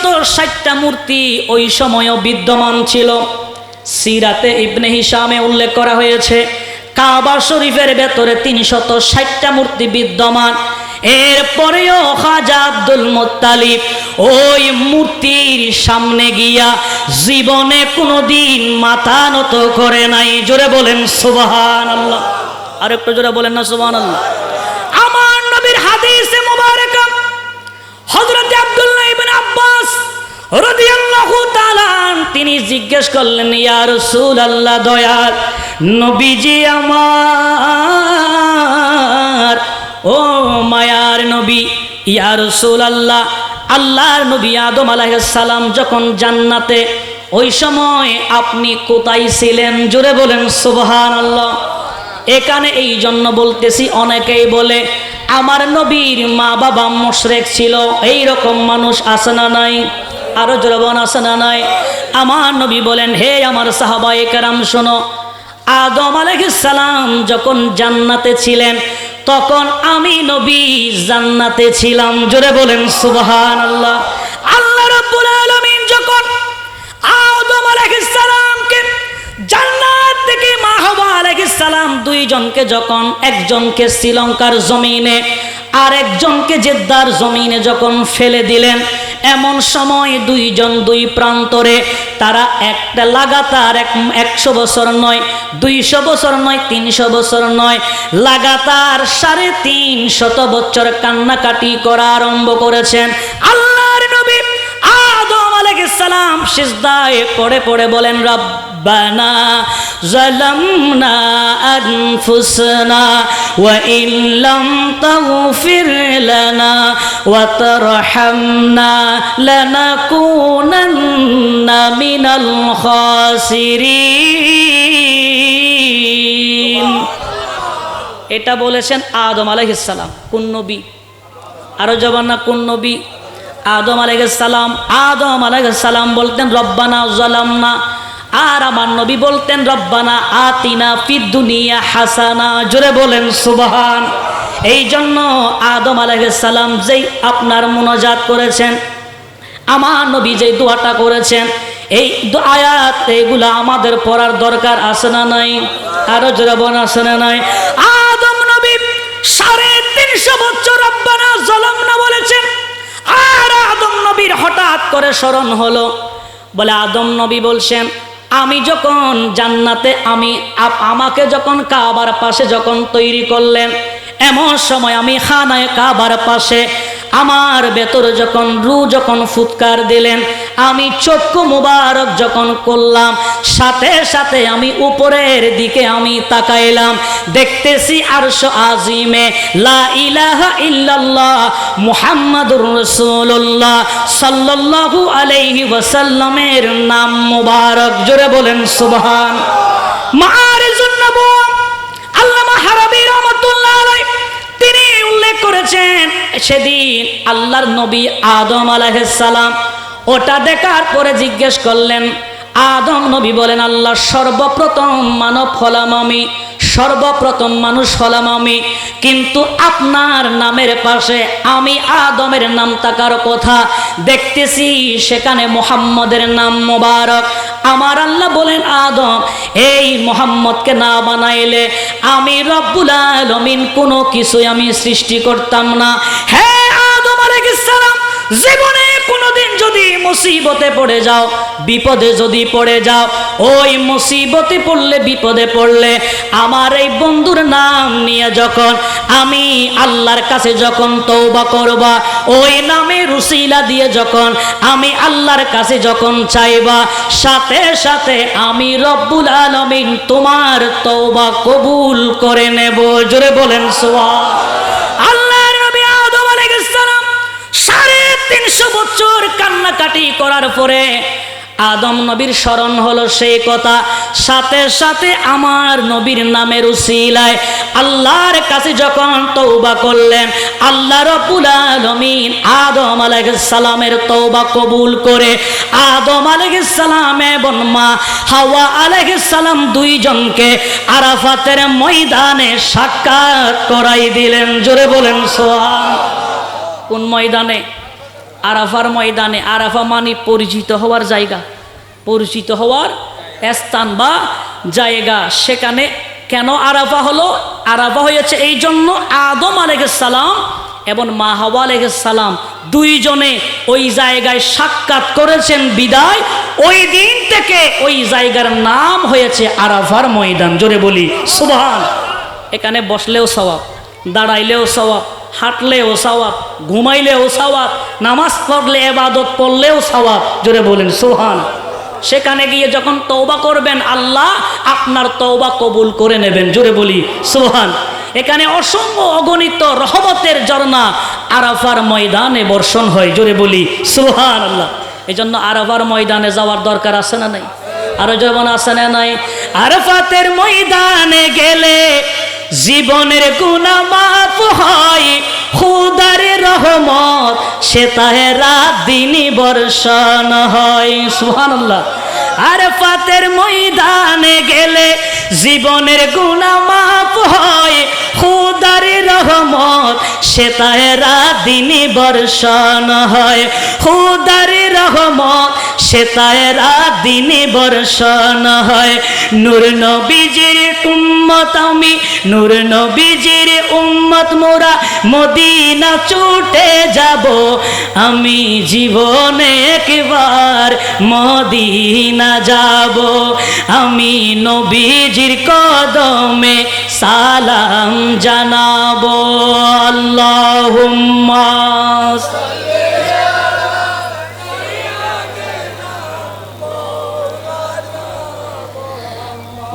360টা মূর্তি ওই সময়ও বিদ্যমান ছিল। সিরাতে ইবনে হিশামে উল্লেখ করা হয়েছে কাবা শরীফের ভেতরে 360টা মূর্তি বিদ্যমান। এরপরেও খাজা আব্দুল মুত্তালিব ওই মূর্তির সামনে গিয়া জীবনে কোনোদিন মাথা নত করে নাই। জোরে বলেন সুবহানাল্লাহ। আর একটু জোরে বলেন না সুবহানাল্লাহ। আমার নবীর হাদিসে মুবারাকা হযরত আব্দুল্লাহ ইবনে আব্বাস রাদিয়াল্লাহু তাআলা তিনি জিজ্ঞেস করলেন, ইয়া রাসূলুল্লাহ, দয়াল নবীজি আমার, ও মায়ার নবী, ইয়া রাসূলুল্লাহ, আল্লাহর নবী আদম আলাইহিস সালাম যখন জান্নাতে, ওই সময় আপনি কোথায় ছিলেন? জোরে বলেন সুবহানাল্লাহ। এখানে এই জন্য বলতেছি, অনেকেই বলে আমার নবীর মা বাবা মুশরিক ছিল। এই রকম মানুষ আছে না নাই? আরো জোরে বলেন আছে না নাই? আমার নবী বলেন, হে আমার সাহাবায়ে কেরাম শোনো, আদম আলাইহিস সালাম যখন জান্নাতে ছিলেন তখন আমি নবী জান্নাতে ছিলাম। জোরে বলেন সুবহানাল্লাহ। আল্লাহ রাব্বুল আলামিন যখন আদম আলাইহিস সালামকে জান্নাত থেকে মা হাওয়া আলাইহিস সালাম দুইজনকে যখন, একজনকে শ্রীলঙ্কার জমিনে আর একজনকে জেদ্দার জমিনে যখন ফেলে দিলেন, এমন সময় দুইজন দুই প্রান্তরে, তারা একটা লাগাতার 100 বছর নয়, 200 বছর নয়, 300 বছর নয়, লাগাতার 350 বছর কান্নাকাটি করা আরম্ভ করেছেন। আল্লাহর নবী আদম আলাইহিস সালাম সিজদায় পড়ে পড়ে বলেন, রব্বানা যালামনা আনফুসানা ওয়া ইন লাম তাগফির লানা ওয়া তারহামনা লানাকুনান্না মিনাল খাসিরিন। এটা বলেছেন আদম আলাইহিস সালাম। কোন নবী? আরো জবান না, কোন নবী? আদম আলাইহিস সালাম। আদম আলাইহিস সালাম বলতেন রব্বানা যালামনা, আর আমার নবী বলতেন রব্বানা আতিনা ফিদ দুনিয়া হাসানা। জোরে বলেন সুবহান। এই জন্য আদম আলাইহিস সালাম যেই আপনার মুনাজাত করেছেন, আমার নবী যেই দোয়াটা করেছেন, এই আয়াত এগুলা আমাদের পড়ার দরকার আছে না নাই? আরো জোরে বলেন আছে না নাই? আদম নবী 350 বছর রব্বানা যালামনা বলেছেন। আর আদম নবীর হঠাৎ করে স্মরণ হলো, বলে আদম নবী বলছেন, আমি যখন জান্নাতে, আমাকে যখন কাবার পাশে যখন তৈরি করলেন, এমন সময় আমি খানায় কাবার পাশে আমার ভেতরে যখন যখন ফুৎকার দিলেন, আমি চক্ষু মুবারক যখন করলাম, সাথে সাথে আমি উপরের দিকে আমি তাকাইলাম, দেখতেছি আরশ আজিমে লা ইলাহা ইল্লাল্লাহ মুহাম্মাদুর রাসূলুল্লাহ সাল্লাল্লাহু আলাইহি ওয়াসাল্লামের নাম মুবারক। জোরে বলেন সুবহান। মাআরিজুন নবুওয়া আল্লামা হারাবী রাহমাতুল্লাহ আলাইহি তিনি উল্লেখ করেছেন, সেদিন আল্লাহর নবী আদম আলাইহিস সালাম ওটা দেখার পরে জিজ্ঞেস করলেন, আদম নবী বলেন, আল্লাহ সর্বপ্রথম মানব হলাম আমি, সর্বপ্রথম মানুষ হলাম আমি, কিন্তু আপনার নামের পাশে আমি আদমের নাম থাকার কথা দেখতেছি, সেখানে মুহাম্মদের নাম মোবারক। আমার আল্লাহ বলেন, আদম এই মুহাম্মদকে না বানাইলে আমি রব্বুল আলামিন কোনো কিছুই আমি সৃষ্টি করতাম না। হে আদম আলাইহিস সালাম, জীবনে কোনোদিন যদি মুসিবতে পড়ে যাও, বিপদে যদি পড়ে যাও, ওই মুসিবতে পড়লে, বিপদে পড়লে আমার এই বন্ধুর নাম নিয়ে যখন আমি আল্লাহর কাছে যখন তওবা করবা, ওই নামের উসিলা দিয়ে যখন আমি আল্লাহর কাছে যখন চাইবা, সাথে সাথে আমি রব্বুল আলামিন তোমার তওবা কবুল করে নেব। জোরে বলেন সুবহান। আল্লাহর নবী আদম আলাইহিস সালাম 350 বছর কান্নাকাটি করার পরে আদম নবীর স্মরণ হলো সেই কথা, সাথে সাথে আমার নবীর নামের উসিলায় আল্লাহর কাছে যখন তওবা করলেন, আল্লাহ রাব্বুল আলামিন আদম আলাইহিস সালামের তওবা কবুল করে আদম আলাইহিস সালাম এবং মা হাওয়া আলাইহিস সালাম দুইজনকে আরাফাতের ময়দানে সাক্ষাৎ করাই দিলেন। জোরে বলেন সুবহান। কোন ময়দানে? আরাফার ময়দানে, আরাফা মানে পরিচিত হওয়ার জায়গা, পরিচিত হওয়ার স্থান বা জায়গা। সেখানে কেন আরাফা হলো? আরাফা হয়েছে এই জন্য আদম আলাইহিস সালাম এবং মা হাওয়া আলাইহিস সালাম দুইজনে ওই জায়গায় সাক্ষাৎ করেছেন বিদায় ওই দিন থেকে ওই জায়গার নাম হয়েছে আরাফার ময়দান। জোরে বলি সুবহান। এখানে বসলেও সওয়াব, দাঁড়াইলেও সওয়াব, হাঁটলেও সওয়াব, ঘুমাইলেও সওয়াব, নামাজ পড়লে ইবাদত পড়লেও সওয়াব। জোরে বলেন সুবহান। সেখানে গিয়ে যখন তওবা করবেন আল্লাহ আপনার তওবা কবুল করে নেবেন। জোরে বলি সুবহান। এখানে অসংখ্য অগণিত রহমতের ঝর্ণা আরাফার ময়দানে বর্ষণ হয়। জোরে বলি সুবহানাল্লাহ। এই জন্য আরাফার ময়দানে যাওয়ার দরকার আছে না নাই? আরো যেমন আছে না নাই? আরাফাতের ময়দানে গেলে জীবনের গুনাহ মাফ হয়, খোদার রহমত সে তাহেরা দিনই বর্ষণ হয়। সুবহানাল্লাহ। আরাফাতের ময়দানে গেলে জীবনের গুনাহ মাফ হয়, খোদার রহমত সে তাহেরা দিনই বর্ষণ হয়, খোদার রহমত সে তাহেরা দিনই বর্ষণ হয়। নূর নবীজির উম্মত আমি, নূর নবীজির উম্মত মোরা, মদিনা ছুটে যাব আমি, জীবনে একবার মদিনা যাব আমি, নবীজির কদমে সালাম জানাবো। আল্লাহুম্মা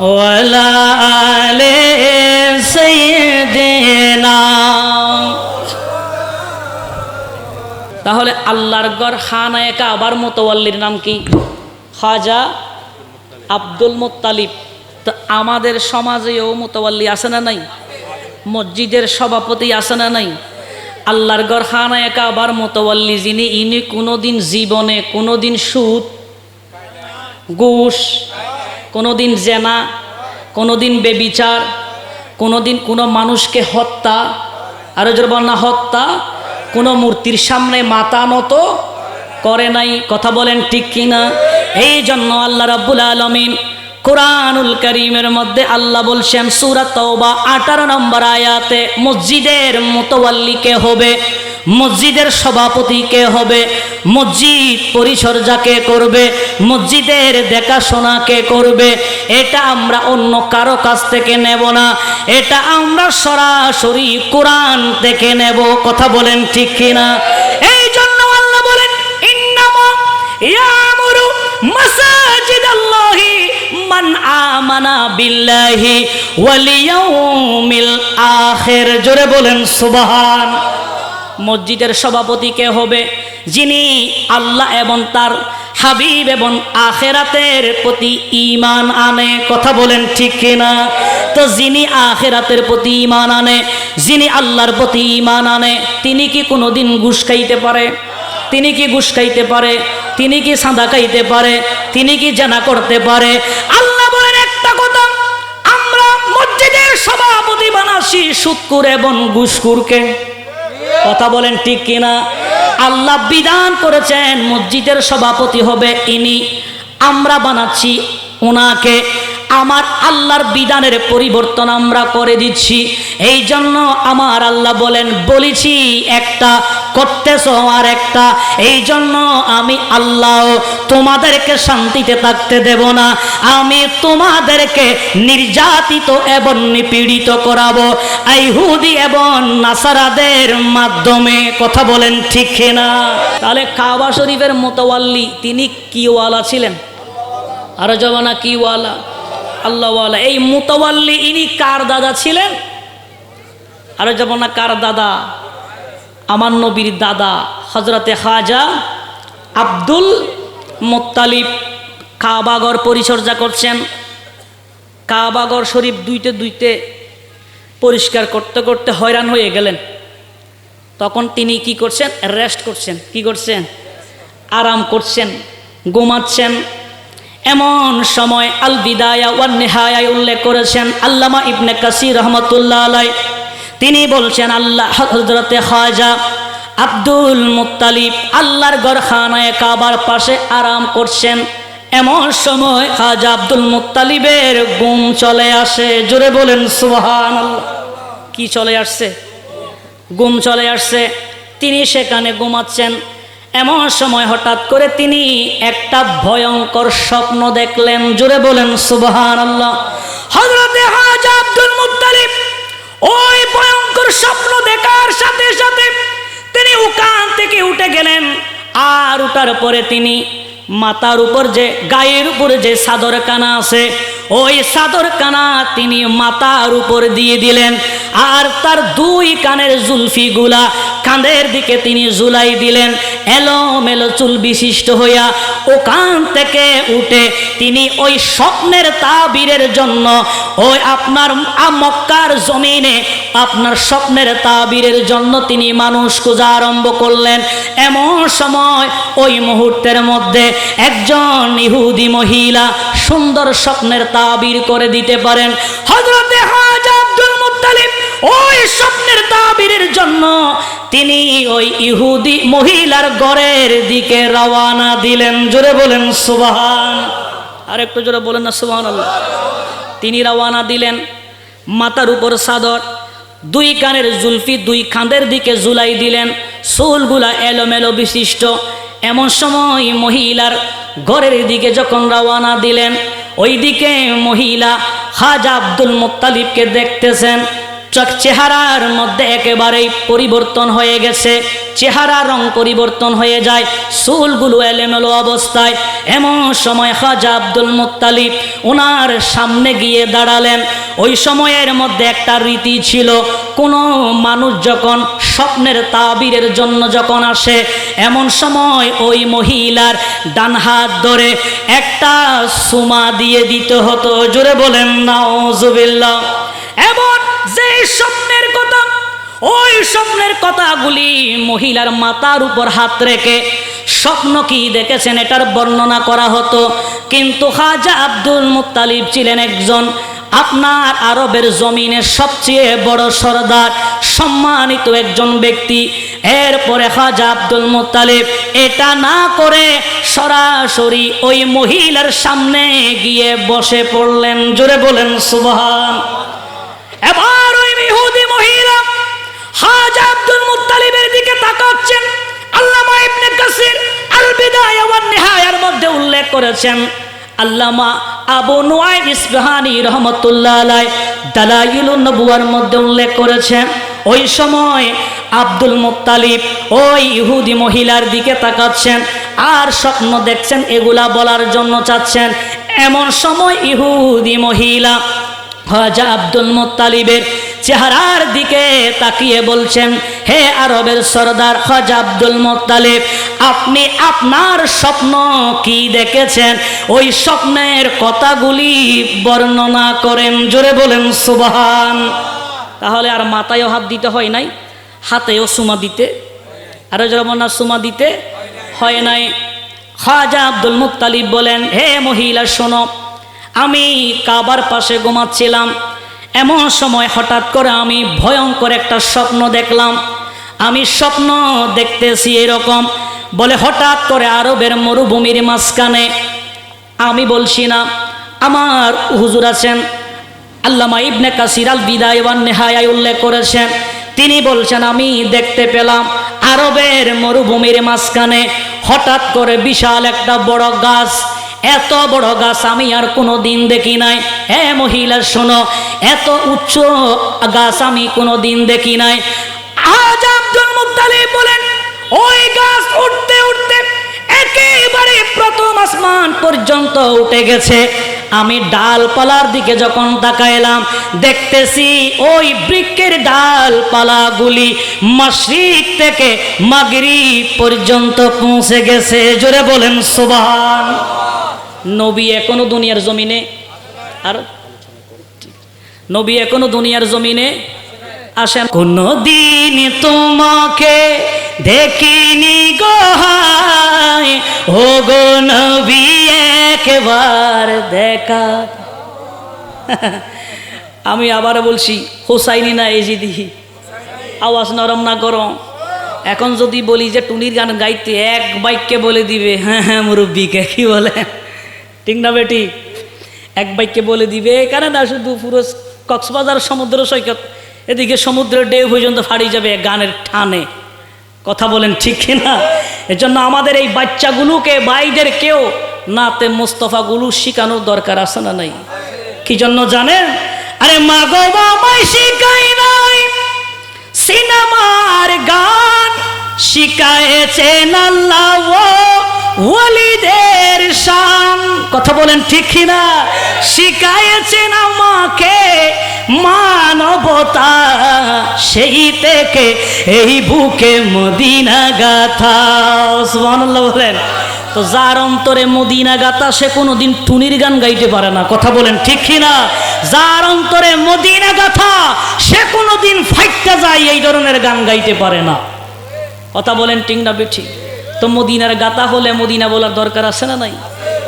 ওয়ালা আলে সাইয়্যিদিনা। তাহলে আল্লাহর ঘর খানায়ে কাবার মুতাওয়াল্লির নাম কি? খাজা আব্দুল মুত্তালিব। তো আমাদের সমাজেও মুতাওয়াল্লি আছে না নাই? মসজিদের সভাপতি আছে না নাই? আল্লাহর ঘর খানায়ে কাবার মুতাওয়াল্লি যিনি, ইনি কোনোদিন জীবনে কোনোদিন সুদ, ঘুষ, কোনোদিন জেনা, কোনোদিন বেবিচার, কোনোদিন কোনো মানুষকে হত্যা, আরো জোরে না হত্যা, কোনো মূর্তির সামনে মাথা নত করে নাই। কথা বলেন ঠিক কিনা? এই জন্য আল্লাহ রাব্বুল আলামিন কুরআনুল কারীমের মধ্যে আল্লাহ বলছেন সূরা তাওবা 18 নম্বর আয়াতে, মসজিদের মুতাওয়াল্লি কে হবে, মসজিদের সভাপতি কে হবে, মসজিদ পরিচর্যা কে করবে, মসজিদের দেখাশোনা কে করবে, এটা আমরা অন্য কারো কাছ থেকে নেব না, এটা আমরা সরাসরি কোরআন থেকে নেব। কথা বলেন ঠিক কিনা? এই জন্য আল্লাহ বলেন ইন্নামা ইয়ামুরু মাসাজিদাল্লাহি মান আমানা বিল্লাহি ওয়াল ইয়াউমিল আখির। জোরে বলেন সুবহান। মসজিদের সভাপতি কে হবে? যিনি আল্লাহ এবং তার হাবিব এবং আখেরাতের প্রতি ঈমান আনে। কথা বলেন ঠিক কিনা? তো যিনি আখেরাতের প্রতি ঈমান আনে, যিনি আল্লাহর প্রতি ঈমান আনে, তিনি কি কোনোদিন ঘুষ খাইতে পারে? তিনি কি ঘুষ খাইতে পারে? তিনি কি সাদা খাইতে পারে? তিনি কি জানা করতে পারে? আল্লাহ বলেন একটা কথা, আমরা মসজিদের সভাপতি বানাচ্ছি সুদখোর এবং ঘুষখোরকে। কথা বলেন ঠিক কিনা? আল্লাহ বিধান করেছেন মসজিদের সভাপতি হবে ইনি, আমরা বানাচ্ছি ওনাকে। আমার আল্লাহর বিধানের পরিবর্তন আমরা করে দিচ্ছি। এই জন্য আমার আল্লাহ বলেন বলেছি একটা, করতেছ আর একটা। এই জন্য আমি আল্লাহ তোমাদেরকে শান্তিতে থাকতে দেব না, আমি তোমাদেরকে নির্যাতিত এবং নিপীড়িত করাবো ইহুদি এবং নাসারাদের মাধ্যমে। কথা বলেন ঠিক না? তাহলে কাবা শরীফের মুতাওয়াল্লি তিনি কি ওয়ালা ছিলেন? আরো জবানা কি ওয়ালা? আল্লাহওয়ালা। এই মুতাওয়াল্লি ইনি কার দাদা ছিলেন? আরো যেমন না কার দাদা? আমার নবীর দাদা হযরতে খাজা আব্দুল মুত্তালিব। কাবাগর পরিচর্যা করছেন, কাবাগর শরীফ দুইতে পরিষ্কার করতে করতে হয়রান হয়ে গেলেন। তখন তিনি কি করছেন? রেস্ট করছেন। কি করছেন? আরাম করছেন, ঘুমাচ্ছেন। এমন সময় আল বিদায়া ওয়ান নিহায়ায় উল্লেখ করেছেন আল্লামা ইবনে কাসির রহমাতুল্লাহ আলাইহি। তিনি বলছেন আল্লাহ হযরতে খাজা আব্দুল মুত্তালিব আল্লাহর ঘরখানায় কাবার পাশে আরাম করছেন। এমন সময় খাজা আব্দুল মুত্তালিবের ঘুম চলে আসে। জোরে বলেন সুবহানাল্লাহ। কি চলে আসছে? ঘুম চলে আসছে। তিনি সেখানে ঘুমাচ্ছেন। এমন সময় হঠাৎ করে তিনি একটা ভয়ঙ্কর স্বপ্ন দেখলেন। জোরে বলেন সুবহানাল্লাহ। হযরতে খাজা আব্দুল মুত্তালিব ওই ভয়ঙ্কর স্বপ্ন দেখার সাথে সাথে তিনি ওখান থেকে উঠে গেলেন। আর উঠার পরে তিনি মাথার উপর যে গায়ের উপরে যে চাদর কানা আছে ওই চাদর কানা তিনি মাথার উপর দিয়ে দিলেন। আর তার দুই কানের জুলফিগুলা কাঁধের দিকে তিনি ঝুলাই দিলেন। এলোমেলো চুল বিশিষ্ট হইয়া ওখান থেকে উঠে তিনি ওই স্বপ্নের তাবিরের জন্য ওই আপনার মক্কার জমিনে আপনার স্বপ্নের তাবিরের জন্য তিনি মানুষ খোঁজা আরম্ভ করলেন। এমন সময় ওই মুহূর্তের মধ্যে একজন ইহুদি মহিলা সুন্দর স্বপ্নের তাবির করে দিতে পারেন। হযরতে খাজা আব্দুল মুত্তালিব ওই স্বপ্নের তাবিরের জন্য তিনি ওই ইহুদি মহিলার ঘরের দিকে রওনা দিলেন। জোরে বলেন সুবহান। আর একটু জোরে বলেন না সুবহানাল্লাহ। তিনি রওনা দিলেন। মাথার উপর চাদর, দুই কানের জুলফি দুই কাঁধের দিকে ঝুলাই দিলেন, চুলগুলা এলোমেলো বিশিষ্ট। এমন সময় মহিলার ঘরের দিকে যখন রওনা দিলেন, ওই দিকে মহিলা খাজা আব্দুল মুত্তালিবকে দেখতেছেন। চেহারার মধ্যে একেবারেই পরিবর্তন হয়ে গেছে। চেহারা রং পরিবর্তন হয়ে যায়, চুলগুলো এলোমেলো অবস্থায়। এমন সময় খাজা আব্দুল মুত্তালিব ওনার সামনে গিয়ে দাঁড়ালেন। ওই সময়ের মধ্যে একটা রীতি ছিল, কোনো মানুষ যখন স্বপ্নের তাবিরের জন্য যখন আসে, এমন সময় ওই মহিলার ডান হাত ধরে একটা সুমা দিয়ে দিতে হতো। জোরে বলেন নাউজুবিল্লাহ। এমন যে স্বপ্নের কথা, ওই স্বপ্নের কথাগুলি মহিলার মাথার উপর হাত রেখে স্বপ্ন কি দেখেছেন এটার বর্ণনা করা হতো। কিন্তু খাজা আব্দুল মুত্তালিব ছিলেন একজন আপনার আরবের জমিনের সবচেয়ে বড় সরদার, সম্মানিত একজন ব্যক্তি। এরপরে খাজা আব্দুল মুত্তালিব এটা না করে সরাসরি ওই মহিলার সামনে গিয়ে বসে পড়লেন। জোরে বলেন সুবহান। এবার ওই ইহুদি মহিলা খাজা আব্দুল মুত্তালিবের দিকে তাকাচ্ছেন। আল্লামা ইবনে কাসির আল বিদায়া ওয়ান নিহায়ার মধ্যে উল্লেখ করেছেন, আল্লামা আবু নুআইম ইসফাহানি রহমাতুল্লাহ আলাইহি দালাইলুন নবুয়ার মধ্যে উল্লেখ করেছেন, ওই সময় আব্দুল মুত্তালিব ওই ইহুদি মহিলার দিকে তাকাচ্ছেন আর স্বপ্ন দেখছেন, এগুলা বলার জন্য চাচ্ছেন। এমন সময় ইহুদি মহিলা খাজা আব্দুল মুত্তালিবের চেহারার দিকে তাকিয়ে বলছেন, হে আরবের সরদার খাজা আব্দুল মুত্তালিব, আপনি আপনার স্বপ্ন কি দেখেছেন ওই স্বপ্নের কথাগুলি বর্ণনা করেন। জোরে বলেন সুবহান। তাহলে আর মাথায়ও হাত দিতে হয় নাই, হাতেও সুমা দিতে, আরো জোরে বলেন না, সুমা দিতে হয় নাই। খাজা আব্দুল মুত্তালিব বলেন, হে মহিলা শোনো, আমি কাবার পাশে ঘুমাচ্ছিলাম। এমন সময় হঠাৎ করে আমি ভয়ঙ্কর একটা স্বপ্ন দেখলাম। আমি স্বপ্ন দেখতেছি এরকম বলে, হঠাৎ করে আরবের মরুভূমির মাঝখানে, আমি বলছি না, আমার হুজুর আছেন আল্লামা ইবনে কাসির আল বিদায়া ওয়ান নিহায়ায় উল্লেখ করেছেন, তিনি বলছেন আমি দেখতে পেলাম আরবের মরুভূমির মাঝখানে হঠাৎ করে বিশাল একটা বড় গাছ। এত বড় গাছ আমি আর কোনো দিন দেখি নাই। হে মহিলা শোনো, এত উচ্চ গাছ আমি কোনো দিন দেখি নাই। আজ আব্দুল মুত্তালিব বলেন, ওই গাছ উঠতে উঠতে একেবারে প্রথম আসমান পর্যন্ত উঠে গেছে। আমি ডালপালার দিকে যখন তাকাইলাম, দেখতেছি ওই বৃক্ষের ডালপালাগুলি মাশরিক থেকে মাগরিব পর্যন্ত পৌঁছে গেছে। জোরে বলেন সুবহান। নবী এখনো দুনিয়ার জমিনে, আর নবী এখনো দুনিয়ার জমিনে আসেন। কোনদিন তোমাকে দেখিনি গো হায়, ও গো নবী একবার দেখা। আমি আবার বলছি, হুসাইনি না এজিদি, আওয়াজ নরম না করো। এখন যদি বলি যে টুনির গান গাইতে এক বাক্যে বলে দিবে হ্যাঁ হ্যাঁ মুরব্বীকে, কি বলে ঠিক না বেটি? এক বাক্যে বলে দিবে। এখানে না শুধু পুরো কক্সবাজার সমুদ্র সৈকত, এদিকে সমুদ্রের ঢেউ পর্যন্ত ফাড়ি যাবে গানের টানে। কথা বলেন ঠিক কিনা? এজন্য আমাদের এই বাচ্চাগুলোকে ভাইদের কেউ নাতে মুস্তফাগুলো শিখানোর দরকার আছে না নাই? কি জন্য জানেন? আরে মা গো আমায় শিখাই নাই সিনেমার গান, শিখায়েছেন আল্লাহ ওয়ালিদের শান। কথা বলেন ঠিক কিনা? শিখায়েছেন আমাকে মানবতা, সেই থেকে এই বুকে মদিনা গাথা। সুবহানাল্লাহ বলেন। তো যার অন্তরে মদিনা গাথা সে কোনোদিন টুনির গান গাইতে পারে না। কথা বলেন ঠিক কিনা? যার অন্তরে মদিনা গাথা সে কোনোদিন ফাইটটা যায় এই ধরনের গান গাইতে পারে না। কথা বলেন ঠিক না বেঠি? তো মদিনার গাথা হলে মদিনা বলার দরকার আছে না নাই?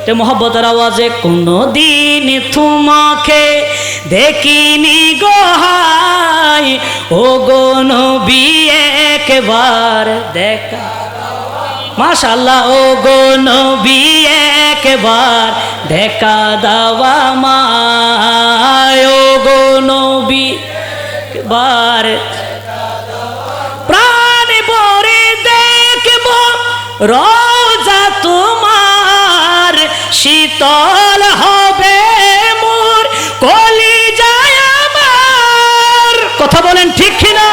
তে মোহব্বতের আওয়াজে কোনদিন তোমাকে দেখিনি গো হায়, ও গো নবী একবার দেখা। মাশাআল্লাহ, ও গো নবী একবার দেখা দাওয়া মায়, ও গো নবী একবার প্রাণ ভরে দেখব রোজা তোমার, শীতল হবে মোর কলিজায় আমার। কথা বলেন ঠিক কিনা?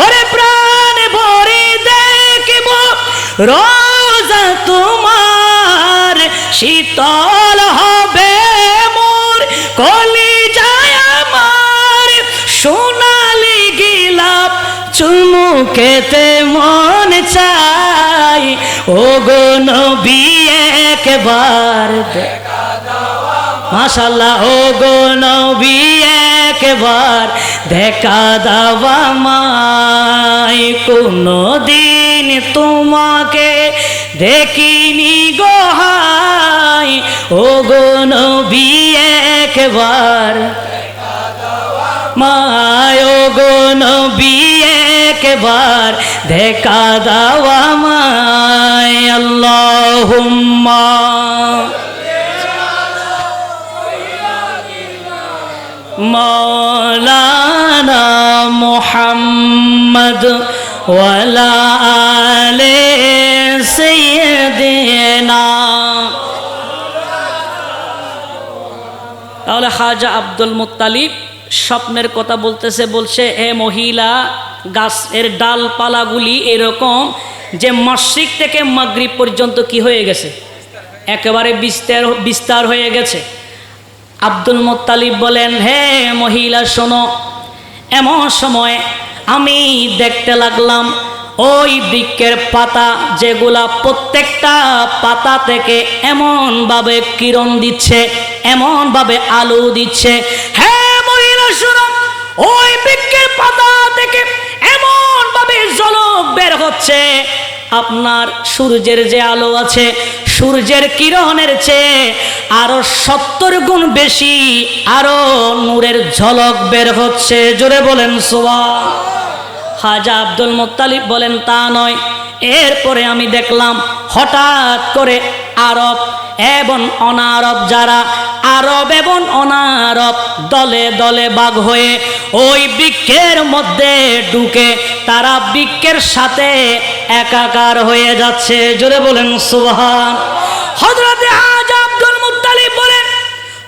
ওরে প্রাণ ভরে দেখব রোজা তোমার, শীতল হবে মোর কলিজায় আমার। সোনালি গিলাপ চুমুকেতে মন চাই, ও গো নবী একবার দেখা দাওয়া। মাশাআল্লাহ, ও গো নবী একবার দেখা দাওয়া মাই, কোনদিন তোমাকে দেখিনি গো হায়, ও গো নবী একবার মায়, ও গো নবী একবার দেখা দাওয়া মায়। আল্লাহুম্মা মাওলানা মুহাম্মদ ওয়ালা আলে সাইয়্যিদিনা। তাহলে খাজা আব্দুল মুত্তালিব স্বপ্নের কথা বলতেছে, বলছে হে মহিলা, গাছের ডালপালাগুলি এরকম যে মাশরিক থেকে মাগরিব পর্যন্ত কি হয়ে গেছে, একেবারে বিস্তার হয়ে গেছে। আব্দুল মুত্তালিব বলেন, হে মহিলা শোনো, এমন সময় আমি দেখতে লাগলাম ওই বৃক্ষের পাতা যেগুলা প্রত্যেকটা পাতা থেকে এমনভাবে কিরণ দিচ্ছে, এমনভাবে আলো দিচ্ছে। হ্যাঁ মহিলা শোনো, ওই বৃক্ষের পাতা থেকে এমনভাবে ঝলক বের হচ্ছে, আপনার সূর্যের যে আলো আছে সূর্যের কিরণের চেয়ে আরো 70 গুণ বেশি আরো নূরের ঝলক বের হচ্ছে। জোরে বলেন সুবহান। খাজা আব্দুল মুত্তালিব বলেন, তা নয়, এরপরে আমি দেখলাম হঠাৎ করে আরব এবং অনারব, যারা আরব এবং অনারব দলে দলে ভাগ হয়ে ওই বৃক্ষের মধ্যে ঢুকে তারা বৃক্ষের সাথে একাকার হয়ে যাচ্ছে। জোরে বলেন সুবহান। হযরতে খাজা আব্দুল মুত্তালিব বলেন,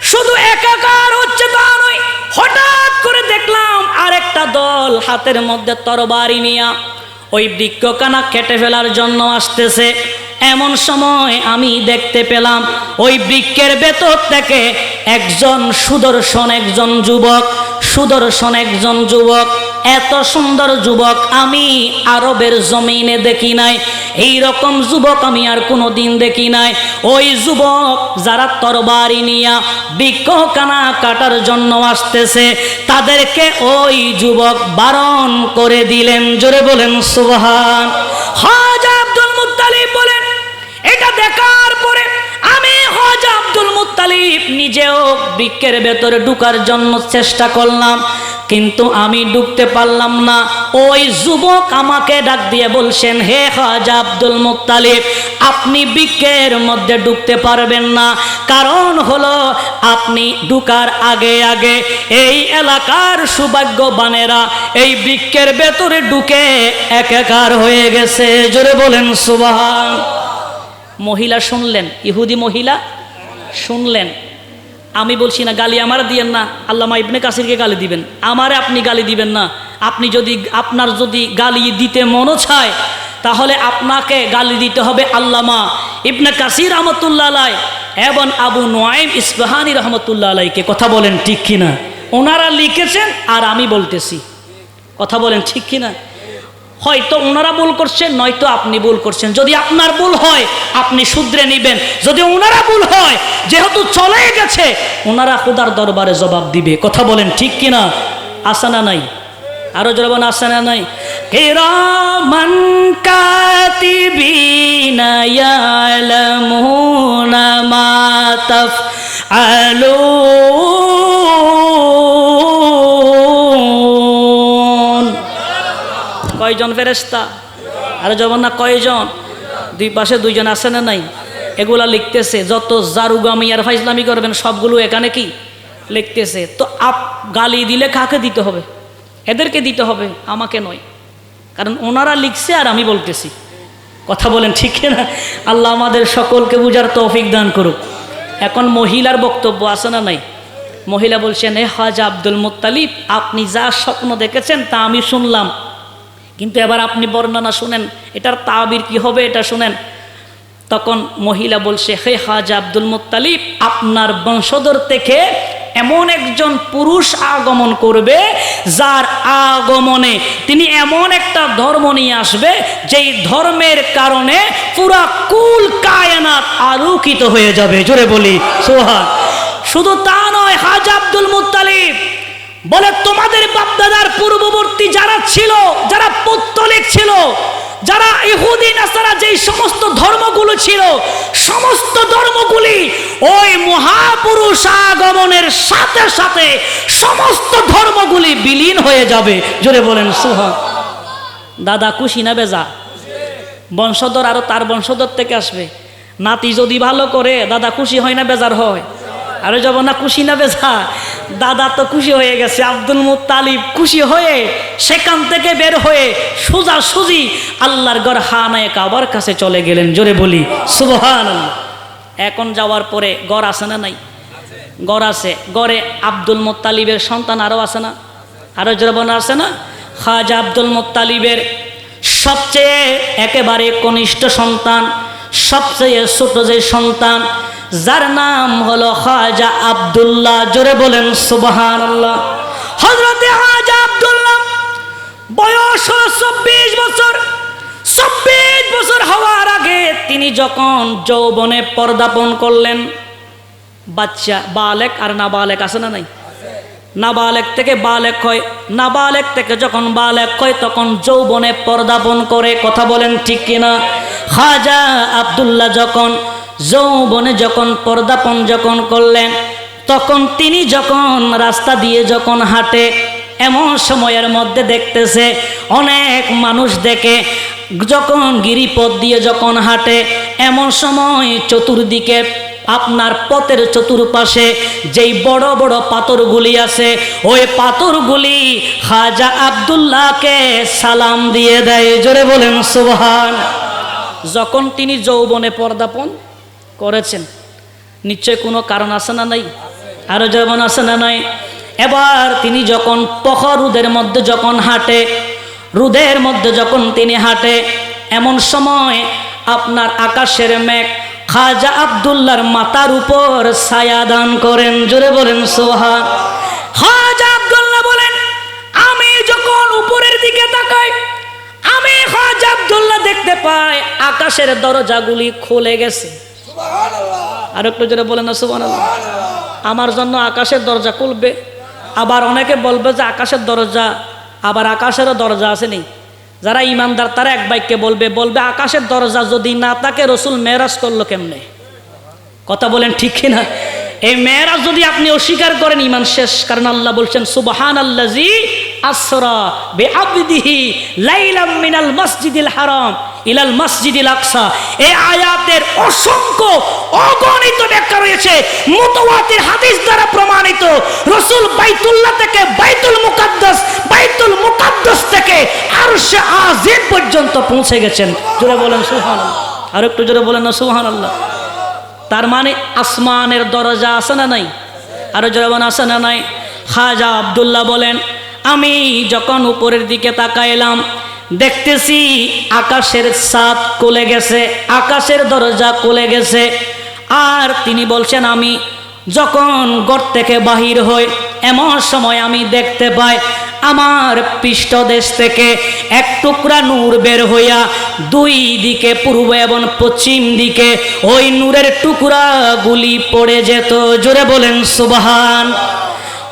শুধু একাকার হচ্ছে তা নয়, হঠাৎ করে দেখলাম আরেকটা দল হাতের মধ্যে তরবারি নিয়ে ওই বৃক্ষখানা কেটে ফেলার জন্য আসতেছে। এমন সময় আমি দেখতে পেলাম ওই বৃক্ষের ভেতর থেকে একজন সুদর্শন একজন যুবক, এত সুন্দর যুবক আমি আরবের জমিনে দেখি নাই, এই রকম যুবক আমি আর কোনো দিন দেখি নাই। ওই যুবক যারা তরবারি নিয়ে বৃক্ষখানা কাটার জন্য আসতেছে তাদেরকে ওই যুবক বারণ করে দিলেন। জোরে বলেন সুবহান। খাজা আব্দুল মুত্তালিব বলেন, এটা দেখার পরে আমি খাজা আব্দুল মুত্তালিব নিজেও বৃক্ষের ভেতরে ঢোকার জন্য চেষ্টা করলাম, কিন্তু আমি ঢুকতে পারলাম না। ওই যুবক আমাকে ডাক দিয়ে বলছেন, হে খাজা আব্দুল মুত্তালিব, আপনি বৃক্ষের মধ্যে ঢুকতে পারবেন না, কারণ হলো আপনি ঢুকার আগে আগে এই এলাকার সৌভাগ্যবানেরা এই বৃক্ষের ভেতরে ঢুকে একাকার হয়ে গেছে। জোরে বলেন সুবহান। মহিলা শুনলেন, ইহুদি মহিলা শুনলেন। আমি বলছি না গালি আমার দিয়েন না, আল্লামা ইবনে কাসিরকে গালি দিবেন, আমারে আপনি গালি দিবেন না। আপনি যদি আপনার যদি গালি দিতে মনে চায় তাহলে আপনাকে গালি দিতে হবে আল্লামা ইবনে কাসির রহমতুল্লাহ আলাইহি এবং আবু নুআইম ইসফাহানি রহমতুল্লাহ আলাইহিকে। কথা বলেন ঠিক কিনা? ওনারা লিখেছেন আর আমি বলতেছি। কথা বলেন ঠিক কিনা? হয়তো ওনারা ভুল করছেন, নয়তো আপনি ভুল করছেন। যদি আপনার ভুল হয় আপনি শুধরে নেবেন, যদি ওনারা ভুল হয় যেহেতু চলে গেছে ওনারা খোদার দরবারে জবাব দিবে। কথা বলেন ঠিক কিনা? আসানা নাই? আরো জবান আসানা নাই? কিরামান কাতিবিনা ইয়ালামুনা মা তাফআলুন। কয়জন ফেরেশতা? আরে জবান না কয়জন? দুই পাশে দুইজন আছে না নাই? এগুলা লিখতেছে। যত জারুগামি আর ফাইজলামি করবেন সবগুলো এখানে কি লিখতেছে। তো গালি দিলে কাকে দিতে হবে? এদেরকে দিতে হবে, আমাকে নয়, কারণ ওনারা লিখছে আর আমি বলতেছি। কথা বলেন ঠিক না? আল্লাহ আমাদের সকলকে বুঝার তৌফিক দান করুক। এখন মহিলার বক্তব্য আছে না নাই? মহিলা বলছেন, হে খাজা আব্দুল মুত্তালিব, আপনি যা স্বপ্ন দেখেছেন তা আমি শুনলাম, কিন্তু এবার আপনি বর্ণনা শুনেন, এটার তাবির কি হবে এটা শুনেন। তখন মহিলা বলছে, হে খাজা আব্দুল মুত্তালিব, আপনার বংশধর থেকে এমন একজন পুরুষ আগমন করবে যার আগমনে তিনি এমন একটা ধর্ম নিয়ে আসবে যেই ধর্মের কারণে পুরা কুল কায়নাত আলোকিত হয়ে যাবে। জোরে বলি সুবহান। শুধু তা নয়, খাজা আব্দুল মুত্তালিব বলে তোমাদের বাপদাদার পূর্ববর্তী যারা ছিল, যারা পৌত্তলিক ছিল, যারা ইহুদি নাসারা, যেই সমস্ত ধর্মগুলো ছিল, সমস্ত ধর্মগুলি ওই মহাপুরুষ আগমনের সাথে সাথে সমস্ত ধর্মগুলি বিলীন হয়ে যাবে। জোরে বলেন সুবহান। দাদা খুশি না বেজা? বংশধর আরো তার বংশধর থেকে আসবে। নাতি যদি ভালো করে দাদা খুশি হয় না বেজার হয়? আরে যাব না খুশি না বেজা? দাদা তো খুশি হয়ে গেছে। আব্দুল মুত্তালিব খুশি হয়ে সেখান থেকে বের হয়ে সোজা সুজি আল্লাহর ঘর খানায়ে কাবার কাছে চলে গেলেন। জোরে বলি সুবহানাল্লাহ। এখন যাওয়ার পরে ঘর আছে না নাই? ঘর আছে। ঘরে আব্দুল মুত্তালিবের সন্তান আরো আছে না? আরো জোরে বলা আছে না? খাজা আব্দুল মুত্তালিবের সবচেয়ে একেবারে কনিষ্ঠ সন্তান, সবচেয়ে ছোট যে সন্তান, যার নাম হলো খাজা আব্দুল্লাহ। জোরে বলেন সুবহানাল্লাহ। হযরতে খাজা আব্দুল্লাহ বয়স হলো 24 বছর। 24 বছর হওয়ার আগে তিনি যখন যৌবনে পদার্পণ করলেন, বাচ্চা বালেক আর নাবালেক আছে না নাই? নাবালেক থেকে বালেক হয়, নাবালেক থেকে যখন বালেক হয় তখন যৌবনে পদার্পণ করে। কথা বলেন ঠিক কিনা? খাজা আব্দুল্লাহ যখন যৌবনে যখন পদার্পণ যখন করলেন, তখন তিনি যখন রাস্তা দিয়ে যখন হাঁটে, এমন সময়ের মধ্যে দেখতেছে অনেক মানুষ দেখে। যখন গিরিপথ দিয়ে যখন হাঁটে, এমন সময় চতুর্দিকে আপনার পথের চতুর্পাশে যেই বড় বড় পাথরগুলি আছে, ওই পাথরগুলি খাজা আব্দুল্লাহকে সালাম দিয়ে দেয়। জোরে বলেন সুবহান। যখন তিনি যৌবনে পদার্পণ করেছেন, নিশ্চয় কোনো কারণ আছে না নাই? আরো যৌবন আছে না নাই? এবার তিনি যখন প্রখর রোদের মধ্যে যখন হাঁটে, রোদের মধ্যে যখন তিনি হাঁটে, এমন সময় আপনার আকাশের মেঘ খাজা আব্দুল্লাহর মাথার উপর ছায়া দান করেন। জোরে বলেন সুবহান। খাজা আব্দুল্লাহ বলেন, আমি যখন উপরের দিকে তাকাই, আমি খাজা আব্দুল্লাহ দেখতে পাই আকাশের দরজাগুলি খুলে গেছে। আর একটু জোরে বলেন না সুবহানাল্লাহ। আমার জন্য আকাশের দরজা খুলবে। আবার অনেকে বলবে যে আকাশের দরজা, আবার আকাশেরও দরজা আসেনি। যারা ইমানদার তারা এক বাক্যে বলবে আকাশের দরজা যদি না থাকে রসুল মেরাজ করলো কেমনে? কথা বলেন ঠিক কিনা? এই মেয়েরাজ যদি আপনি অস্বীকার করেন ঈমান শেষ। কারণ আল্লাহ বলছেন সুবহানাল্লাযী আসরা বিআবদিহি লাইলাম মিনাল মসজিদিল হারাম ইলাল মসজিদিল আকসা। এই আয়াতের অসংখ্য অগণিত ব্যাখ্যা রয়েছে, মুতাওয়াতির হাদিস দ্বারা প্রমাণিত। রাসূল বাইতুল্লাহ থেকে বাইতুল মুকাদ্দাস থেকে আরশে আজিম পর্যন্ত পৌঁছে গেছেন। জোরে বলেন সুবহানাল্লাহ। আর একটু জোরে বলেন না সুবহানাল্লাহ। তার মানে আসমানের দরজা আছে না নাই? আরো জোরে বলেন আছে না নাই? খাজা আব্দুল্লাহ বলেন, আমি যখন উপরের দিকে তাকাইলাম দেখতেছি আকাশের ছাদ খুলে গেছে, আকাশের দরজা খুলে গেছে। আর তিনি বলছেন, আমি যখন ঘর থেকে বাহির হই এমন সময় আমি দেখতে পাই আমার পৃষ্ঠদেশ থেকে এক টুকরা নূর বের হইয়া দুই দিকে পূর্ব এবং পশ্চিম দিকে ওই নূরের টুকরাগুলি পড়ে যেত। জোরে বলেন সুবহান।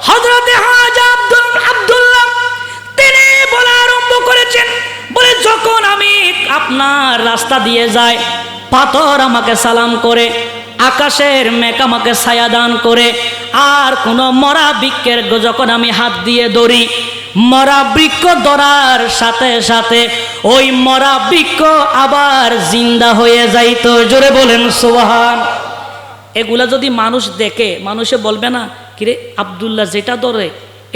হযরতে খাজা আব্দুল্লাহ তিনি বলা আরম্ভ করেছেন, বলে যখন আমি আপনার রাস্তা দিয়ে যাই পাথর আমাকে সালাম করে, আকাশের মেঘ আমাকে ছায়া দান করে, আর কোনো মরা বৃক্ষের যখন আমি হাত দিয়ে ধরি মরা বৃক্ষ ধরার সাথে সাথে ওই মরা বৃক্ষ আবার জিন্দা হয়ে যাইতো। জোরে বলেন সুবহান। এগুলা যদি মানুষ দেখে মানুষে বলবে না কিরে আব্দুল্লাহ যেটা ধরে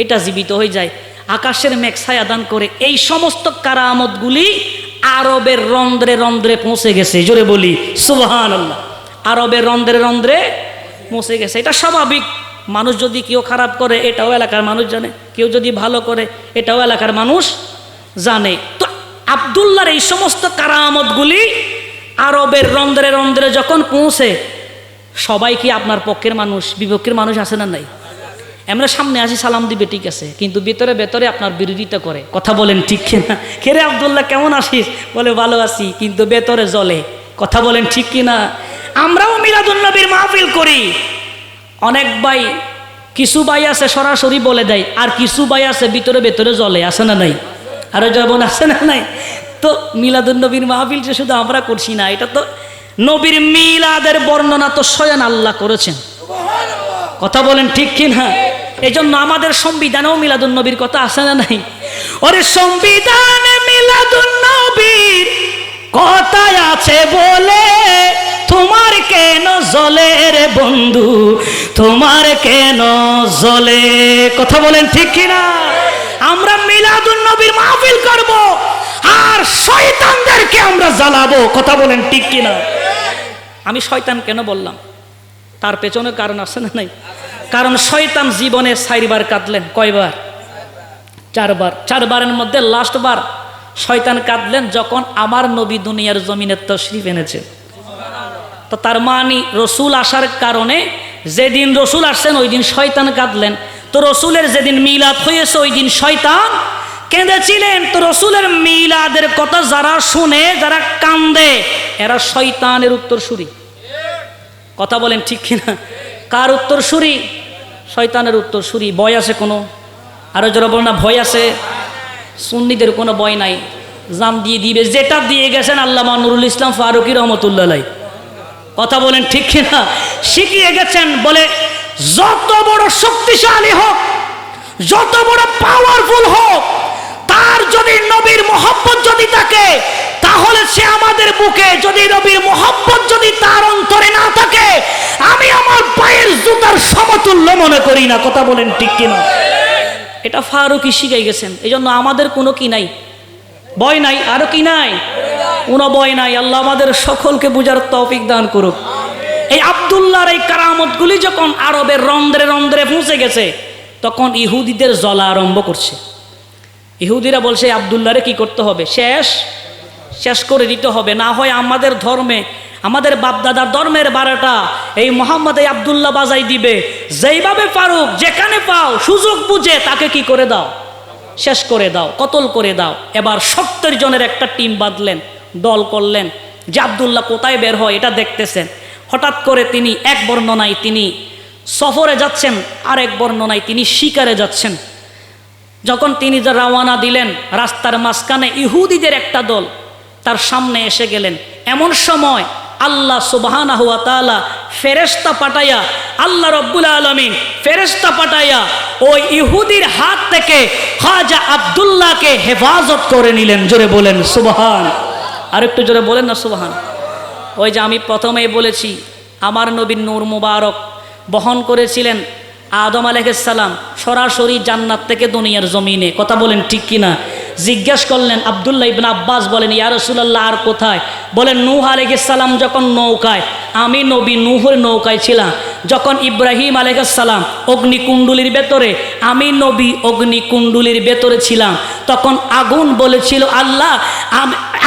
এটা জীবিত হয়ে যায়, আকাশের মেঘ ছায়া দান করে। এই সমস্ত কারামতগুলি আরবের রন্ধ্রে রন্ধ্রে পৌঁছে গেছে। জোরে বলি সুবহানাল্লাহ। আরবের রন্ধ্রে রন্ধ্রে পৌঁছে গেছে। এটা স্বাভাবিক। মানুষ যদি কেউ খারাপ করে এটাও এলাকার মানুষ জানে, কেউ যদি ভালো করে এটাও এলাকার মানুষ জানে। তো আব্দুল্লাহর এই সমস্ত কারামতগুলি আরবের রন্ধ্রে রন্ধ্রে যখন পৌঁছে, সবাই কি আপনার পক্ষের মানুষ বিপক্ষের মানুষ আছে না নাই? আমরা সামনে আসি সালাম দিবে ঠিক আছে, কিন্তু ভিতরে ভেতরে আপনার বিরোধিতা করে। কথা বলেন ঠিক কিনা? খেরে আব্দুল্লাহ কেমন আছিস? বলে ভালো আছি, কিন্তু ভেতরে জ্বলে। কথা বলেন ঠিক কিনা? আমরাও মিলাদুন নবীর মাহফিল করি, অনেক ভাই কিছু ভাই আছে সরাসরি বলে দেয়, আর কিছু ভাই আছে ভিতরে ভেতরে জ্বলে। আছে না নাই? আরো যেমন আছে না নাই? তো মিলাদুন নবীর মাহফিল যে শুধু আমরা করছি না, এটা তো নবীর মিলাদের বর্ণনা তো স্বয়ং আল্লাহ করেছেন। কথা বলেন ঠিক কিনা? এই জন্য আমাদের সংবিধানেও মিলাদুন নবীর কথা আছে না নাই? ওরে সংবিধানে মিলাদুন নবীর কথা আছে বলে তোমার কেন জ্বলে রে বন্ধু, তোমার কেন জ্বলে? কথা বলেন ঠিক কিনা? আমরা মিলাদুন নবীর মাহফিল করব আর শয়তানদেরকে আমরা জ্বালাবো। কথা বলেন ঠিক কিনা? আমি শয়তান কেন বললাম, তার পেছনে কারণ আছে না নাই? কারণ শয়তান জীবনে 4 বার কাঁদলেন। কয়বার? 4 বার। 4 বারের মধ্যে লাস্ট বার শয়তান কাঁদলেন যখন আমার নবী দুনিয়ার জমিনে তশরিফ এনেছে। তো তার মানে রসুল আসার কারণে যেদিন রসুল আসছেন ওই দিন শয়তান কাঁদলেন। তো রসুলের যেদিন মিলাদ হয়েছে ওই দিন শয়তান কেঁদেছিলেন। তো রসুলের মিলাদের কথা যারা শুনে, যারা কান্দে, এরা শয়তানের উত্তরসূরি। কথা বলেন ঠিক কিনা? কার উত্তরসূরি? শয়তানের উত্তরসূরি। ভয় আছে কোনো? আরো যারা বলেন না ভয় আছে? সুন্নিদের কোনো ভয় নাই, জান দিয়ে দিবে। যেটা দিয়ে গেছেন আল্লামা নুরুল ইসলাম ফারুকী রহমতুল্লাহ আলাইহি। কথা বলেন ঠিক কিনা? শিখিয়ে গেছেন, বলে যত বড় শক্তিশালী হোক, যত বড় পাওয়ারফুল হোক, তার যদি নবীর মহব্বত যদি থাকে তাহলে সে আমাদের বুকে, যদি নবীর মহব্বত যদি তার অন্তরে না থাকে, আমি আমার পায়ের জুতার সমতুল্য মনে করি না। কথা বলেন ঠিক কিনা? এটা ফারুকী শিখাই গেছেন। এই জন্য আমাদের কোনো কি নাই, ভয় নাই। আরো কি নাই? কোনো ভয় নাই। আল্লাহ আমাদের সকলকে বুঝার তৌফিক দান করুক। এই আব্দুল্লাহর এই কারামতগুলি যখন আরবের রন্ধ্রে রন্ধ্রে পৌঁছে গেছে, তখন ইহুদিদের জ্বলা আরম্ভ করছে। ইহুদিরা বলছে আব্দুল্লাহরে কি করতে হবে? শেষ করে দিতে হবে, না হয় আমাদের ধর্মে, আমাদের বাপদাদার ধর্মের 12টা এই মোহাম্মদ এই আব্দুল্লাহ বাজাই দিবে। যেইভাবে পারুক, যেখানে পাও সুযোগ বুঝে তাকে কি করে দাও, শেষ করে দাও, কতল করে দাও। এবার 70 জনের একটা টিম বাঁধলেন, দল করলেন যে আব্দুল্লাহ কোথায় বের হয় এটা দেখতেছেন। হঠাৎ করে তিনি এক বর্ণনায় তিনি সফরে যাচ্ছেন, আর এক বর্ণনায় তিনি শিকারে যাচ্ছেন। যখন তিনি যা রওয়ানা দিলেন, রাস্তার মাঝখানে ইহুদিদের একটা দল তার সামনে এসে গেলেন। এমন সময় আল্লাহ সুবহানাহু ওয়া তাআলা ফেরেশতা পাঠাইয়া, আল্লাহ রাব্বুল আলামিন ফেরেশতা পাঠাইয়া ওই ইহুদির হাত থেকে খাজা আব্দুল্লাহকে হেফাজত করে নিলেন। জোরে বলেন সুবহান। আরেকটু জোরে বলেন না সুবহান। ওই যে আমি প্রথমেই বলেছি, আমার নবীর নূর মুবারক বহন করেছিলেন আদম আলাইহিস সালাম সরাসরি জান্নাত থেকে দুনিয়ার জমিনে। কথা বলেন ঠিক কিনা? জিজ্ঞেস করলেন আব্দুল্লাহ ইবনে আব্বাস, বলেন ইয়া রাসূলুল্লাহ আর কোথায়? বলেন নূহ আলাইহিস সালাম যখন নৌকায়, আমি নবী নূহের নৌকায় ছিলাম। যখন ইব্রাহিম আলাইহিস সালাম অগ্নিকুণ্ডলীর ভেতরে, আমি নবী অগ্নিকুণ্ডলীর ভেতরে ছিলাম। তখন আগুন বলেছিল, আল্লাহ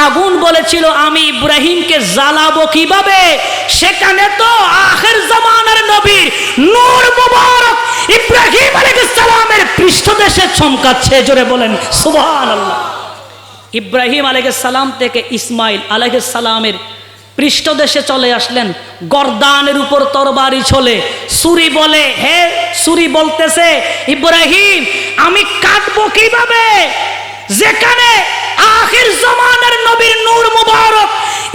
আগুন বলেছিল আমি ইব্রাহিমকে জ্বালাবো কিভাবে? সেখানে তো আখির জামানার নবী নূর মুবারক ইব্রাহিম আলাইহিস সালামের পৃষ্ঠদেশে চমকাচ্ছে। জোরে বলেন সুবহানাল্লাহ। ইব্রাহিম আলাইহিস সালাম থেকে ইসমাইল আলাইহিস সালামের পৃষ্ঠদেশে চলে আসলেন, গর্দানের উপর তরবারি চলে, ছুরি বলে, হে ছুরি বলতেছে ইব্রাহিম আমি কাটবো কিভাবে? যেখানে আখির জামানার নবীর নূর মুবারক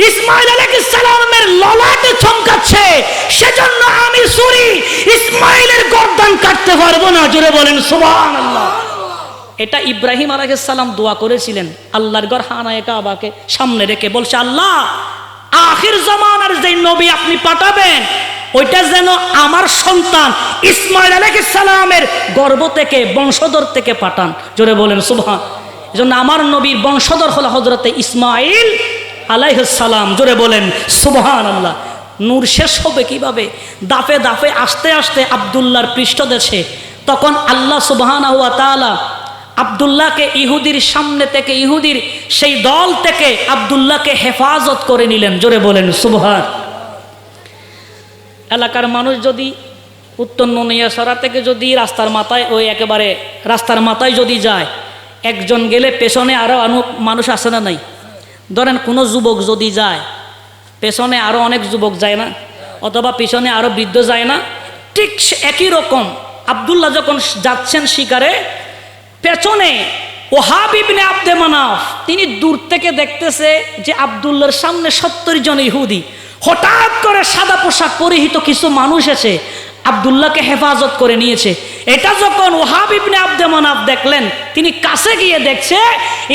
ইসমাইল আলাইহিস সালামের ললাটে চমকাচ্ছে, সেজন্য আমি ছুরি ইসমাইলের গর্দান কাটতে পারবো না। জোরে বলেন সুবহানাল্লাহ। এটা ইব্রাহিম আলাইহিস সালাম দোয়া করেছিলেন আল্লাহর ঘর হানায়ে কাবাকে সামনে রেখে, বলছে আল্লাহ আখির জামানার যে নবী আপনি পাঠাবেন ওইটা যেন আমার সন্তান ইসমাইল আলাইহিস সালামের গর্ভ থেকে, বংশধর থেকে পাঠান। জোরে বলেন সুবহান। এজন্য আমার নবীর বংশধর হলো হযরতে ইসমাইল আলাইহিস সালাম। জোরে বলেন সুবহানাল্লাহ। নূর শেষ হবে কিভাবে? দাফে দাফে আস্তে আস্তে আব্দুল্লাহর পৃষ্ঠদেশে। তখন আল্লাহ সুবহানাহু ওয়া তাআলা আব্দুল্লাহকে ইহুদির সামনে থেকে, ইহুদির সেই দল থেকে আব্দুল্লাহকে হেফাজত করে নিলেন। জোরে বলেন সুবহান। এলাকার মানুষ যদি উত্তর ননিয়াসরা থেকে যদি রাস্তার মাথায়, ওই একেবারে রাস্তার মাথায় যদি যায়, একজন গেলে পেছনে আরও মানুষ আসে না নাই? ধরেন কোনো যুবক যদি যায়, পেছনে আরও অনেক যুবক যায় না? অথবা পিছনে আরও বৃদ্ধ যায় না? ঠিক একই রকম আব্দুল্লাহ যখন যাচ্ছেন শিকারে, পেছনে ওহাব ইবনে আব্দে মানাফ তিনি দূর থেকে দেখতেছে যে আব্দুল্লাহর সামনে 70 জন ইহুদি। হঠাৎ করে সাদা পোশাক পরিহিত কিছু মানুষ এসে আব্দুল্লাহকে হেফাজত করে নিয়েছে। এটা যখন ওহাব ইবনে আব্দে মানাফ দেখলেন, তিনি কাছে গিয়ে দেখছে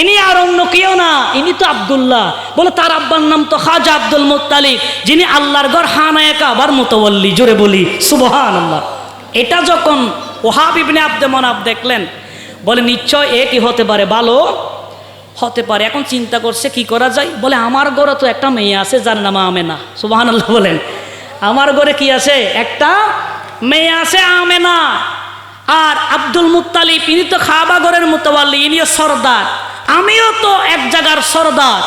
ইনি আর অন্য কেউ না, ইনি তো আব্দুল্লাহ। বলে তার আব্বার নাম তো খাজা আব্দুল মুত্তালিব, যিনি আল্লাহর ঘর হানায়ে কাবার মুতাওয়াল্লি। জোরে বলি সুবহানাল্লাহ। এটা যখন ওহাব ইবনে আব্দে মানাফ দেখলেন, বলে নিশ্চয় এ কি হতে পারে, ভালো হতে পারে। এখন চিন্তা করছে কি করা যায়। বলে আমার ঘরে তো একটা মেয়ে আছে যার নাম আমেনা। সুবহানাল্লাহ বলেন। আমার ঘরে কি আছে? একটা মেয়ে আছে আমেনা। আর আব্দুল মুত্তালিব ইনি তো কাবা ঘরের মুতাওয়াল্লি, ইনিও সরদার, আমিও তো এক জায়গার সরদার।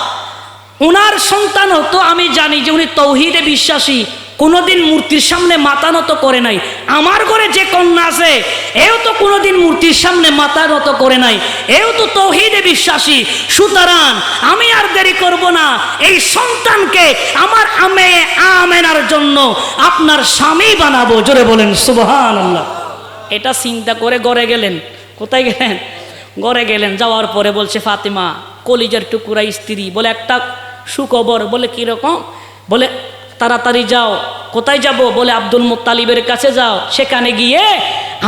উনার সন্তানও তো আমি জানি যে উনি তৌহিদে বিশ্বাসী, কোনোদিন মূর্তির সামনে মাথা নত করে নাই। আমার ঘরে যে কন্যা আছে এও তো কোনোদিন মূর্তির সামনে মাথা নত করে নাই, এও তো তৌহিদে বিশ্বাসী। সুতরাং আমি আর দেরি করব না, এই সন্তানকে আমার আমেনার জন্য আপনার স্বামী বানাবো। জোরে বলেন সুবহানাল্লাহ। এটা চিন্তা করে ঘরে গেলেন। কোথায় গেলেন? ঘরে গেলেন। যাওয়ার পরে বলছে ফাতেমা, কলিজার টুকুরা স্ত্রী, বলে একটা সুখবর। বলে কীরকম? বলে তাড়াতাড়ি যাও। কোথায় যাব? বলে আব্দুল মুত্তালিবের কাছে যাও, সেখানে গিয়ে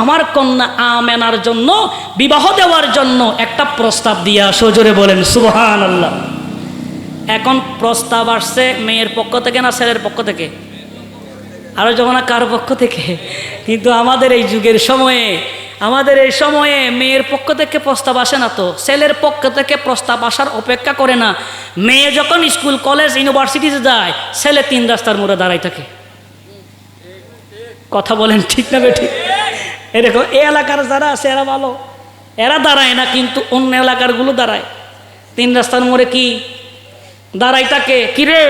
আমার কন্যা আমেনার জন্য, বিবাহ দেওয়ার জন্য একটা প্রস্তাব দিয়ে আসো। জোরে বলেন সুবহানাল্লাহ। এখন প্রস্তাব আসছে মেয়ের পক্ষ থেকে না ছেলের পক্ষ থেকে? আরো যখন না কার পক্ষ থেকে? কিন্তু আমাদের এই যুগের সময়ে, আমাদের এই সময়ে মেয়ের পক্ষ থেকে প্রস্তাব আসে না তো, ছেলের পক্ষ থেকে প্রস্তাব আসার অপেক্ষা করে না। মেয়ে যখন স্কুল কলেজ ইউনিভার্সিটিতে যায়, ছেলে 3 রাস্তার মোড়ে দাঁড়াই থাকে। কথা বলেন ঠিক না বেঠিক? এরকম এই এলাকার যারা আছে এরা ভালো, এরা দাঁড়ায় না, কিন্তু অন্য এলাকারগুলো দাঁড়ায়। 3 রাস্তার মোড়ে কি দাঁড়াই থাকে? কিরে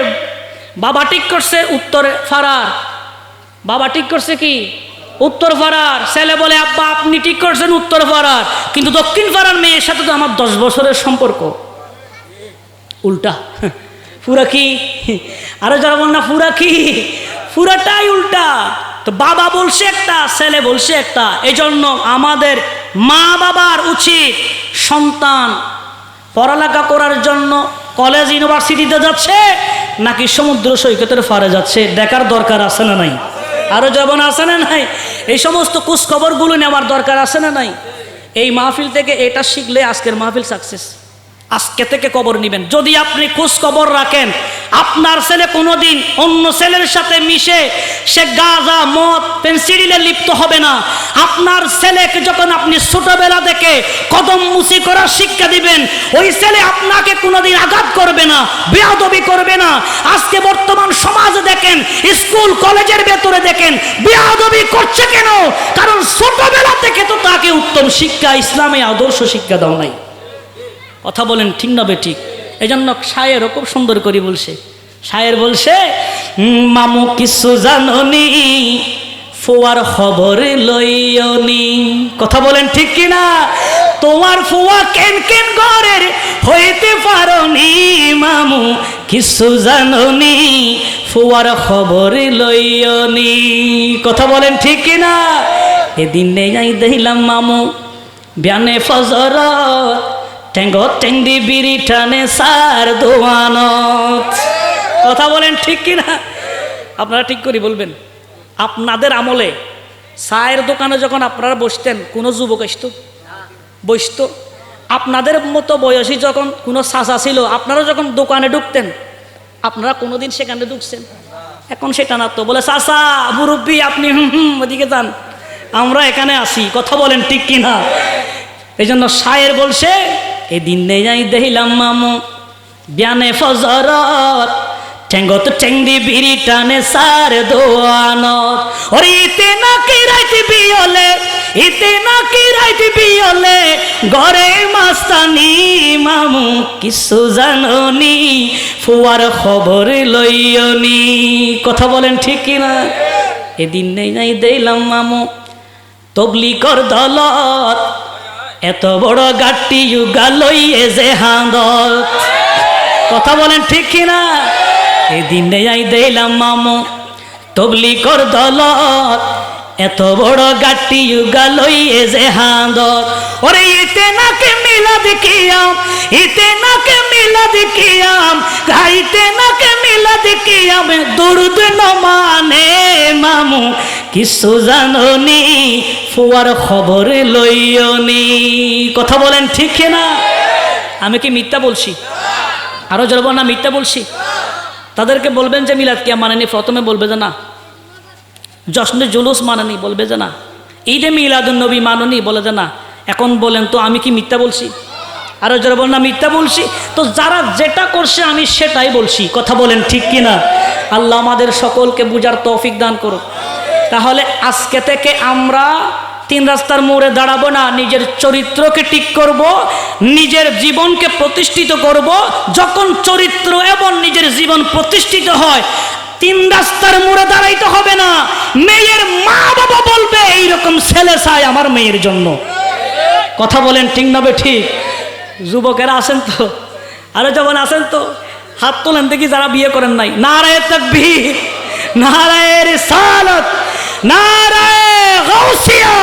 বাবা ঠিক করছে উত্তরে ফারার, বাবা ঠিক করছে কি উত্তর পাড়ার। ছেলে বলে আব্বা আপনি ঠিক করছেন উত্তর পাড়ার, কিন্তু দক্ষিণ পাড়ার মেয়ের সাথে তো আমার 10 বছরের সম্পর্ক। উল্টা পুরা কি? আরো যারা বল না পুরা কি? পুরাটাই উল্টা। তো বাবা বলছে একটা, ছেলে বলছে একটা। এই জন্য আমাদের মা বাবার উচিত সন্তান পড়ালেখা করার জন্য কলেজ ইউনিভার্সিটিতে যাচ্ছে, নাকি সমুদ্র সৈকতের পারে যাচ্ছে, দেখার দরকার আছে না নাই? আরো জবান আছে না নাই? এই সমস্ত খোঁজখবরগুলো নেওয়ার দরকার আছে না নাই? এই মাহফিল থেকে এটা শিখলে আজকের মাহফিল সাকসেস। আজকে থেকে কবর নেবেন। যদি আপনি খোঁজ খবর রাখেন, আপনার ছেলে কোনোদিন অন্য ছেলের সাথে মিশে সে গাঁজা মদ পেন্সিডিলে লিপ্ত হবে না। আপনার ছেলেকে যখন আপনি ছোটবেলা থেকে কদম মুচি করার শিক্ষা দিবেন, ওই ছেলে আপনাকে কোনোদিন আঘাত করবে না, বেয়াদবি করবে না। আজকে বর্তমান সমাজে দেখেন, স্কুল কলেজের ভেতরে দেখেন বেয়াদবি করছে কেন? কারণ ছোটবেলা থেকে তো তাকে উত্তম শিক্ষা, ইসলামে আদর্শ শিক্ষা দাও নাই। কথা বলেন ঠিক না বেঠিক? এই জন্য শায়েরও খুব সুন্দর করে বলছে। শায়ের বলছে, মামু কিছু জাননি, ফুয়ার খবর লইয়নি। কথা বলেন ঠিক কিনা? তোমার ফুয়া কেন কেন ঘরের হইতে পারনি, মামু কিছু জাননি, ফুয়ার খবর লইয়নি। কথা বলেন ঠিক কিনা? এদিন নেই দেখলাম মামু ব্যানে ফজর, টেঙ্গো টেঙ্গি বিড়ি টানে সার দোয়ানত। কথা বলেন ঠিক কিনা? আপনারা ঠিক করে বলবেন। আপনাদের আমলে চায়ের দোকানে যখন আপনারা বসতেন, কোনো যুবক আসতো? বসতো? আপনাদের মতো বয়সী যখন কোনো চাচা ছিল, আপনারা যখন দোকানে ঢুকতেন, আপনারা কোনোদিন সেখানে ঢুকছেন? এখন সেটা না তো, বলে চাচা মুরব্বী আপনি ওদিকে যান, আমরা এখানে আসি। কথা বলেন ঠিক কিনা? এই জন্য শায়ের বলছে, এদিন নেই দেখিলাম মামু ব্যানে ফজরত, ঠেঙ্গত ঠেঙ্গি বিড়ি টানে সার দোয়ানত। ওরে ইতে নাকি রাইতে বিয়লে, ইতে নাকি রাইতে বিয়লে, ঘরে মাস্তানি, মামু কিছু জাননি, ফুয়ার খবর লইয়নি। কথা বলেন ঠিক কিনা? এদিন নেই দিলাম মামু তবলিগর দলত, এত বড় গাটি ইউগা লইয়ে যে হাঁদত। কথা বলেন ঠিক কিনা? এদিন নেই দিলাম মামু তবলিগর দলত, এত বড় গাটি ইউগা লইয়ে যে হাঁদত। ওরে ইতে নাকে মিলাদ কিয়াম, ইতে নাকে মিলাদ কিয়াম, গাইতে নাকে মিলাদ কিয়াম, দুরুদ নমানে, মামু কিছু জাননি, ফুয়ার খবর লইয়নি। কথা বলেন ঠিক না? আমি কি মিথ্যা বলছি? আরো জলব না মিথ্যা বলছি? তাদেরকে বলবেন যে মিলাদ কিয়াম মানেনি, প্রথমে বলবে যে না। জশ্নে জুলুস মানেনি, বলবে যে না। ঈদে মিলাদুন নবী মাননি, বলে যে না। এখন বলেন তো আমি কি মিথ্যা বলছি? আরো জলব না মিথ্যা বলছি? তো যারা যেটা করছে আমি সেটাই বলছি। কথা বলেন ঠিক কিনা? আল্লাহ আমাদের সকলকে বুঝার তৌফিক দান করুক। তাহলে আজকে থেকে আমরা তিন রাস্তার মোড়ে দাঁড়াবো না, নিজের চরিত্রকে ঠিক করব, নিজের জীবনকে প্রতিষ্ঠিত করব। যখন চরিত্র এবং নিজের জীবন প্রতিষ্ঠিত হয়, তিন রাস্তার মোড়ে দাঁড়াইতে হবে না। মেয়ের মা বাবা বলবে এইরকম ছেলে চাই আমার মেয়ের জন্য। কথা বলেন ঠিক না ঠিক? যুবকেরা আছেন তো? আরো যখন আছেন তো হাত তোলেন দেখি যারা বিয়ে করেন নাই। নারায়ে তাকবীর, নারায়ে রিসালাত, নারায়ে গাউসিয়া,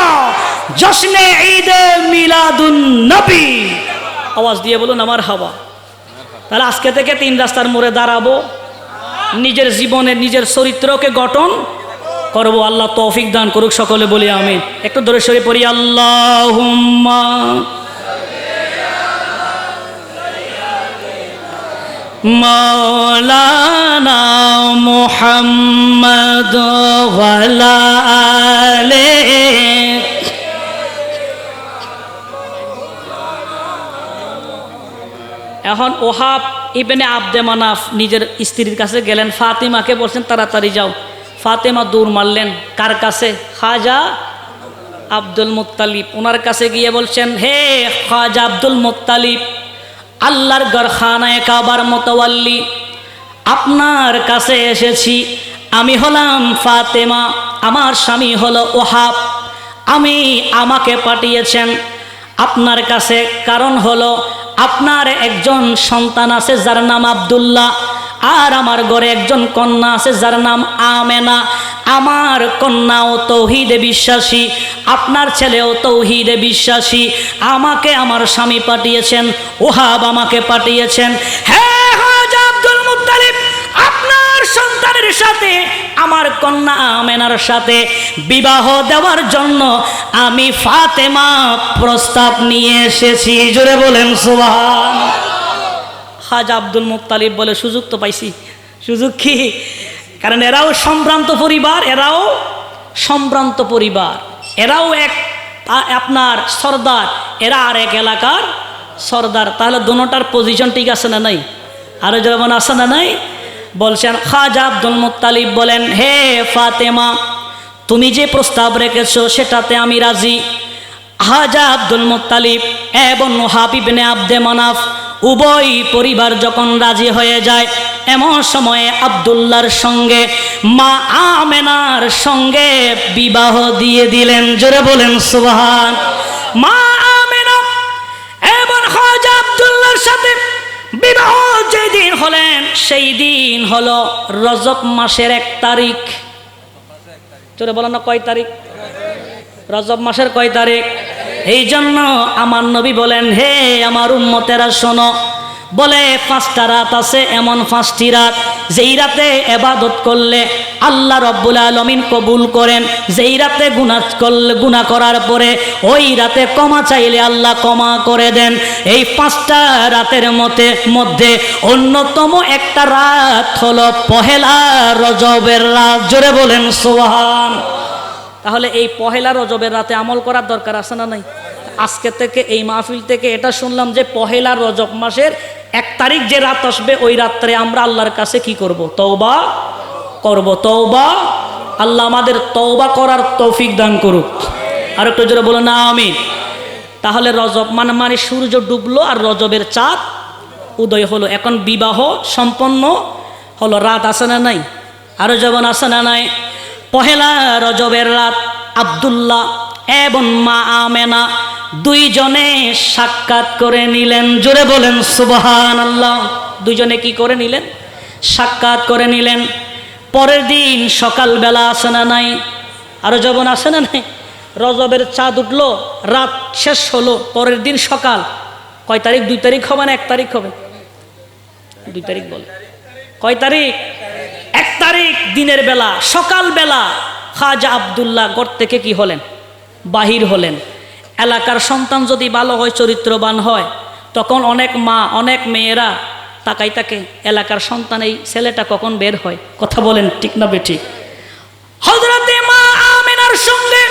জশ্নে ঈদে মিলাদুন নবী। আওয়াজ দিয়ে বলুন আমার হাওয়া। তাহলে আজকে থেকে তিন রাস্তার মোড়ে দাঁড়াবো, নিজের জীবনে নিজের চরিত্রকে গঠন করব। আল্লাহ তৌফিক দান করুক, সকলে বলি আমিন। একটু ধরে সরে পড়ি, আল্লাহুম্মা মাওলানা মুহাম্মদ ওয়া আলা আলিহি। এখন ওহাব ইবনে আব্দে মানাফ নিজের স্ত্রীর কাছে গেলেন, ফাতিমাকে বলছেন তাড়াতাড়ি যাও। ফাতিমা দৌড় মারলেন কার কাছে? খাজা আব্দুল মুত্তালিব। ওনার কাছে গিয়ে বলছেন, হে খাজা আব্দুল মুত্তালিব, আল্লাহর গরখানায়ে কাবার মোতাওয়াল্লি, আপনার কাছে এসেছি। আমি হলাম ফাতেমা, আমার স্বামী হলো ওহাব। আমাকে পাঠিয়েছেন আপনার কাছে, কারণ হলো আপনার একজন সন্তান আছে যার নাম আব্দুল্লাহ, আর আমার ঘরে একজন কন্যা আছে যার নাম আমেনা। আমার কন্যাও তৌহিদে বিশ্বাসী, আপনার ছেলেও তৌহিদে বিশ্বাসী। আমাকে আমার স্বামী পাঠিয়েছেন, ওহাব আমাকে পাঠিয়েছেন। হ্যাঁ খাজা আব্দুল মুত্তালিব, সাথে আমার কন্যা আমেনার সাথে বিবাহ দেওয়ার জন্য আমি ফাতেমা প্রস্তাব নিয়ে এসেছি। জোরে বলেন সুবহানাল্লাহ। খাজা আব্দুল মুত্তালিব বলে সুযোগ তো পাইছি। সুযোগ কি? কারণ এরাও সম্ভ্রান্ত পরিবার, এরাও সম্ভ্রান্ত পরিবার, এরাও এক আপনার সর্দার, এরা আর এক এলাকার সর্দার। তাহলে দোনোটার পজিশন ঠিক আছে না নাই? আরো যেমন আছে না নাই? বলছেন খাজা আব্দুল মুত্তালিব বলেন, হে ফাতেমা, তুমি যে প্রস্তাব রেখেছো সেটাতে আমি রাজি। খাজা আব্দুল মুত্তালিব এবং ওহাব ইবনে আব্দে মানাফ উভয় পরিবার যখন রাজি হয়ে যায়, এমন সময়ে আব্দুল্লাহর সঙ্গে মা আমেনার সঙ্গে বিবাহ দিয়ে দিলেন। জোরে বলেন সুবহান। মা আমেনা এবং খাজা আব্দুল্লাহর সাথে বিবাহ যেদিন হলেন সেই দিন হলো রজব মাসের 1 তারিখ। জোরে বলেন না কয় তারিখ? রজব মাসের কয় তারিখ? এই জন্য আমার নবী বলেন, হে আমার উম্মতেরা শোনো, বলে 5টা রাত আছে, এমন 5টি রাত যেই রাতে ইবাদত করলে আল্লাহ রাব্বুল আলামিন কবুল করেন, যেই রাতে গুনাহ করার পরে ওই রাতে ক্ষমা চাইলে আল্লাহ ক্ষমা করে দেন। এই 5টা রাতের মধ্যে অন্যতম একটা রাত হলো পহেলা রজবের রাত। জোরে বলেন সুবহান। তাহলে এই পহেলা রজবের রাতে আমল করার দরকার আছে না নাই? আজকে থেকে এই মাহফিল থেকে এটা শুনলাম যে পহেলা রজব মাসের 1 তারিখ যে রাত আসবে ওই রাত্রে আমরা আল্লাহর কাছে কি করব? তওবা করব। তওবা, আল্লাহ আমাদের তওবা করার তৌফিক দান করুক। আর একটু জোরে বলো না আমিন। তাহলে রজব মানে সূর্য ডুবলো আর রজবের চাঁদ উদয় হলো। এখন বিবাহ সম্পন্ন হলো। রাত আছে না নাই? আরো যেমন আছে না নাই? পহেলা রজবের রাত আব্দুল্লাহ এবং মা আমেনা দুইজনে সাক্ষাৎ করে নিলেন। জোরে বলেন সুবহানাল্লাহ। দুইজনে কি করে নিলেন? সাক্ষাৎ করে নিলেন। পরের দিন সকালবেলা আছে না নাই? আরো যেমন আছে না নাই? রজবের চাঁদ উঠলো, রাত শেষ হলো, পরের দিন সকাল। কয় তারিখ? 2 তারিখ হবে না 1 তারিখ হবে? 2 তারিখ বলে। কয় তারিখ? 1 তারিখ দিনের বেলা, সকালবেলা খাজা আব্দুল্লাহ ঘর থেকে কি হলেন? বাহির হলেন। এলাকার সন্তান যদি ভালো হয়, চরিত্রবান হয়, তখন অনেক মা অনেক মেয়েরা তাকাই থাকে এলাকার সন্তান এই ছেলেটা কখন বের হয়। কথা বলেন ঠিক না বেঠিক? হযরতে মা আমেনার সঙ্গে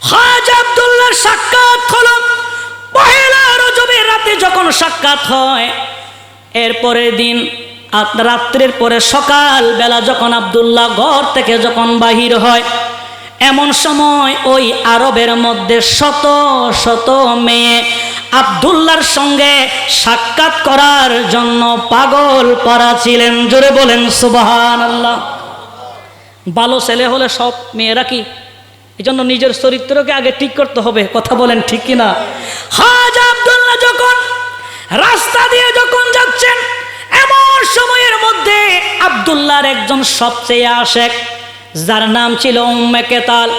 খাজা আব্দুল্লাহর সাক্ষাৎ হলো পহেলা রজবের রাতে। যখন সাক্ষাৎ হয়, এরপরের দিন রাত্রের পরে সকাল বেলা যখন আব্দুল্লাহ ঘর থেকে যখন বাহির হয়, এমন সময় ওই আরবের মধ্যে শত শত মেয়ে আব্দুল্লাহর সঙ্গে সাক্ষাৎ করার জন্য পাগল পারা ছিলেন। জোরে বলেন সুবহানাল্লাহ। ভালো ছেলে হলে সব মেয়েরা কি, এই জন্য নিজের চরিত্রকে আগে ঠিক করতে হবে। কথা বলেন ঠিক কিনা? খাজা আব্দুল্লাহ যখন রাস্তা দিয়ে যখন যাচ্ছেন, এমন সময়ের মধ্যে আব্দুল্লাহর একজন সবচেয়ে আশেক, যার নাম ছিল উম্মে কেতাল।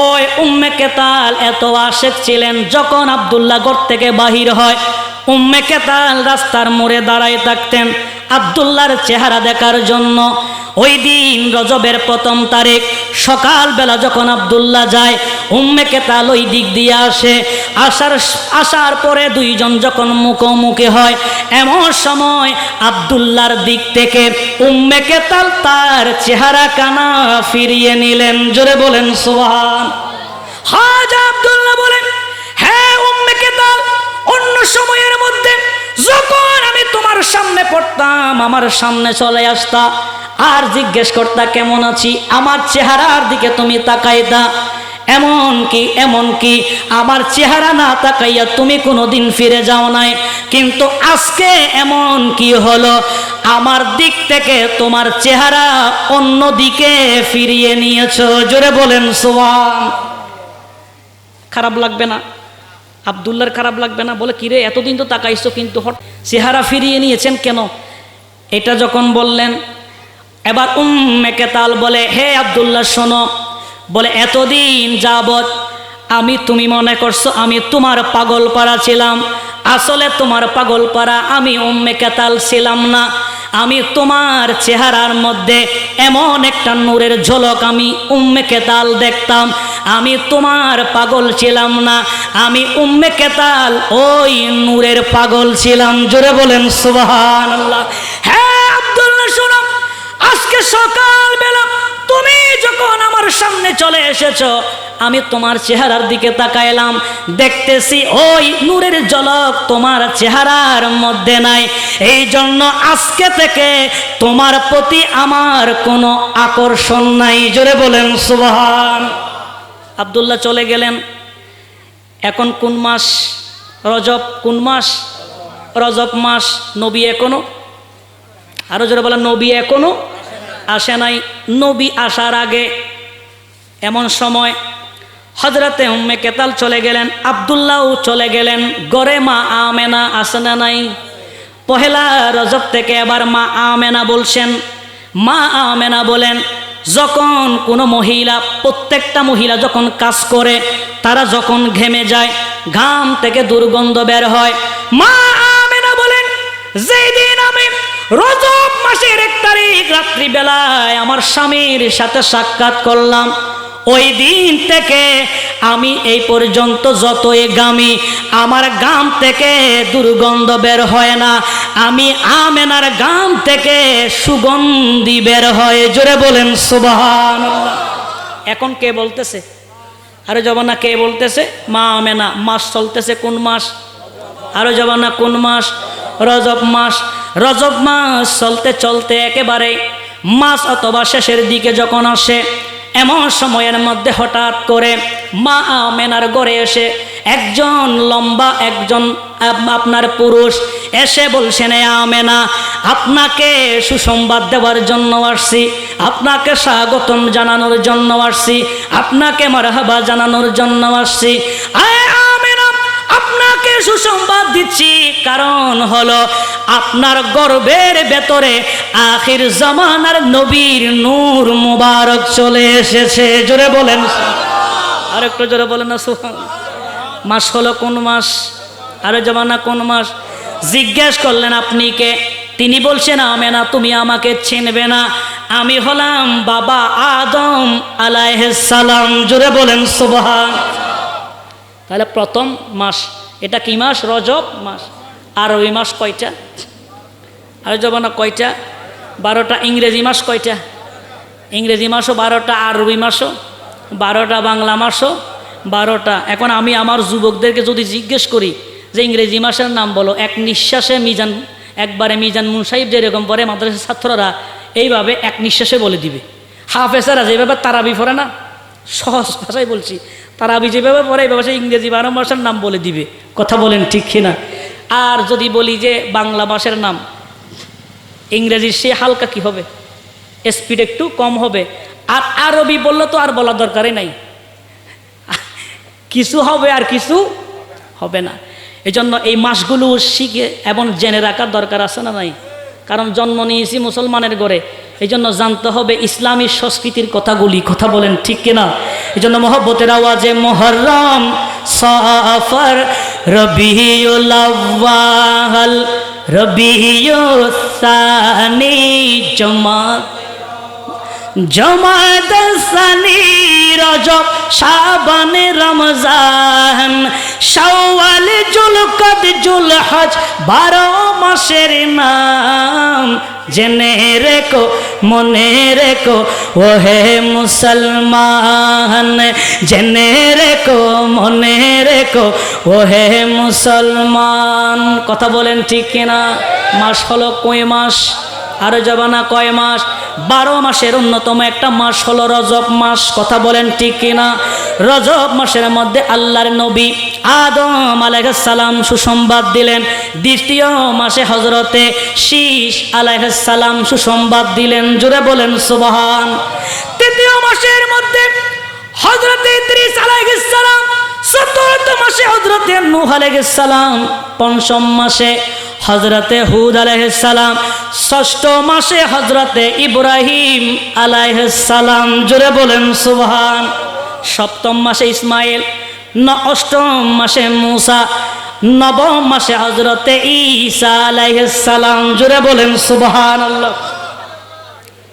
ওই উম্মে কেতাল এত আশেক ছিলেন, যখন আব্দুল্লাহ ঘর থেকে বাহির হয়, উম্মে কেতাল রাস্তার মোড়ে দাঁড়ায় থাকতেন আব্দুল্লাহর চেহারা দেখার জন্য। ওই দিন রজবের 1 তারিখ সকালবেলা যখন আব্দুল্লাহ যায়, উম্মে কেতাল ওই দিক দিয়ে আসে। আসার পরে দুইজন যখন মুখোমুখি হয়, এমন সময় আব্দুল্লাহর দিক থেকে উম্মে কেতাল তার চেহারা কানা ফিরিয়ে নিলেন। জোরে বলেন সুবহান। খাজা আব্দুল্লাহ বলেন, হ্যাঁ উম্মে কেতাল, অন্য সময়ের মধ্যে যখন আমি তোমার সামনে পড়তাম, আমার সামনে চলে আসতা আর জিজ্ঞেস করতা কেমন আছি, আমার চেহারার দিকে তুমি তাকাইতা। এমনকি আমার চেহারা না তাকাইয়া তুমি কোনোদিন ফিরে যাও নাই। কিন্তু আজকে এমন কি হলো, আমার দিক থেকে তোমার চেহারা অন্য দিকে ফিরিয়ে নিয়েছো। জোরে বলেন সুবহান। খারাপ লাগবে না? আব্দুল্লাহর খারাপ লাগবে না? বলে কিরে এতদিন তো তাকাইছো কিন্তু চেহারা ফিরিয়ে নিয়েছেন কেন? এটা যখন বললেন, এবার উম্মে কেতাল বলে, হে আব্দুল্লাহ শোনো, বলে এতদিন যাবত তুমি মনে করছো আমি তোমার পাগল পাড়া ছিলাম, আসলে তোমার পাগল পাড়া আমি উম্মে কেতাল ছিলাম না। আমি তোমার চেহারার মধ্যে এমন একটা নূরের ঝলক আমি উম্মে কেতাল দেখতাম। আমি তোমার পাগল ছিলাম না, আমি উম্মে কেতাল ওই নূরের পাগল ছিলাম। জোরে বলেন সুবহানাল্লাহ। হ্যাঁ আব্দুল্লাহ শোনো, আজকে সকালবেলা তুমি যখন আমার সামনে চলে এসেছো, আমি তোমার চেহারার দিকে তাকাইলাম, দেখতেছি ওই নূরের ঝলক তোমার চেহারার মধ্যে নাই। এই জন্য আজকে থেকে তোমার প্রতি আমার কোনো আকর্ষণ নাই। জোরে বলেন সুবহান। আব্দুল্লাহ চলে গেলেন। এখন কোন মাস? রজব। কোন মাস? রজব মাস। নবী এখনো, আরো জোরে বলেন, নবী এখনো আসে নাই। নবী আসার আগে এমন সময় হযরতে উম্মে কেতাল চলে গেলেন, আব্দুল্লাহও চলে গেলেন। ঘরে মা আমেনা আসে না নাই? পহেলা রজব থেকে এবার মা আমেনা বলছেন। মা আমেনা বলেন, যখন কোনো মহিলা, প্রত্যেকটা মহিলা যখন কাজ করে, তারা যখন ঘেমে যায়, ঘাম থেকে দুর্গন্ধ বের হয়। মা আমেনা বলেন, যেই দিন আমি রজব মাসের 1 তারিখ রাত্রিবেলায় আমার স্বামীর সাথে সাক্ষাৎ করলাম, ওই দিন থেকে আমি এই পর্যন্ত যতই ঘামি, আমার ঘাম থেকে দুর্গন্ধ বের হয় না। আমি আমেনার ঘাম থেকে সুগন্ধি বের হয়। জোরে বলেন সুবহানাল্লাহ। এখন কে বলতেছে? আরে জবানা কে বলতেছে? মা আমেনা। মাস চলতেছে কোন মাস? আরো জবানা কোন মাস? রজব মাস। রজব মাস চলতে চলতে একেবারে মাস অথবা শেষের দিকে যখন আসে, এমন সময়ের মধ্যে হঠাৎ করে মা আমেনার ঘরে এসে একজন লম্বা একজন আপনার পুরুষ এসে বলছেন, এ আমেনা, আপনাকে সুসংবাদ দেওয়ার জন্য আসছি, আপনাকে স্বাগতম জানানোর জন্য আসছি, আপনাকে মারহাবা জানানোর জন্য আসছি। আপনাকে সুসংবাদ দিচ্ছি, কারণ হলো আপনার গর্ভের ভেতরে আখির জামানার নবীর নূর মুবারক চলে এসেছে। জোরে বলেন, আর একটু জোরে বলেন না সুবহানাল্লাহ। মাস হলো কোন মাস? আরে জামানা কোন মাস? জিজ্ঞেস করলেন আপনি কে? তিনি বলছেন, আমেনা তুমি আমাকে চিনবে না, আমি হলাম বাবা আদম আলাইহিস সালাম। জোরে বলেন সুবহানাল্লাহ। তাহলে প্রথম মাস এটা কি মাস? রজব মাস। আরবি মাস কয়টা? আর জবানা কয়টা? 12টা। ইংরেজি মাস কয়টা? ইংরেজি মাসও 12টা, আরবি মাসও 12টা, বাংলা মাসও 12টা। এখন আমি আমার যুবকদেরকে যদি জিজ্ঞেস করি যে ইংরেজি মাসের নাম বলো, এক নিঃশ্বাসে মিজান, একবারে মিজান মুনসাহিব যেরকম পড়ে মাদ্রাসার ছাত্ররা এইভাবে এক নিঃশ্বাসে বলে দিবে। হাফেজরা যেভাবে তারাবি পড়ে না, সহজ ভাষায় বলছি, তারাবি যেভাবে পড়ে এইভাবে সে ইংরেজি 12 মাসের নাম বলে দিবে। কথা বলেন ঠিক কিনা? আর যদি বলি যে বাংলা মাসের নাম, ইংরেজির সে হালকা কি হবে, স্পিড একটু কম হবে। আর আরবি বললে তো আর বলা দরকারই নাই, কিছু হবে আর কিছু হবে না। এই জন্য এই মাসগুলো শিখে এবং জেনে রাখার দরকার আছে না নাই? কারণ জন্ম নিয়েছি মুসলমানের ঘরে, এই জন্য জানতে হবে ইসলামী সংস্কৃতির কথাগুলি। কথা বলেন ঠিক কিনা? এই জন্য মহব্বতের আওয়াজে মুহররম, সফর, রবিউল আউয়াল, রবিউল সানি, জমাদ সানি, রজব, শাবান, রমজান, শাওয়াল, জুলকদ, জুলহজ, 12 মাসের নাম। জেনে রেখো, মনে রেখো ওহে মুসলমান, জেনে রেখো, মনে রেখো ওহে মুসলমান। কথা বলেন ঠিক কিনা? মাস হলো কয় মাস? আরো জবানা কয় মাস? 12 মাসের অন্যতম একটা মাস হলো রজব মাস। কথা বলেন ঠিক কিনা? রজব মাসের মধ্যে আল্লাহর নবী আদম আলাইহিস সালাম সুসংবাদ দিলেন। দ্বিতীয় মাসে হযরতে শীস আলাইহিস সালাম সুসংবাদ দিলেন। জোরে বলেন সুবহান। তৃতীয় মাসের মধ্যে হযরতে ইদ্রিস আলাইহিস সালাম, চতুর্থ মাসে হযরতে নূহ আলাইহিস সালাম, পঞ্চম মাসে হযরতে হুদ আলাইহিস সালাম, ষষ্ঠ মাসে হযরতে ইব্রাহিম আলাইহিস সালাম। জোরে বলেন সুবহান। সপ্তম মাসে ইসমাইল, অষ্টম মাসে মুসা, নবম মাসে হযরতে ঈসা আলাইহিস সালাম। জোরে বলেন সুবহানাল্লাহ।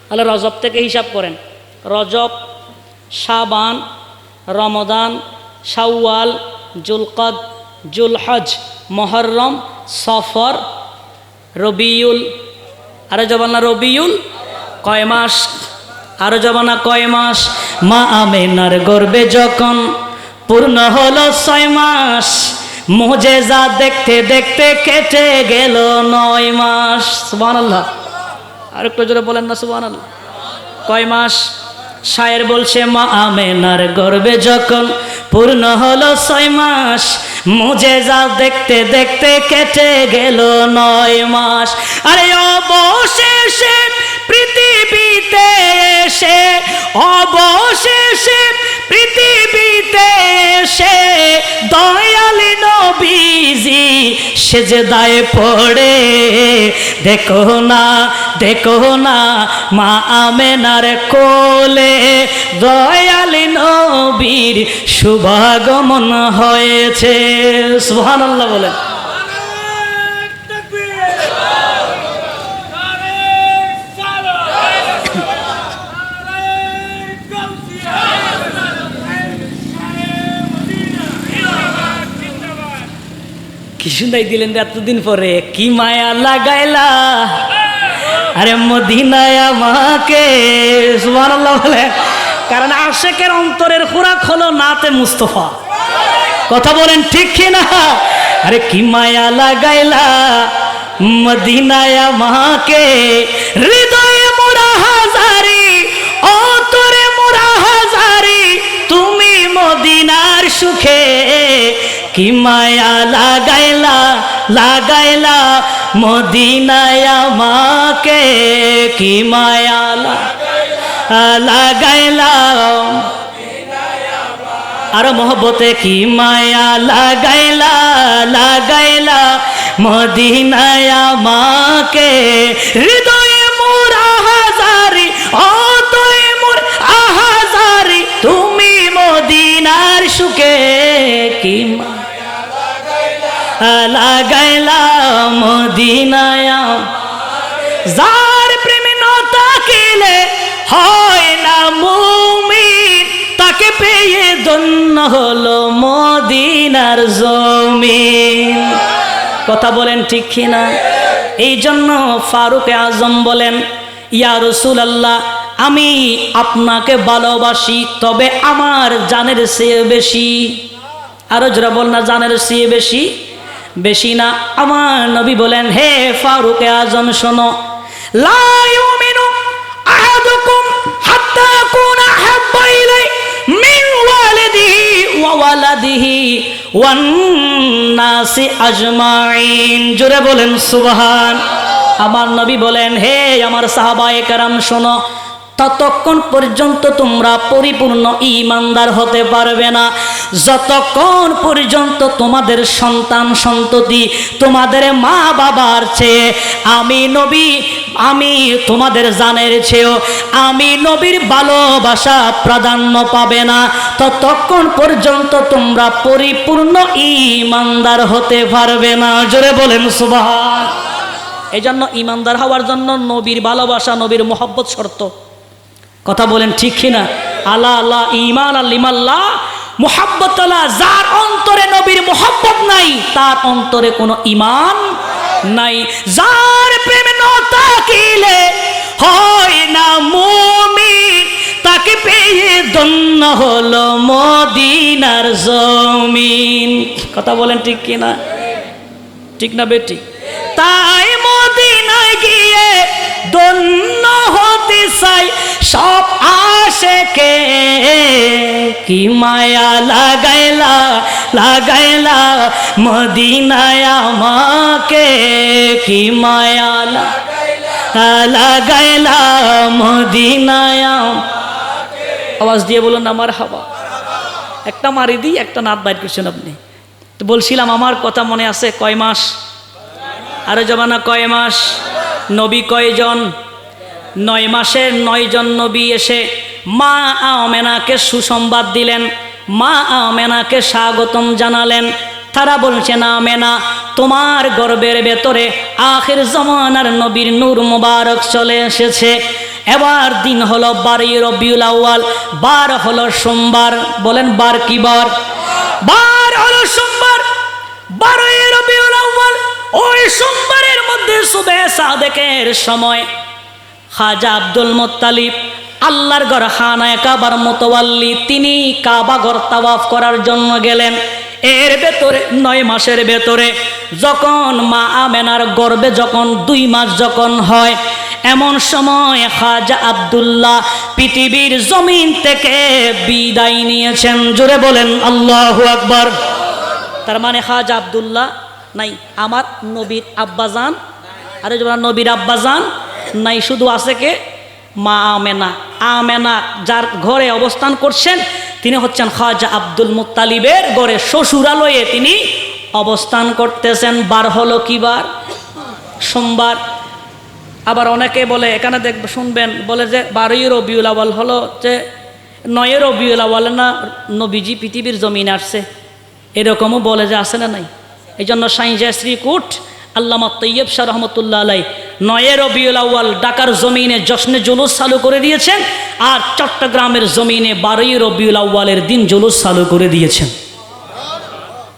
তাহলে রজব থেকে হিসাব করেন, রজব, শাবান, রমদান, শাওয়াল, জুলকদ, জুলহজ, মুহররম, সফর, রবিউল, আরো যাবেন না রবিউল, কয় মাস? আরো যাবেন না কয় মাস? মা আমেনার গর্ভে যখন পূর্ণ হলো 6 মাস, মুজেজা দেখতে দেখতে কেটে গেল 9 মাস। সুবহানাল্লাহ। আর একটু জোরে বলেন না সুবহানাল্লাহ। কয় মাস? শায়ের বলছে মা আমেনার গর্ভে যখন পূর্ণ হলো 6 মাস, মুজেজা দেখতে দেখতে কেটে গেল 9 মাস। আরে অবশেষে পৃথিবীতে এসে, অবশেষে পৃথিবীতে এসে দয়ালি নবীজি সেজদায় পড়ে, দেখো না দেখো না মা আমেনার কোলে দয়ালি নবীর শুভাগমন হয়েছে। সুবহানাল্লাহ বলেন। কি শুনাই দিলেন এতদিন পরে, কি মায়া লাগাইলা আরে মদিনায় আমাকে। সুবহানাল্লাহ বলেন। কারণ আশেকের অন্তরের খোরাক হলো নাতে মুস্তফা। কথা বলেন ঠিক কি না? আরে কি মায়া লাগাইলা মদিনায় আমাকে, হৃদয়ে মোরা হাজারি, অন্তরে মোরা হাজারি, তুমি মদিনার সুখে কি মায়া লাগাইলা লাগাইলা মদিনায় আমাকে, কি মায়া লাগাইলা আর মহব্বতে কি মায়া লাগাইলা লাগাইলা মদিনায় আমাকে, হৃদয়ে মোরা হাজারি, অন্তরে মোর আহাজারি, তুমি মদিনার সুখে কি লাগাইলা মদিনায়। যার প্রেমে ন তাকিলে হয় না মুমিন, তাকে পেয়ে ধন্য হলো মদিনার জমিন। কথা বলেন ঠিক কি না? এই জন্য ফারুক আজম বলেন, ইয়া রাসূলুল্লাহ, আমি আপনাকে ভালোবাসি, তবে আমার জানের চেয়ে বেশি। আরো যারা বল না জানের চেয়ে বেশি, বেশি না। আমার নবী বলেন, হে ফারুক আজম শোনো, লা ইউমিনু আহাদুকুম হাত্তা আকুনা আহাব্বা ইলাই মিন ওয়ালিদিহি ওয়া ওয়ালাদিহি ওয়ান নাসি আজমাইন। জোরে বলেন সুবহান। আমার নবী বলেন, হে আমার সাহাবায়ে কেরাম শোনো, ততক্ষণ পর্যন্ত তোমরা পরিপূর্ণ ঈমানদার হতে পারবে না যতক্ষণ পর্যন্ত তোমাদের সন্তান সন্ততি তোমাদের মা বাবার চেয়ে আমি নবী, আমি তোমাদের জানের চেয়েও আমি নবীর ভালোবাসা প্রাধান্য পাবে না, ততক্ষণ পর্যন্ত তোমরা পরিপূর্ণ ঈমানদার হতে পারবে না। জোরে বলেন সুবহান। এই জন্য ঈমানদার হওয়ার জন্য নবীর ভালোবাসা, নবীর মহব্বত শর্ত। কথা বলেন ঠিক কিনা? আলা আল্লাহ ঈমান আল্লিমাল্লাহ মুহাব্বত আল্লাহ। যার অন্তরে নবীর মুহাব্বত নাই তার অন্তরে কোনো ঈমান নাই। যার প্রেমে ন তাকিলে হয় না মুমিন, তাকে পেয়ে ধন্য হলো মদিনার জমিন। কথা বলেন ঠিক কিনা? ঠিক না বেটি? তাই মদিনায় গিয়ে ধন্য হতে চাই সব আশেকে, কি মায়া লাগাইলা লাগাইলা মদিনায় আমাকে, কি মায়া লাগাইলা মদিনায়। আওয়াজ দিয়ে বলুন না মারহাবা। একটা মারি দিই, একটা নাত বাইর করছেন আপনি। তো বলছিলাম আমার কথা মনে আছে, কয় মাস? আরো জমানা কয় মাস? নবী কয়জন? 9 মাসের 9 জন নবী এসে মা আমেনাকে সুসংবাদ দিলেন, মা আমেনাকে স্বাগতম জানালেন। তারা বলছেন আমেনা, তোমার গর্বের ভেতরে আখির জামানার নবীর নূর মুবারক চলে এসেছে। এবার দিন হলো 12 রবিউল আউয়াল, বার হলো সোমবার। বলেন বার কি বার? বার হলো সোমবার, 12 রবিউল আউয়াল। ওই সোমবারের মধ্যে সুবে সাদেকের সময় খাজা আব্দুল মুত্তালিব, আল্লাহর ঘর খানায়ে কাবার মুতাওয়াল্লি, তিনি কাবা ঘর তাওয়াফ করার জন্য গেলেন। এর ভেতরে 9 মাসের ভেতরে যখন মা আমেনার গর্ভে যখন 2 মাস যখন হয়, এমন সময় খাজা আব্দুল্লাহ পৃথিবীর জমিন থেকে বিদায় নিয়েছেন। জোরে বলেন আল্লাহু আকবার। তার মানে খাজা আব্দুল্লাহ নাই, আমার নবীর আব্বাজান, আরে যারা নবীর আব্বাজান নাই, শুধু আছে কে? মা আমেনা। আমেনা যার ঘরে অবস্থান করছেন তিনি হচ্ছেন খাজা আব্দুল মুত্তালিবের ঘরে শ্বশুরালয়ে তিনি অবস্থান করতেছেন। বার হলো কি বার? সোমবার। আবার অনেকে বলে, এখানে দেখবে শুনবেন, বলে যে 12 রবিউল আউয়াল হলো যে 9 রবিউল আউয়াল না নবীজি পৃথিবীর জমিনে আসছে, এরকমও বলে যে আসে না নাই। এই জন্য সাইজা শ্রীকুট আল্লামা তৈয়ব শাহ রহমতুল্লাহ আলাই 9 রবিউল আউয়াল ঢাকার জমিনে জশ্নে জুলুস চালু করে দিয়েছেন, আর চট্টগ্রামের জমিনে 12 রবিউল আউয়ালের দিন জুলুস চালু করে দিয়েছেন।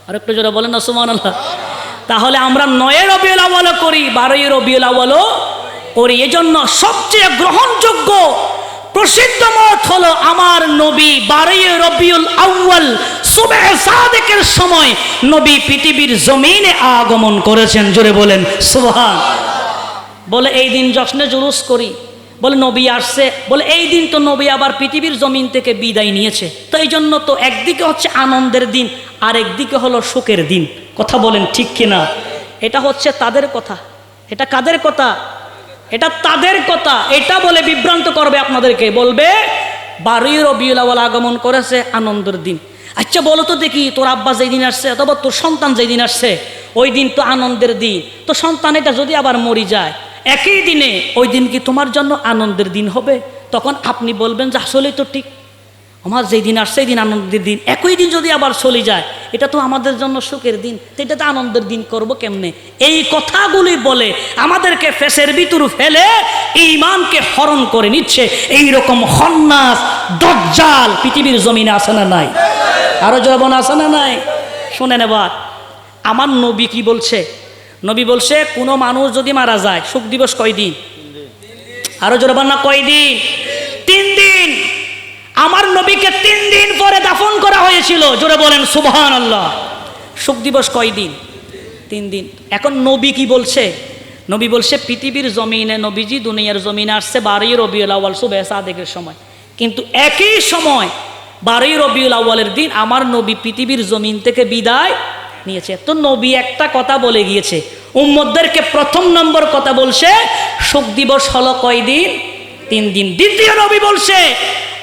আর একটু জোরে বলেন না সুবহানাল্লাহ। তাহলে আমরা 9 রবিউল আউয়ালও করি, 12 রবিউল আউয়ালও করি। এজন্য সবচেয়ে গ্রহণযোগ্য প্রসিদ্ধ মত হলো আমার নবী 12 রবিউল আউয়াল সুবহ সাদেকের সময় নবী পৃথিবীর জমিনে আগমন করেছেন। জোরে বলেন সুবহান। বলে এই দিন জশ্নে জুলুস করি, বলে নবী আসছে, বলে এই দিন তো নবী আবার পৃথিবীর জমিন থেকে বিদায় নিয়েছে। তো এই জন্য তো একদিকে হচ্ছে আনন্দের দিন, আর একদিকে হলো শোকের দিন। কথা বলেন ঠিক কিনা? এটা হচ্ছে তাদের কথা। এটা কাদের কথা? এটা তাদের কথা। এটা বলে বিভ্রান্ত করবে আপনাদেরকে, বলবে 12 রবিউল আউয়াল আগমন করেছে আনন্দের দিন। আচ্ছা বলো তো দেখি, তোর আব্বা যেই দিন আসছে অথবা তোর সন্তান যেই দিন আসছে ওই দিন তো আনন্দের দিন, তো সন্তান এটা যদি আবার মরি যায় একই দিনে, ওই দিন কি তোমার জন্য আনন্দের দিন হবে? তখন আপনি বলবেন যে আসলেই তো ঠিক, আমার যেই দিন আসছে এই দিন আনন্দের দিন, একই দিন যদি আবার চলে যায় এটা তো আমাদের জন্য সুখের দিন, তো এটা তো আনন্দের দিন করব কেমনে? এই কথাগুলি বলে আমাদেরকে ফেসের ভিতর ফেলে ঈমানকে হরণ করে নিচ্ছে। এইরকম খন্নাস দাজ্জাল পৃথিবীর জমিনে আছে না নাই? আরো জবান আছে না নাই? শুনেন এবার আমার নবী কি বলছে। নবী বলছে কোনো মানুষ যদি মারা যায়, শোক দিবস কয়দিন? আরো জবান না কয়দিন? 3 দিন। আমার নবীকে 3 দিন পরে দাফন করা হয়েছিল। জোরে বলেন সুবহানাল্লাহ। শোক দিবস কয়দিন? 3 দিন। এখন নবী কি বলছে? নবী বলছে পৃথিবীর জমিনে নবীজি দুনিয়ার জমিনে আসছে 12 রবিউল আউয়াল সুবহ সাদেকের সময়, কিন্তু একই সময় 12 রবিউল আউয়ালের দিন আমার নবী পৃথিবীর জমিন থেকে বিদায় নিয়েছে। তো নবী একটা কথা বলে গিয়েছে, উম্মতদেরকে প্রথম নম্বর কথা বলছে শোক দিবস হলো কয়দিন? 3 দিন। দ্বিতীয় নবী বলছে,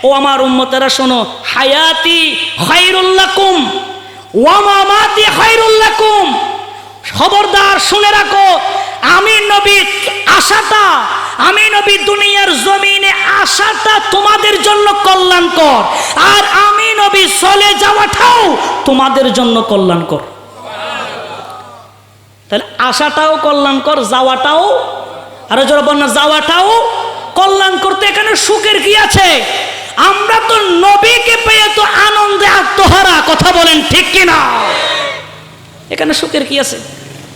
ও আমার উম্মতেরা শোনো, হায়াতি খায়রুল লাকুম ওয়া মামাতি খায়রুল লাকুম। খবরদার শুনে রাখো, আমি নবী আসাটা, আমি নবী দুনিয়ার জমিনে আসাটা তোমাদের জন্য কল্যাণকর, আর আমি নবী চলে যাওয়াটাও তোমাদের জন্য কল্যাণকর। তাহলে আসাটাও কল্যাণকর, যাওয়াটাও, আরো জোরে বলেন না, যাওয়াটাও কল্যাণ করতে এখানে সুখের কি আছে? আমরা তো নবীকে পেয়ে তো আনন্দে আত্মহারা। কথা বলেন ঠিক কিনা? এখানে সুখের কি আছে?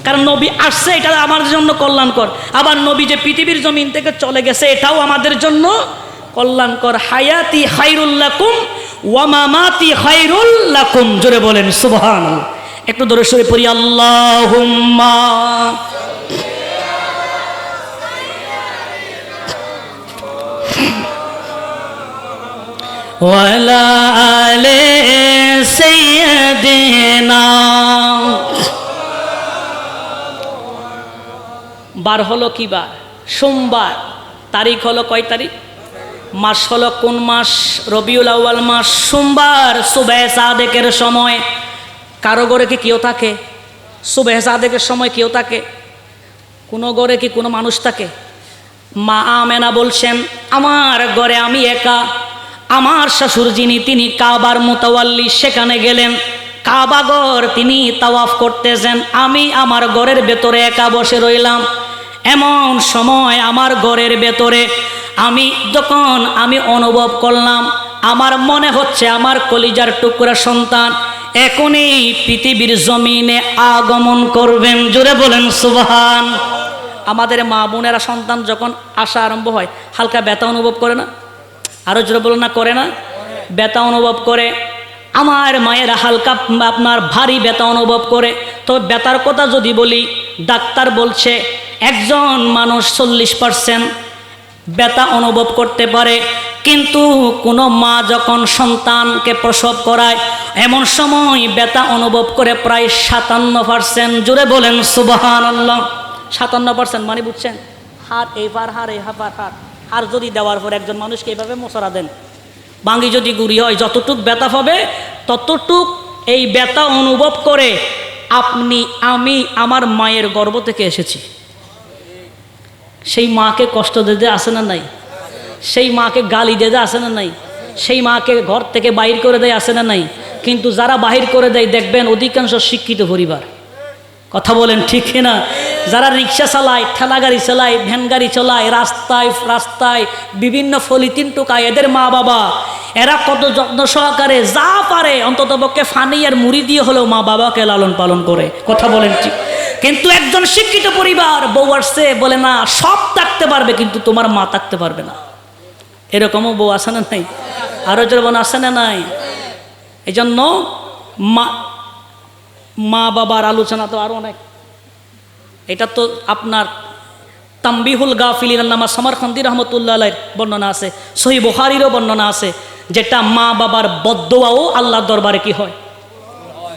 কারণ নবী আসছে, এটা আমাদের জন্য কল্যাণকর। আবার নবী যে পৃথিবীর জমিন থেকে চলে গেছে এটাও আমাদের জন্য কল্যাণকর। হায়াতি খায়রুল লাকুম ওয়া মামাতি খায়রুল লাকুম। জোরে বলেন সুবহানাল্লাহ। একটু দরুদ শরীফ পড়ি, আল্লাহুম্মা ওয়ালা আলে সাইয়্যিদিনা। বার হলো কি বার? সোমবার। তারিখ হলো কয় তারিখ? মাস হলো কোন মাস? রবিউল আউয়াল মাস। সোমবার সুবহে সাদেকের সময়। কারো ঘরে কি কেউ থাকে? সুবহে সাদেকের সময় কেউ থাকে? কোনো ঘরে কি কোনো মানুষ থাকে? মা আমেনা বলছেন আমার ঘরে আমি একা। আমার শ্বশুর যিনি তিনি কাবার মুতাওয়াল্লি, সেখানে গেলেন। কাবাঘর তিনি তাওয়াফ করতেছেন, আমি আমার ঘরের ভেতরে একা বসে রইলাম। এমন সময় আমার ঘরের ভেতরে আমি অনুভব করলাম, আমার মনে হচ্ছে আমার কলিজার টুকরা সন্তান এখনই পৃথিবীর জমিনে আগমন করবেন। জোরে বলেন সুবহান। আমাদের মা বোনেরা সন্তান যখন আসা আরম্ভ হয় হালকা ব্যথা অনুভব করে না? আরো জোরে বলেন না, করে না? ব্যথা অনুভব করে। আমার মায়েরা হালকা আপনার ভারী ব্যথা অনুভব করে। তো ব্যথার কথা যদি বলি, ডাক্তার বলছে একজন মানুষ 40% ব্যথা অনুভব করতে পারে, কিন্তু কোনো মা যখন সন্তানকে প্রসব করায় এমন সময় ব্যথা অনুভব করে প্রায় 57%। জোরে বলেন সুবহানাল্লাহ। 57% মানে বুঝছেন? হাত এই পার, হার এই হার, হার যদি দেওয়ার পর একজন মানুষকে এইভাবে মোচড়া দেন, বাঙ্গি যদি গুড়ি হয়, যতটুক ব্যথা হবে ততটুক এই ব্যথা অনুভব করে আমি আমার মায়ের গর্ভ থেকে এসেছি। সেই মাকে কষ্ট দিতে আসে না নাই? সেই মাকে গালি দিতে আসে না নাই? সেই মাকে ঘর থেকে বাহির করে দেয় আসে না নাই? কিন্তু যারা বাহির করে দেয় দেখবেন অধিকাংশ শিক্ষিত পরিবার। কথা বলেন ঠিক না? যারা রিক্সা চালায়, ঠেলা গাড়ি চালায়, ভ্যান গাড়ি চালায়, রাস্তায় বিভিন্ন ফলিতিন টোকায়, এদের মা বাবা এরা কত যত্ন সহকারে যা পারে অন্ততপক্ষে ফানি আর মুড়ি দিয়ে হলেও মা বাবাকে লালন পালন করে। কথা বলেন ঠিক। কিন্তু একজন শিক্ষিত পরিবার বউ আসছে বলে না সব থাকতে পারবে কিন্তু তোমার মা থাকতে পারবে না। এরকমও বউ আসে না নাই? আরো যেমন আসে না নাই? এই জন্য মা বাবার আলোচনা তো আরো অনেক। এটা তো আপনার তাম্বিহুল গাফিলিন নামা সমরখন্দি রহমতুল্লাহ আলাইহির বর্ণনা আছে, সহিহ বুখারীরও বর্ণনা আছে, যেটা মা বাবার বদদুয়াও আল্লাহর দরবারে কি হয়?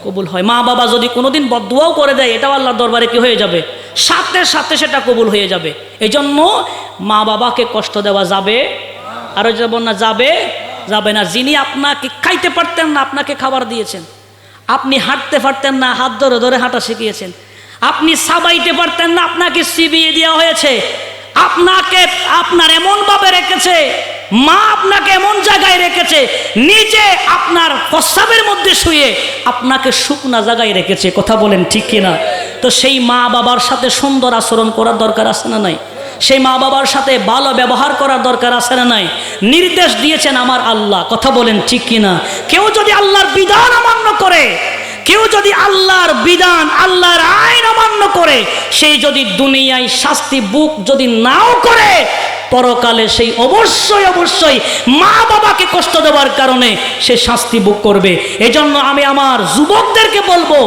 কবুল হয়। মা বাবা যদি কোনোদিন বদদুয়াও করে দেয় এটাও আল্লাহর দরবারে কি হয়ে যাবে? সাথে সাথে সেটা কবুল হয়ে যাবে। এই জন্য মা বাবাকে কষ্ট দেওয়া যাবে? আরো যাব না? যাবে না। যিনি আপনাকে খাইতে পারতেন না আপনাকে খাবার দিয়েছেন, আপনি হাঁটতে পারতেন না হাত ধরে ধরে হাঁটা শিখিয়েছেন, আপনি সাবাইতে পারতেন না আপনাকে চিবিয়ে দেওয়া হয়েছে, আপনার এমন ভাবে রেখেছে, মা আপনাকে এমন জায়গায় রেখেছে, নিজে আপনার প্রস্রাবের মধ্যে শুয়ে আপনাকে শুকনা জায়গায় রেখেছে। কথা বলেন ঠিক কিনা? তো সেই মা বাবার সাথে সুন্দর আচরণ করার দরকার আছে না নাই? সেই মা বাবার সাথে ভালো ব্যবহার করার দরকার আছে না নাই? নির্দেশ দিয়েছেন আমার আল্লাহ। কথা বলেন ঠিক কিনা? কেউ যদি আল্লাহর বিধান অমান্য করে, কেউ যদি আল্লাহর বিধান আল্লাহর আইন অমান্য করে, সেই যদি দুনিয়ায় শাস্তি বুক যদি নাও করে, পরকালে সেই অবশ্যই মা বাবাকে কষ্ট দেওয়ার কারণে সে শাস্তি বুক করবে। এজন্য আমি আমার যুবকদেরকে বলবো,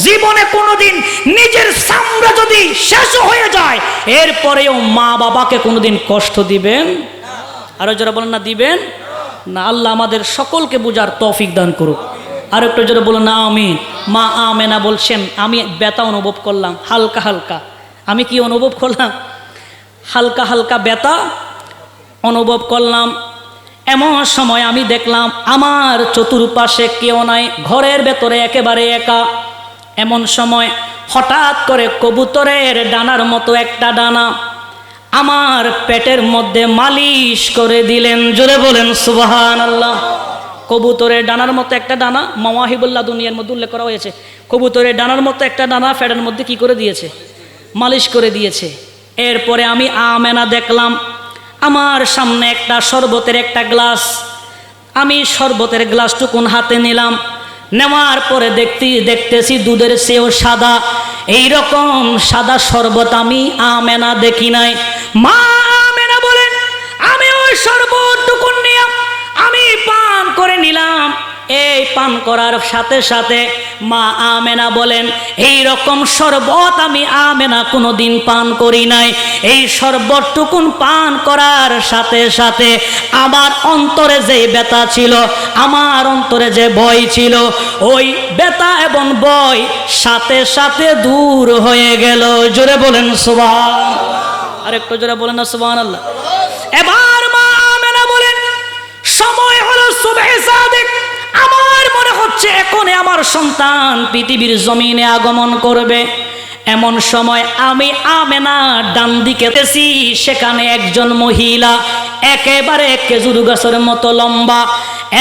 জীবনে কোনোদিন নিজের চামড়া যদি শেষ হয়ে যায় এরপরেও মা বাবাকে কোনোদিন কষ্ট দিবেন? আরো যারা বলেন না দিবেন না। আল্লাহ আমাদের সকলকে বুঝার তৌফিক দান করুক। আর একটু যারা বলেন না আমি। মা আমেনা বলছেন আমি ব্যথা অনুভব করলাম হালকা হালকা। আমি কি অনুভব করলাম? হালকা হালকা ব্যথা অনুভব করলাম। এমন সময় আমি দেখলাম আমার চতুর্পাশে কেউ নাই, ঘরের ভেতরে একেবারে একা। এমন সময় হঠাৎ করে কবুতরের ডানার মতো একটা ডানা আমার পেটের মধ্যে মালিশ করে দিলেন। জোরে বলেন সুবহানাল্লাহ। কবুতরের ডানার মতো একটা ডানা, মাওয়াহিবুল্লাহ দুনিয়ার মধ্যে উল্লেখ করা হয়েছে, কবুতরের ডানার মতো একটা ডানা পেটের মধ্যে কি করে দিয়েছে? মালিশ করে দিয়েছে। এরপরে আমি আমেনা দেখলাম আমার সামনে একটা শরবতের একটা গ্লাস। আমি শরবতের গ্লাসটুকুন হাতে নিলাম, নেওয়ার পরে দেখতেছি দুধের চেয়েও সাদা। এইরকম সাদা শরবত আমি আমেনা দেখি নাই। মা আমেনা বলেন আমি ওই শরবতটুকুন নিয়ে আমি পান করে নিলাম। এই পান করার সাথে সাথে মা আমেনা বলেন এই রকম শরবত আমি আমেনা কোনোদিন পান করি নাই। এই শরবতটুকুন পান করার সাথে সাথে আমার অন্তরে যে ব্যথা ছিল, আমার অন্তরে যে ভয় ছিল, ওই ব্যথা এবং ভয় সাথে সাথে দূর হয়ে গেল। জোরে বলেন সুবহানাল্লাহ। আর একটু জোরে বলেন না সুবহানাল্লাহ। এবার মা আমেনা বলেন সময় হলো সুবহে সাদিক। আমার মনে হচ্ছে এখন আমার সন্তান পৃথিবীর জমিনে আগমন করবে। এমন সময় আমি আমেনা ডান দিকে দেখি, সেখানে একজন মহিলা একেবারে খেজুর গাছের মতো লম্বা,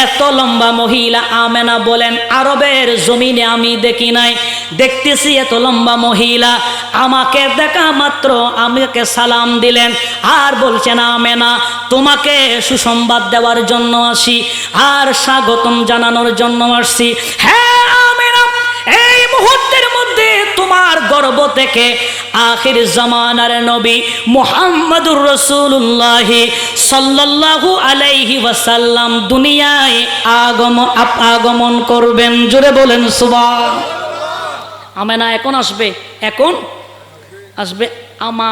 এত লম্বা মহিলা। আমেনা বলেন আরবের জমিনে আমি দেখি নাই, দেখতেছি এত লম্বা মহিলা। আমাকে দেখা মাত্র আমাকে সালাম দিলেন আর বলছেন, আমেনা তোমাকে সুসংবাদ দেওয়ার জন্য আসি আর স্বাগতম জানানোর জন্য আসছি। হ্যাঁ আমেনা, এই মুহূর্তের মধ্যে তোমার গর্ভ থেকে আখির জামানার নবী মুহাম্মদুর রাসূলুল্লাহ সাল্লাল্লাহু আলাইহি ওয়াসাল্লাম দুনিয়ায় আগমন করবেন। জোরে বলেন সুবহান। আমেনা এখন আসবে, এখন আসবে।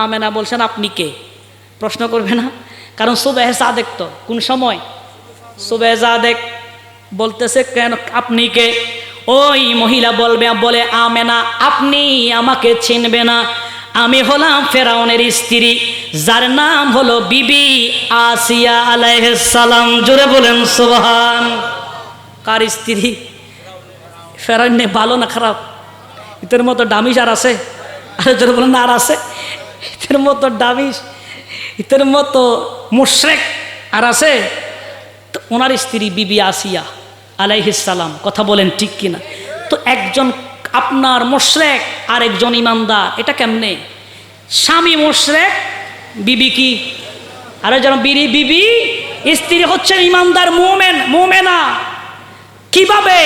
আমেনা বলছেন আপনি কে? প্রশ্ন করবে না, কারণ সুবহে সাদেক তো। কোন সময়? সুবহে সাদেক। বলতেছে কেন আপনি কে? ওই মহিলা বলে আমেনা আপনি আমাকে চিনবে না, আমি হলাম ফেরাউনের স্ত্রী, যার নাম হলো বিবি আসিয়া আলাইহিস সালাম। জোরে বলেন সুবহান। কার স্ত্রী? ফেরাউন। ভালো না খারাপ? এদের মতো ডামিস আর আছে? আরে জোরে বলেন আর আছে? এদের মতো ডামিস, এদের মতো মুশরিক আর আছে? তো ওনার স্ত্রী বিবি আসিয়া আলাইহিস সালাম। কথা বলেন ঠিক কিনা? তো একজন আপনার মুশরিক আর একজন ইমানদার, এটা কেমনে? স্বামী মুশরিক, বিবি কি? আরে যেন বিবি স্ত্রী হচ্ছে ইমানদার মুমিনা। কিভাবে?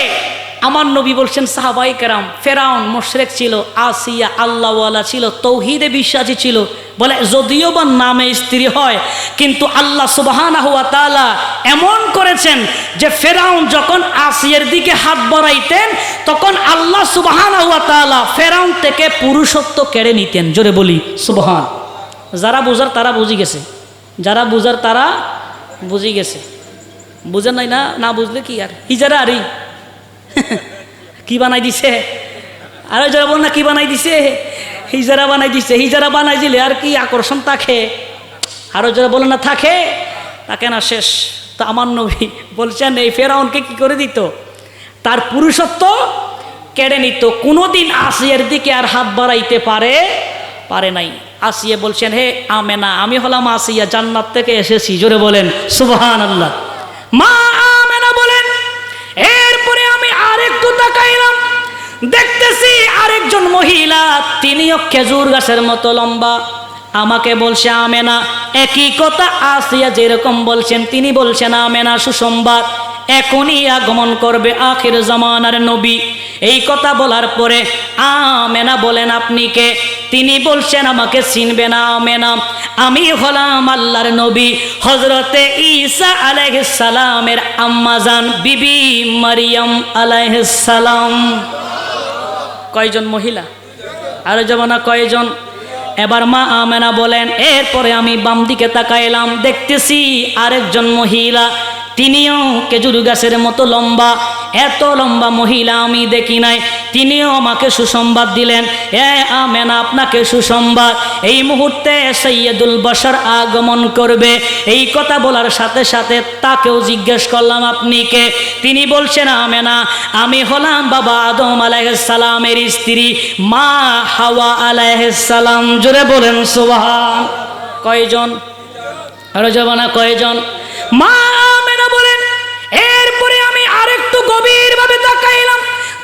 আমার নবী বলছেন সাহাবাই কেরাম, ফেরাউন মুশরিক ছিল, আসিয়া আল্লাহওয়ালা ছিল, তৌহিদে বিশ্বাসী ছিল। বলে যদিও বা নামে স্ত্রী হয়, কিন্তু আল্লাহ সুবহানাহু ওয়া তাআলা এমন করেছেন যে ফেরাউন যখন আসিয়ার দিকে হাত বাড়াইতেন, তখন আল্লাহ সুবহানাহু ওয়া তাআলা ফেরাউন থেকে পুরুষত্ব কেড়ে নিতেন। জোরে বলি সুবহান। যারা বুঝার তারা বুঝি গেছে, যারা বুঝার তারা বুঝি গেছে। বুঝেন নাই? না বুঝলে কি আর হিজারা আরই কি বানাই দিছে? আরো যারা বল না কি বানাই দিছে? হিজারা বানাই দিছে। হিজারা বানাই দিলে আর কি আকর্ষণ থাকে? আরো যারা বলে না থাকে না, শেষ। তো আমার নবী বলছেন এই ফেরাউনকে কি করে দিত? তার পুরুষত্ব কেড়ে নিত। কোনোদিন আসিয়ার দিকে আর হাত বাড়াইতে পারে নাই। আসিয়া বলছেন, হে আমেনা আমি হলাম আসিয়া, জান্নাত থেকে এসেছি। জোরে বলেন সুবহানাল্লাহ। মা আমেনা বলেন, এরপরে আমি আরেকটু তাকাইলাম, দেখতেছি আরেকজন মহিলা, তিনিও খেজুর গাছের মতো লম্বা। আমাকে বলছে আমেনা, একই কথা আসিয়া যেরকম বলছেন তিনি বলছেন, আমেনা সুসংবাদ, এখনই আগমন করবে আখির জামানার নবী। এই কথা বলার পরে আমেনা বলেন আপনি কে? তিনি বলছেন আমাকে চিনবে না আমেনা, আমি হলাম আল্লাহর নবী হযরতে ঈসা আলাইহিস সালামের আম্মাজান বিবি মারিয়াম আলাইহিস সালাম। কয়জন মহিলা? আরো জমানা কয়জন? এবার মা আমেনা বলেন, এরপরে আমি বাম দিকে তাকাইলাম, দেখতেছি আরেকজন মহিলা, তিনিও খেজুর গাছের মতো লম্বা, এত লম্বা মহিলা আমি দেখি নাই। তিনিও আমাকে সুসংবাদ দিলেন, এ আমেনা আপনাকে সুসংবাদ, এই মুহূর্তে সৈয়দুল বশর আগমন করবে। এই কথা বলার সাথে সাথে তাকেও জিজ্ঞেস করলাম আপনি কে? তিনি বলছেন, আমেনা আমি হলাম বাবা আদম আলাইহিস সালামের স্ত্রী মা হাওয়া আলাইহিস সালাম। জোরে বলেন সুবহান। কয়জন? আরো জবানা কয়জন? মা আমেনা বলেন, এরপরে আমি আরেকটু গভীরভাবে তাকাইলাম,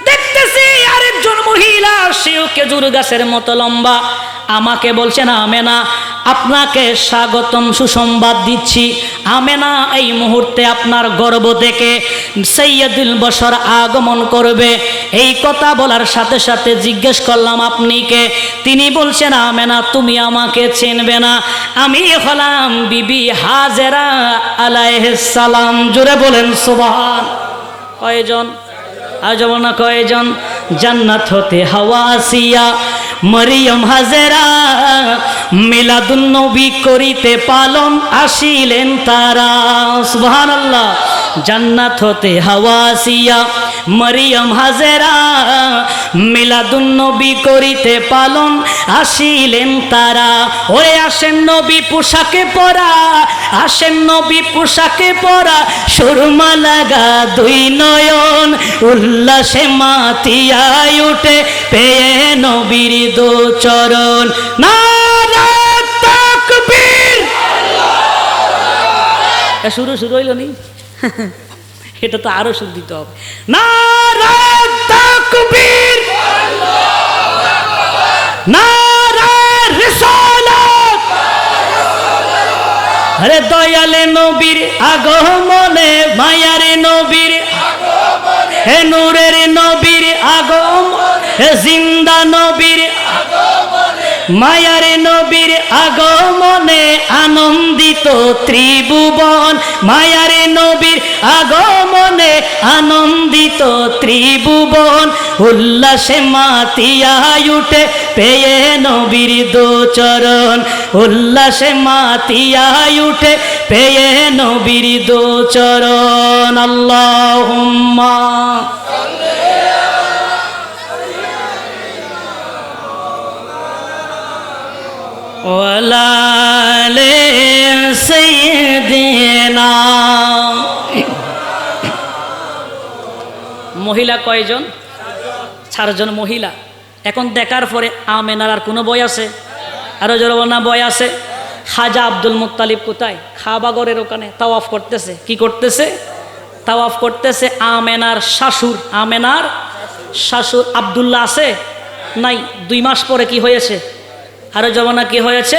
দেখতেছি আরেকজন মহিলা, সেও খেজুর গাছের মতো লম্বা। আমাকে বলছেন, আমেনা আপনাকে স্বাগতম সুসংবাদ দিচ্ছি, আমেনা এই মুহূর্তে আপনার গর্ভ থেকে সৈয়দুল বশর আগমন করবে। এই কথা বলার সাথে সাথে জিজ্ঞেস করলাম আপনি কে? তিনি বলছেন, আমেনা তুমি আমাকে চিনবে না, আমি হলাম বিবি হাজেরা আলাইহিস সালাম। জোরে বলেন সুবহান। কয়জন? আর যেমন না কয়জন? জান্নাত হতে হাওয়া আসিয়া মরিয়ম হাজেরা মিলাদুন নবী করিতে পালন আসিলেন তারা। সুবহানাল্লাহ। জান্নাত হতে হাওয়া আসিয়া মরিয়ম হাজেরা মিলাদুন নবী করিতে পালন আসিলেন তারা। ওরে আসেন নবী পোশাকে পরা, আসেন নবী পোশাকে পরা, সুরমা লাগা দুই নয়ন, উল্লাসে মাতিয়ায় উঠে পেয়ে নবীর দু চরণ। নারে তাকবীর, শুরু হইল নি? এটা তো আরো সুর দিতে হবে। নারে তাকবীর, নারে রিসালাত, আরে দয়ালে নবীর আগমনে, মায়ারে নবীর আগমনে, হে নূরের নবীর আগমনে, হে জিন্দা নবীর আগমনে, মায়ারে নবীর আগমনে আনন্দিত ত্রিভুবন, মায়ারে নবীর আগমনে আনন্দিত ত্রিভুবন, উল্লাসে মাতিয়ায় উঠে পেয়ে নবীর দু চরণ, উল্লাসে মাতিয়ায় উঠে পেয়ে নবীর দু চরণ। আল্লাহুম্মা ওয়ালা আলি সাইয়্যিদিনা। মহিলা কয়জন? 4 জন মহিলা। এখন দেখার পরে আমেনার আর কোনো বই আছে? আরো জোরে বল না, বই আছে? খাজা আব্দুল মুত্তালিব কোথায়? খাবাগরের ওখানে তাওয়াফ করতেছে। কি করতেছে? তাওয়াফ করতেছে। আমেনার শাশুর, আমেনার শাশুর আব্দুল্লাহ আছে? নাই। 2 মাস পরে কি হয়েছে? আরো জমানা কি হয়েছে?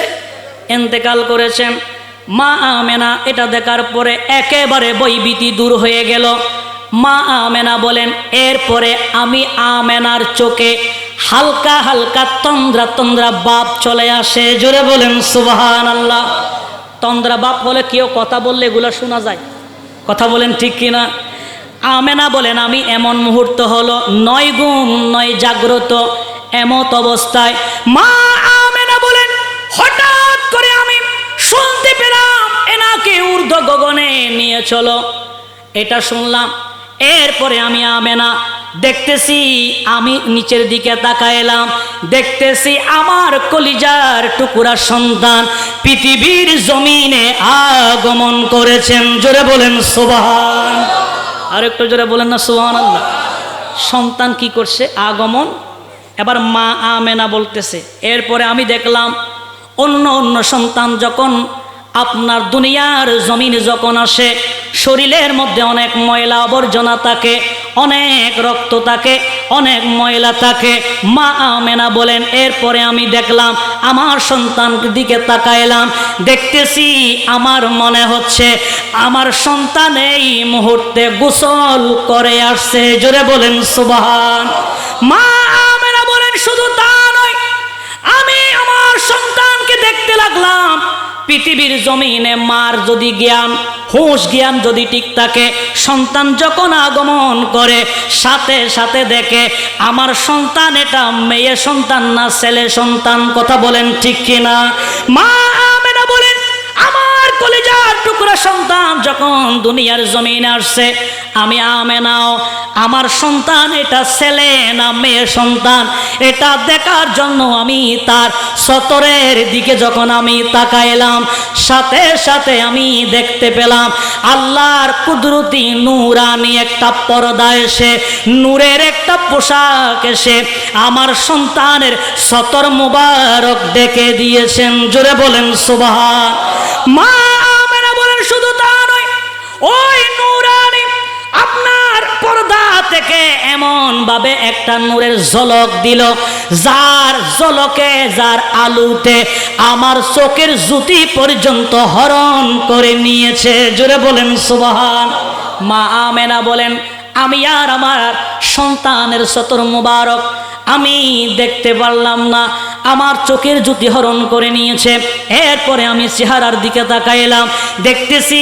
ইন্তেকাল করেছেন। মা আমেনা এটা দেখার পরে একেবারে বৈভীতি দূর হয়ে গেল। মা আমেনা বলেন, এরপরে আমি আমেনার চোখে হালকা হালকা তন্দ্রা তন্দ্রা বাপ চলে আসে। জোরে বলেন সুবহানাল্লাহ। তন্দ্রা বাপ হলে কেউ কথা বললে এগুলো শোনা যায়। কথা বলেন ঠিক কিনা? আমেনা বলেন, আমি এমন মুহূর্ত হলো, 9 ঘুম 9 জাগ্রত, এমত অবস্থায় মা আমেনা বলেন, হঠাৎ করে আমি শুনতে পেলাম এনাকে ঊর্ধ্ব গগনে নিয়ে চলো। এটা শুনলাম। এরপরে আমি আমেনা দেখতেছি, আমি নিচের দিকে তাকাইলাম, দেখতেছি আমার কলিজার টুকরা সন্তান পৃথিবীর জমিনে আগমন করেছেন। জোরে বলেন সুবহান। আর একটু জোরে বলেন না সুবহানাল্লাহ। সন্তান কি করছে? আগমন। এবার মা আমেনা বলতেছে, এরপরে আমি দেখলাম অন্য অন্য সন্তান যখন আপনার দুনিয়ার জমিনে যখন আসে, শরীরের মধ্যে অনেক ময়লা আবর্জনা থাকে, অনেক রক্ত থাকে, অনেক ময়লা থাকে। মা আমেনা বলেন, এরপরে আমি দেখলাম আমার সন্তানকে দিকে তাকাইলাম, দেখতেছি আমার মনে হচ্ছে আমার সন্তান এই মুহূর্তে গোসল করে আসছে। জোরে বলেন সুবহান। মা আমেনা বলেন, শুধু তা নয়, আমি আমার সন্তানকে দেখতে লাগলাম পৃথিবীর জমিনে মার যদি জ্ঞান, হুঁশ জ্ঞান যদি ঠিক থাকে, সন্তান যখন আগমন করে সাথে সাথে দেখে আমার সন্তান এটা মেয়ে সন্তান না ছেলে সন্তান। কথা বলেন ঠিক কিনা? মা আমেনা বলেন, আমার কলিজার টুকরা সন্তান যখন দুনিয়ার জমিনে আসছে, আমি আমেনাও আমার সন্তান এটা ছেলে না মেয়ে সন্তান এটা দেখার জন্য আমি তার সতরের দিকে যখন আমি তাকাইলাম, সাথে সাথে আমি দেখতে পেলাম আল্লাহর কুদরতি নূরানি একটা পর্দা এসে, নূরের একটা পোশাক এসে আমার সন্তানের সতর মুবারক ডেকে দিয়েছেন। জোরে বলেন সুবহান। মা আমেনা বলেন, শুধু তা নয়, ওই নূরানি আপনার পর্দা থেকে এমন ভাবে একটা নূরের ঝলক দিল, যার ঝলকে, যার আলোতে আমার চোখের জ্যোতি পর্যন্ত হরণ করে নিয়েছে। জোরে বলেন সুবহান। মা আমেনা বলেন, আমি আর আমার সন্তানের সতর মুবারক আমি দেখতে পারলাম না, আমার চোখের জ্যোতি হরণ করে নিয়েছে। এরপরে আমি চেহারার দিকে তাকাইলাম, দেখতেছি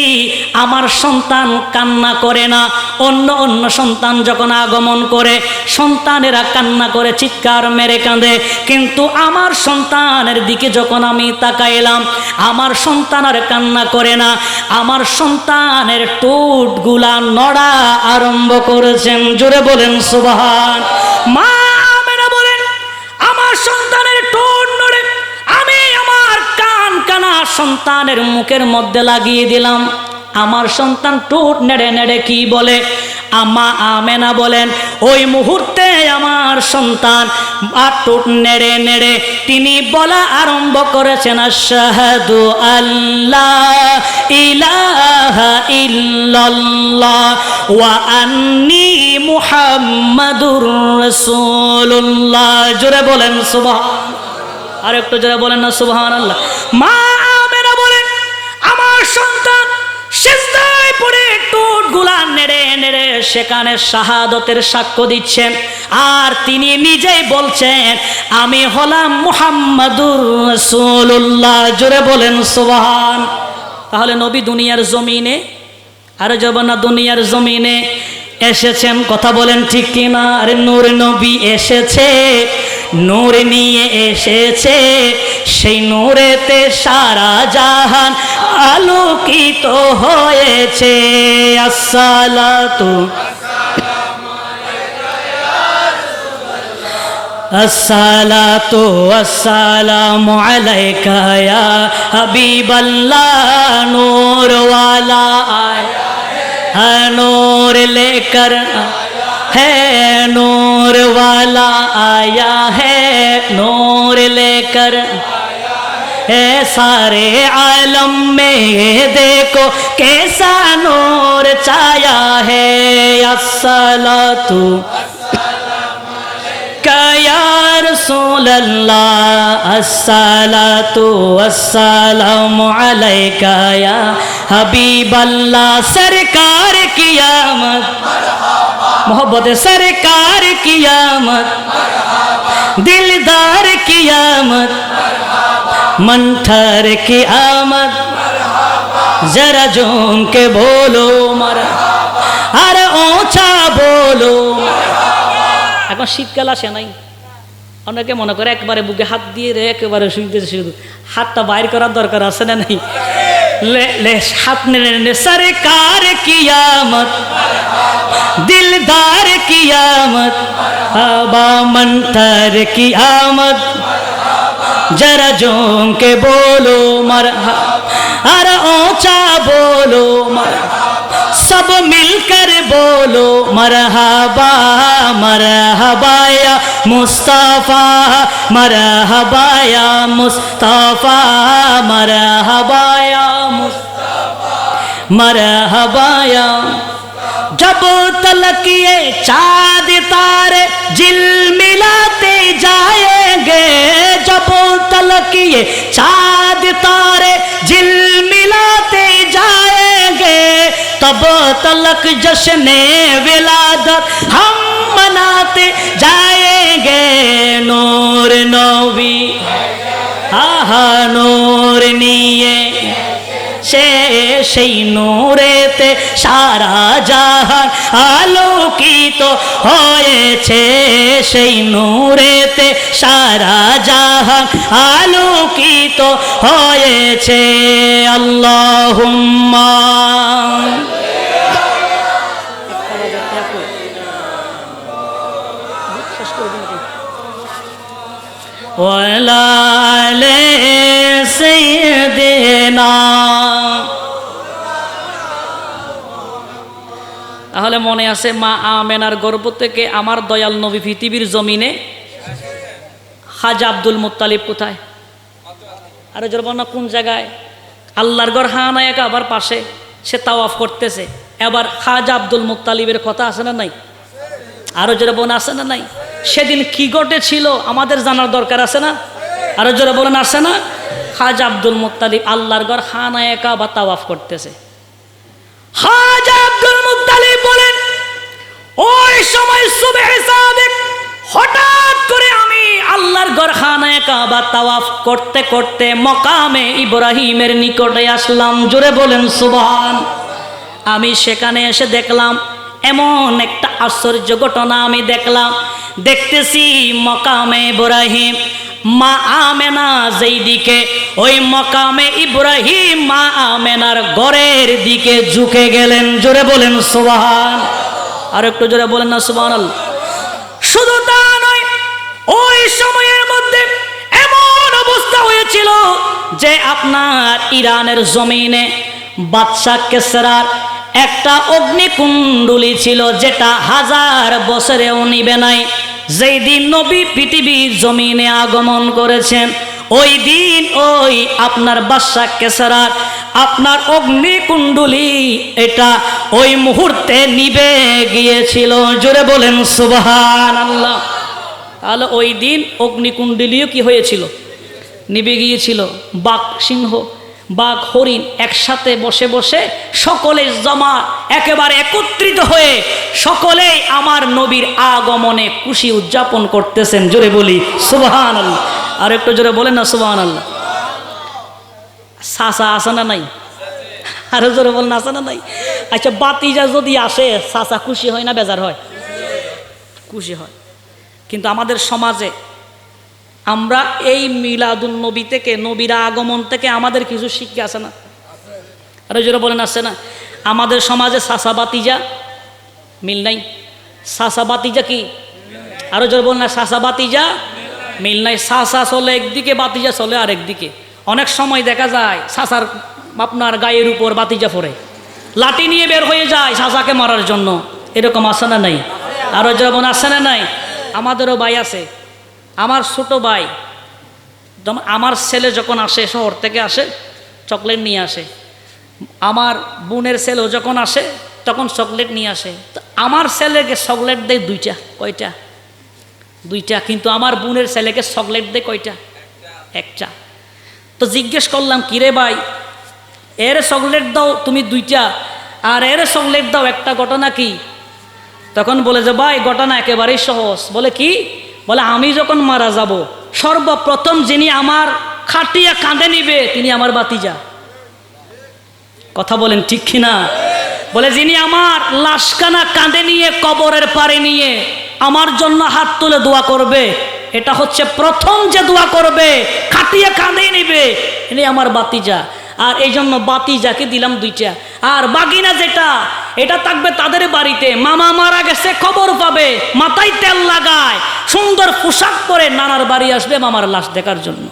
আমার সন্তান কান্না করে না। অন্য অন্য সন্তান যখন আগমন করে সন্তানেরা কান্না করে, চিৎকার মেরে কাঁদে, কিন্তু আমার সন্তানের দিকে যখন আমি তাকাইলাম আমার সন্তান আর কান্না করে না, আমার সন্তানের ঠোঁটগুলা নড়া আরম্ভ করেছেন। জোরে বলেন সুবহান। মা সন্তানের মুখের মধ্যে লাগিয়ে দিলাম। আমার সন্তান ঠোঁট নেড়ে নেড়ে কি বলে? আম্মা আমেনা বলেন, ওই মুহূর্তে আমার সন্তান ঠোঁট নেড়ে নেড়ে তিনি বলা আরম্ভ করেছেন, আশহাদু আল্লাহ ইলাহা ইল্লাল্লাহ ওয়া আন্নী মুহাম্মাদুর রাসূলুল্লাহ। জোরে বলেন সুবহানাল্লাহ। আর একটু জোরে বলেন না সুবহানাল্লাহ। মা আমেনা বলেন, আমার সন্তান সিজদায় পড়ে ঠোঁটগুলা নেড়ে নেড়ে সেখানে শাহাদতের সাক্ষ্য দিচ্ছেন, আর তিনি নিজেই বলছেন, আমি হলাম মুহাম্মাদুর রাসূলুল্লাহ। জোরে বলেন সুবহান। তাহলে নবী দুনিয়ার জমিনে, আর যাবেন না, দুনিয়ার জমিনে এসেছেন, কথা বলেন ঠিক কিনা? আরে নূর নবী এসেছে, নূর নিয়ে এসেছে, সেই নূরেতে সারা জাহান আলোকিত হয়েছে। আসসালাতু আসসালাতু আসসালামু আলাইকা ইয়া হাবিবাল্লাহ, নূর ওয়ালা আয়া है, नूर लेकर है, नूर वाला आया है, नूर लेकर है, सारे आलम में देखो कैसा नूर छाया है। अस्सलातु या रसूल अल्लाह, अस्सलातु वस्सलामु अलैका या हबीब अल्लाह। सरकार की आमद, मोहब्बत सरकार की आमद, दिलदार की आमद, मंथर की आमद, जरा झूम के बोलो मरहबा, अरे ऊंचा बोलो। এখন শীতকাল আসে নাই, অনেকে মনে করে একবারে বুকে হাত দিয়ে রে একেবারে শুইতেছে, শুধু হাতটা বাইর করার দরকার আছে না নাই? হাত নেড়ে সরকার কিয়ামত, দিলদার কিয়ামত, হাবা मंतर कियामत, जरा झूम के बोलो मरहबा, अरे ऊंचा बोलो मरहबा, सब मिलकर बोलो मरहबा, मरहबा या मुस्तफा, मरहबा या मुस्तफा, मरहबा या मुस्तफा, मरहबा या। जब तलक ये चाँद तारे झिलमिलाते जाएंगे, जब तलक ये चाँद तारे झिलमिलाते जाएंगे, तब तलक जश्ने विलादत हम मनाते जाएंगे। नूर नबी आहा नूर निये সেই নূরেতে সারা জাহান আলোকিত হয়েছে, সেই নূরেতে সারা জাহান আলোকিত হয়েছে। আল্লাহুম্মা ওয়ালা আলে সাইয়্যিদিনা। তাহলে মনে আছে মা আমেনার গর্ভ থেকে আমার দয়াল নবী পৃথিবীর জমিনে। খাজা আব্দুল মুত্তালিব কোথায়? আরে জরব না কোন জায়গায়? আল্লাহর ঘর হানায়ে কাবার পাশে, সে তাওয়াফ করতেছে। এবার খাজা আব্দুল মুত্তালিবের কথা আছে না নাই? আরো জোরে বোন আছে না নাই? সেদিন কি ঘটেছিল আমাদের জানার দরকার আছে না? আরো জোরে বলেন আছে না? খাজা আব্দুল মুত্তালিব আল্লাহর ঘর হানায়ে কাবা তাওয়াফ করতেছে। খাজা আব্দুল মুত্তালিব বলেন, ওই সময় সুবহে সাদিক হঠাৎ করে আমি আল্লাহর ঘর খানায়ে কাবা তাওয়াফ করতে করতে মকামে ইব্রাহিমের নিকটে আসলাম। জোরে বলেন সুবহান। আমি সেখানে এসে দেখলাম এমন একটা আশ্চর্য ঘটনা আমি দেখলাম। দেখতেছি মকামে ইব্রাহিম, মা আমেনা যেই দিকে, ওই মকামে ইব্রাহিম মা আমেনার ঘরের দিকে ঝুঁকে গেলেন। জোরে বলেন সুবহান। আর একটু জোরে বলেন না সুবহানাল্লাহ। শুধু তা নয়, ওই সময়ের মধ্যে এমন অবস্থা হয়েছিল যে আপনার ইরানের জমিনে বাদশা কেসরার একটা অগ্নিকুণ্ডলী ছিল, যেটা 1000 বছরেও নিবে নাই। যেই দিন নবী পৃথিবীর জমিনে আগমন করেছেন, ওই দিন ওই আপনার বাদশা কেসরার আপনার অগ্নিকুণ্ডলী এটা ওই মুহূর্তে নিবে গিয়েছিল। জোরে বলেন সুবহানাল্লাহ। তাহলে ওই দিন অগ্নিকুণ্ডলীও কি হয়েছিল? নিবে গিয়েছিল। বাঘ সিংহ, বাঘ হরিণ একসাথে বসে বসে সকলে জমা একেবারে একত্রিত হয়ে সকলেই আমার নবীর আগমনে খুশি উদযাপন করতেছেন। জোরে বলি সুবহানাল্লাহ। আর একটু জোরে বলেন না সুবহানাল্লাহ। চাচা আছে না নাই? আরো জোরে বলেন আছে না নাই? আচ্ছা, বাতিজা যদি আসে চাচা খুশি হয় না বেজার হয়? খুশি হয়। কিন্তু আমাদের সমাজে আমরা এই মিলাদুন নবী থেকে, নবীর আগমন থেকে আমাদের কিছু শিক্ষা আছে না? আরো জোরে বলেন আছে না? আমাদের সমাজে চাচা বাতিজা মিল নাই। চাচা বাতিজা কি? আরো জোরে বলেন না, চাচা বাতিজা মিল নাই। চাচা চলে একদিকে, বাতিজা চলে আরেকদিকে। অনেক সময় দেখা যায় চাচার আপনার গায়ের উপর বাতিজা পড়ে, লাঠি নিয়ে বের হয়ে যায় চাচাকে মারার জন্য। এরকম আছে না নাই? আরো জোরে বলেন আছে না নাই? আমাদেরও ভাই আছে, আমার ছোট ভাই, আমার ছেলে যখন আসে, শহর থেকে আসে চকলেট নিয়ে আসে। আমার বোনের ছেলেও যখন আসে তখন চকলেট নিয়ে আসে। তো আমার ছেলেকে চকলেট দেয় দুইটা। কয়টা? দুইটা। কিন্তু আমার বোনের ছেলেকে চকলেট দেয় কয়টা? একটা। তো জিজ্ঞেস করলাম, কিরে ভাই, এর চকলেট দাও তুমি দুইটা আর এর চকলেট দাও একটা, ঘটনা কি? তখন বলে যে ভাই ঘটনা একেবারেই সহজ। বলে কি? বলে আমি যখন মারা যাব সর্বপ্রথম যিনি আমার খাটিয়া কাঁধে নিবে তিনি আমার বাতিজা। কথা বলেন ঠিক কিনা? বলে যিনি আমার লাশখানা কাঁধে নিয়ে কবরের পারে নিয়ে আমার জন্য হাত তুলে দোয়া করবে, এটা হচ্ছে প্রথম যে দোয়া করবে, খাটিয়া কাঁধে নিবে, ইনি আমার বাতিজা। আর এই জন্য বাতিজাকে দিলাম দুইটা। আর বাগিনা যেটা, এটা থাকবে তাদের বাড়িতে। মামা মারা গেছে, খবর পাবে, মাথায় তেল লাগায়, সুন্দর পোশাক পরে নানার বাড়ি আসবে মামার লাশ দেখার জন্য।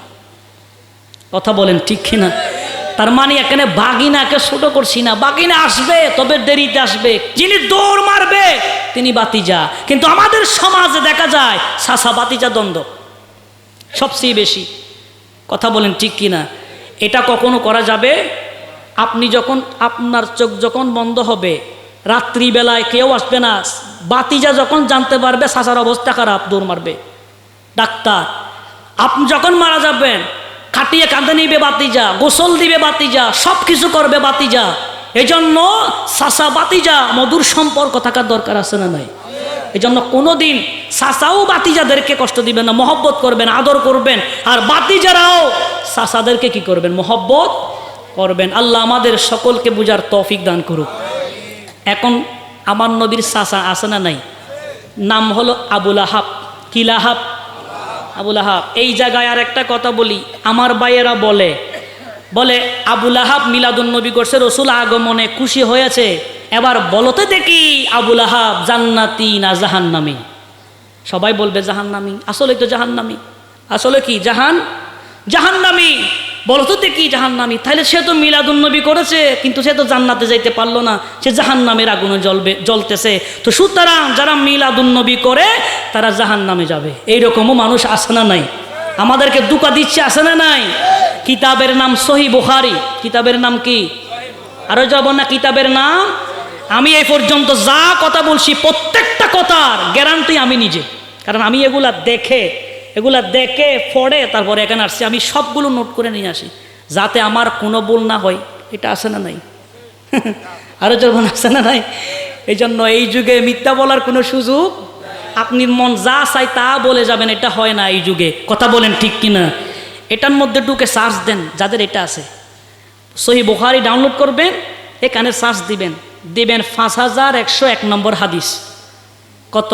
কথা বলেন ঠিক কিনা? তার মানে এখানে বাগিনাকে ছোট করছি না, বাগিনা আসবে, তবে দেরিতে আসবে। যিনি দৌড় মারবে তিনি বাতিজা। কিন্তু আমাদের সমাজে দেখা যায় চাচা বাতিজা দ্বন্দ্ব সবচেয়ে বেশি। কথা বলেন ঠিক কিনা? এটা কখনো করা যাবে? আপনি যখন, আপনার চোখ যখন বন্ধ হবে, রাত্রিবেলায় কেউ আসবে না, বাতিজা যখন জানতে পারবে চাচার অবস্থা খারাপ, দৌড় মারবে ডাক্তার। আপনি যখন মারা যাবেন খাটিয়ে কাঁধে নিবে বাতিজা, গোসল দিবে বাতিজা, সব কিছু করবে বাতিজা। এই জন্য চাচা বাতিজা মধুর সম্পর্ক থাকার দরকার আছে না নাই? এই জন্য কোনোদিন চাচাও বাতিজাদেরকে কষ্ট দিবেন না, মহব্বত করবেন, আদর করবেন। আর বাতিজারাও চাচাদেরকে কি করবেন? মহব্বত করবেন। আল্লাহ আমাদের সকলকে বুঝার তৌফিক দান করুক। এখন আমার নবীর চাচা আছে না নাই? নাম হলো আবুল আহাব। কি লাহাব? আবুল আহাব। এই জায়গায় আর একটা কথা বলি, আমার ভাইয়েরা বলে আবুল আহাব মিলাদুন নবী করছে, রসুল আগমনে খুশি হয়েছে। এবার বলতে দেখি আবুল আহাব জান্নাতি না জাহান্নামী? সবাই বলবে জাহান্নামী। আসলে তো জাহান্নামী। আসলে কি? জাহান্নামী। বলতো দেখি জাহান্নামী। তাহলে সে তো মিলাদুন নবী করেছে, কিন্তু সে তো জান্নাতে যাইতে পারলো না, সে জাহান্নামের আগুনে জ্বলতেছে। তো সুতরাং যারা মিলাদুন নবী করে তারা জাহান্নামে যাবে। এইরকমও মানুষ আছে না নাই? আমাদেরকে দুকা দিচ্ছে আছে না নাই? কিতাবের নাম সহিহ বুখারী। কিতাবের নাম কি? আরো যাব না? কিতাবের নাম। আমি এই পর্যন্ত যা কথা বলছি প্রত্যেকটা কথার গ্যারান্টি আমি নিজে, কারণ আমি এগুলা দেখে পড়ে তারপরে এখানে আসছি। আমি সবগুলো নোট করে নিয়ে আসি যাতে আমার কোনো ভুল না হয়। এটা আছে না নাই? আরো যখন আছে না নাই? এই জন্য এই যুগে মিথ্যা বলার কোনো সুযোগ, আপনি মন যা চাই তা বলে যাবেন, এটা হয় না এই যুগে। কথা বলেন ঠিক কিনা? এটার মধ্যে ঢুকে সার্চ দেন, যাদের এটা আছে সহিহ বুখারী ডাউনলোড করবেন, এখানে সার্চ দিবেন 5101 নম্বর হাদিস। কত?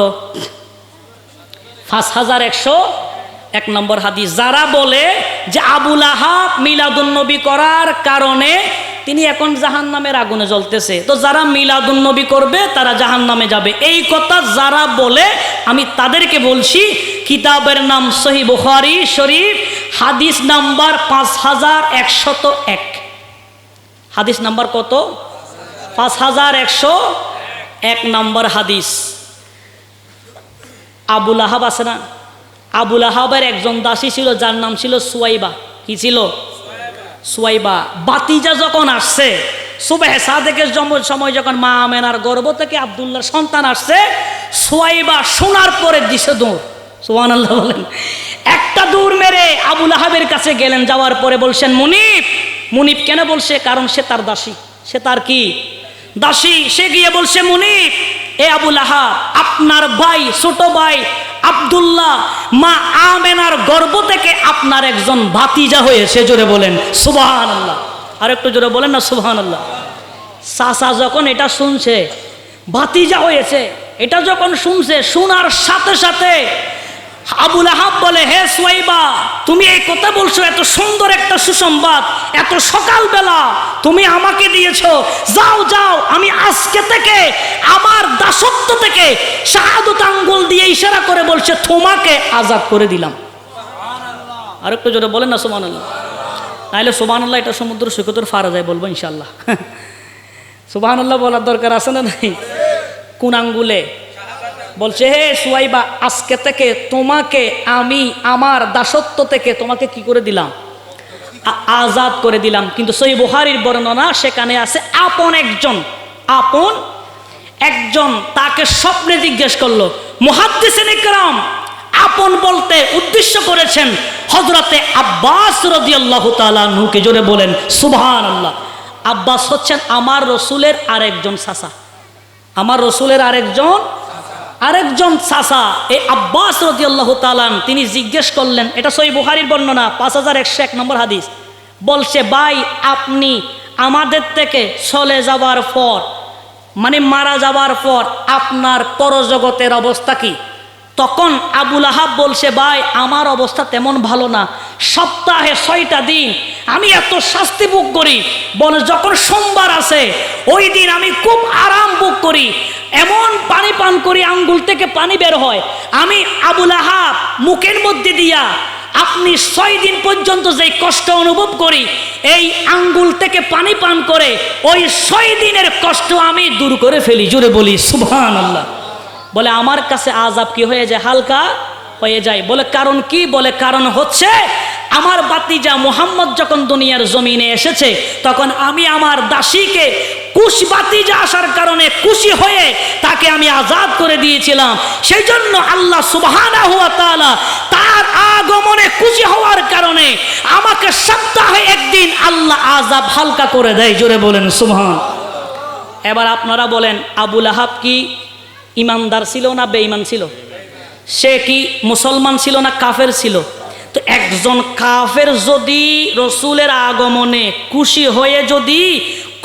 5101 নম্বর হাদিস। যারা বলে যে আবুল আহাব মিলাদুন নবী করার কারণে তিনি এখন জাহান্নামের আগুনে জ্বলতেছে, তো যারা মিলাদুন নবী করবে তারা জাহান্নামে যাবে, এই কথা যারা বলে আমি তাদেরকে বলছি কিতাবের নাম সহিহ বুখারী শরীফ হাদিস নাম্বার 5101। হাদিস নাম্বার কত? 5101 নম্বর হাদিস। আবুল আহাব আছে না, আবুল আহাবের একজন দাসী ছিল যার নাম ছিল সুয়াইবা। কি ছিল? সুয়াইবা। বাতিজা যখন আসছে, সুবহে সাদেকের সময় যখন মা আমেনার গর্ভ থেকে আব্দুল্লাহর সন্তান আসছে, সুয়াইবা শোনার পরে দিছে দৌড়। সুবহানাল্লাহ বলেন। একটা দৌড় মেরে আবুল আহাবের কাছে গেলেন, যাওয়ার পরে বলছেন মুনিব। মুনিব কেন বলছে? কারণ সে তার দাসী, সে তার কি দাসী। সে গিয়ে বলছে মুনিব, এ আবুল আহাব, আপনার ভাই, ছোট ভাই আব্দুল্লাহ মা আমেনার গর্ভ থেকে আপনার একজন ভাতিজা হয়েছে। জোরে বলেন সুবহানাল্লাহ। আর একটু জোরে বলেন না সুবহানাল্লাহ। চাচা যখন এটা শুনছে ভাতিজা হয়েছে, এটা যখন শুনছে, শোনার সাথে সাথে আবুল আহাব বলে, হে সুয়াইবা, তুমি এই কথা বলছো, এত সুন্দর একটা সুসংবাদ এত সকালবেলা তুমি আমাকে দিয়েছো। যাও যাও, আমি আজকে থেকে আমার দাসত্ব থেকে শাহাদত আঙ্গুল দিয়ে ইশারা করে বলছে তোমাকে আজাদ করে দিলাম। আর একটু জোরে বলেন না সুবহানাল্লাহ। নাইলে সুবহানাল্লাহ এটা সমুদ্র সৈকতের ফারা যায় বলবো ইনশাআল্লাহ। সুবহানাল্লাহ বলার দরকার আছে না নাই? কোন আঙ্গুলে বলছে, হে সুয়াইবা, আজকে থেকে তোমাকে আমি আমার দাসত্ব থেকে তোমাকে কি করে দিলাম? আজাদ করে দিলাম। কিন্তু সহিহ বুখারীর বর্ণনা, সেখানে আছে আপন একজন তাকে স্বপ্নে জিজ্ঞেস করলো। মুহাদ্দিসিন ইকরাম আপন বলতে উদ্দেশ্য করেছেন হযরতে আব্বাস রাদিয়াল্লাহু তাআলা আনহুকে। জোরে বলেন সুবহানাল্লাহ। আব্বাস হচ্ছেন আমার রসুলের আরেকজন চাচা, আমার রসুলের আরেকজন চাচা। এই আব্বাস রাদিয়াল্লাহু তাআলা তিনি জিজ্ঞেস করলেন, এটা সহিহ বুখারীর বর্ণনা 5101 নম্বর হাদিস। বলছে, ভাই, আপনি আমাদের থেকে চলে যাবার পর, মানে মারা যাবার পর আপনার পরজগতের অবস্থা কি? তখন আবুল আহাব বলছে, ভাই, আমার অবস্থা তেমন ভালো না। সপ্তাহে 6টা দিন আমি এত শাস্তি ভোগ করি। বলে যখন সোমবার আছে ওই দিন আমি খুব আরাম ভোগ করি, এমন পানি পান করি আঙ্গুল থেকে পানি বের হয়। আমি আবুল আহাব মুখের মধ্যে দিয়া আপনি 6 দিন পর্যন্ত যে কষ্ট অনুভব করি, এই আঙ্গুল থেকে পানি পান করে ওই 6 দিনের কষ্ট আমি দূর করে ফেলি। জোরে বলি সুবহানাল্লাহ। বলে আমার কাছে আযাব কি হয়ে যায়? হালকা হয়ে যায়। বলে কারণ কি? বলে কারণ হচ্ছে আমার ভাতিজা মুহাম্মদ যখন দুনিয়ার জমিনে এসেছে, তখন আমি আমার দাসীকে কুশ ভাতিজা আসার কারণে খুশি হয়ে তাকে আমি আজাদ করে দিয়েছিলাম। সেই জন্য আল্লাহ সুবহানাহু ওয়া তাআলা তার আগমনে খুশি হওয়ার কারণে আমাকে সপ্তাহে একদিন আল্লাহ আযাব হালকা করে দেয়। জোরে বলেন সুবহান। এবার আপনারা বলেন, আবুল আহাব কি ইমানদার ছিল না বেঈমান ছিল? সে কি মুসলমান ছিল না কাফের ছিল? তো একজন কাফের যদি রসুলের আগমনে খুশি হয়ে যদি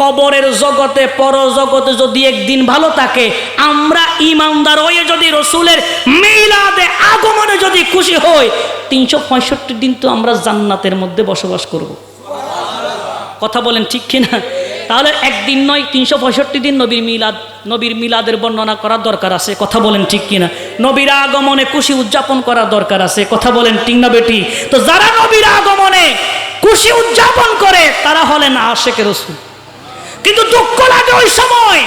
কবরের জগতে পরজগতে যদি একদিন ভালো থাকে, আমরা ইমানদার হয়ে যদি রসুলের মিলাদে আগমনে যদি খুশি হই, 365 দিন তো আমরা জান্নাতের মধ্যে বসবাস করব। কথা বলেন ঠিক কিনা? তাহলে একদিন নয় 365 দিন নবীর মিলাদের বর্ণনা করার দরকার আছে। কথা বলেন ঠিক কিনা? নবীর আগমনে খুশি উদযাপন করার দরকার আছে। কথা বলেন ঠিক না বেটি? তো যারা নবীর আগমনে খুশি উদযাপন করে তারা হলেন আশিকে রাসূল। কিন্তু দুঃখ লাগে ওই সময়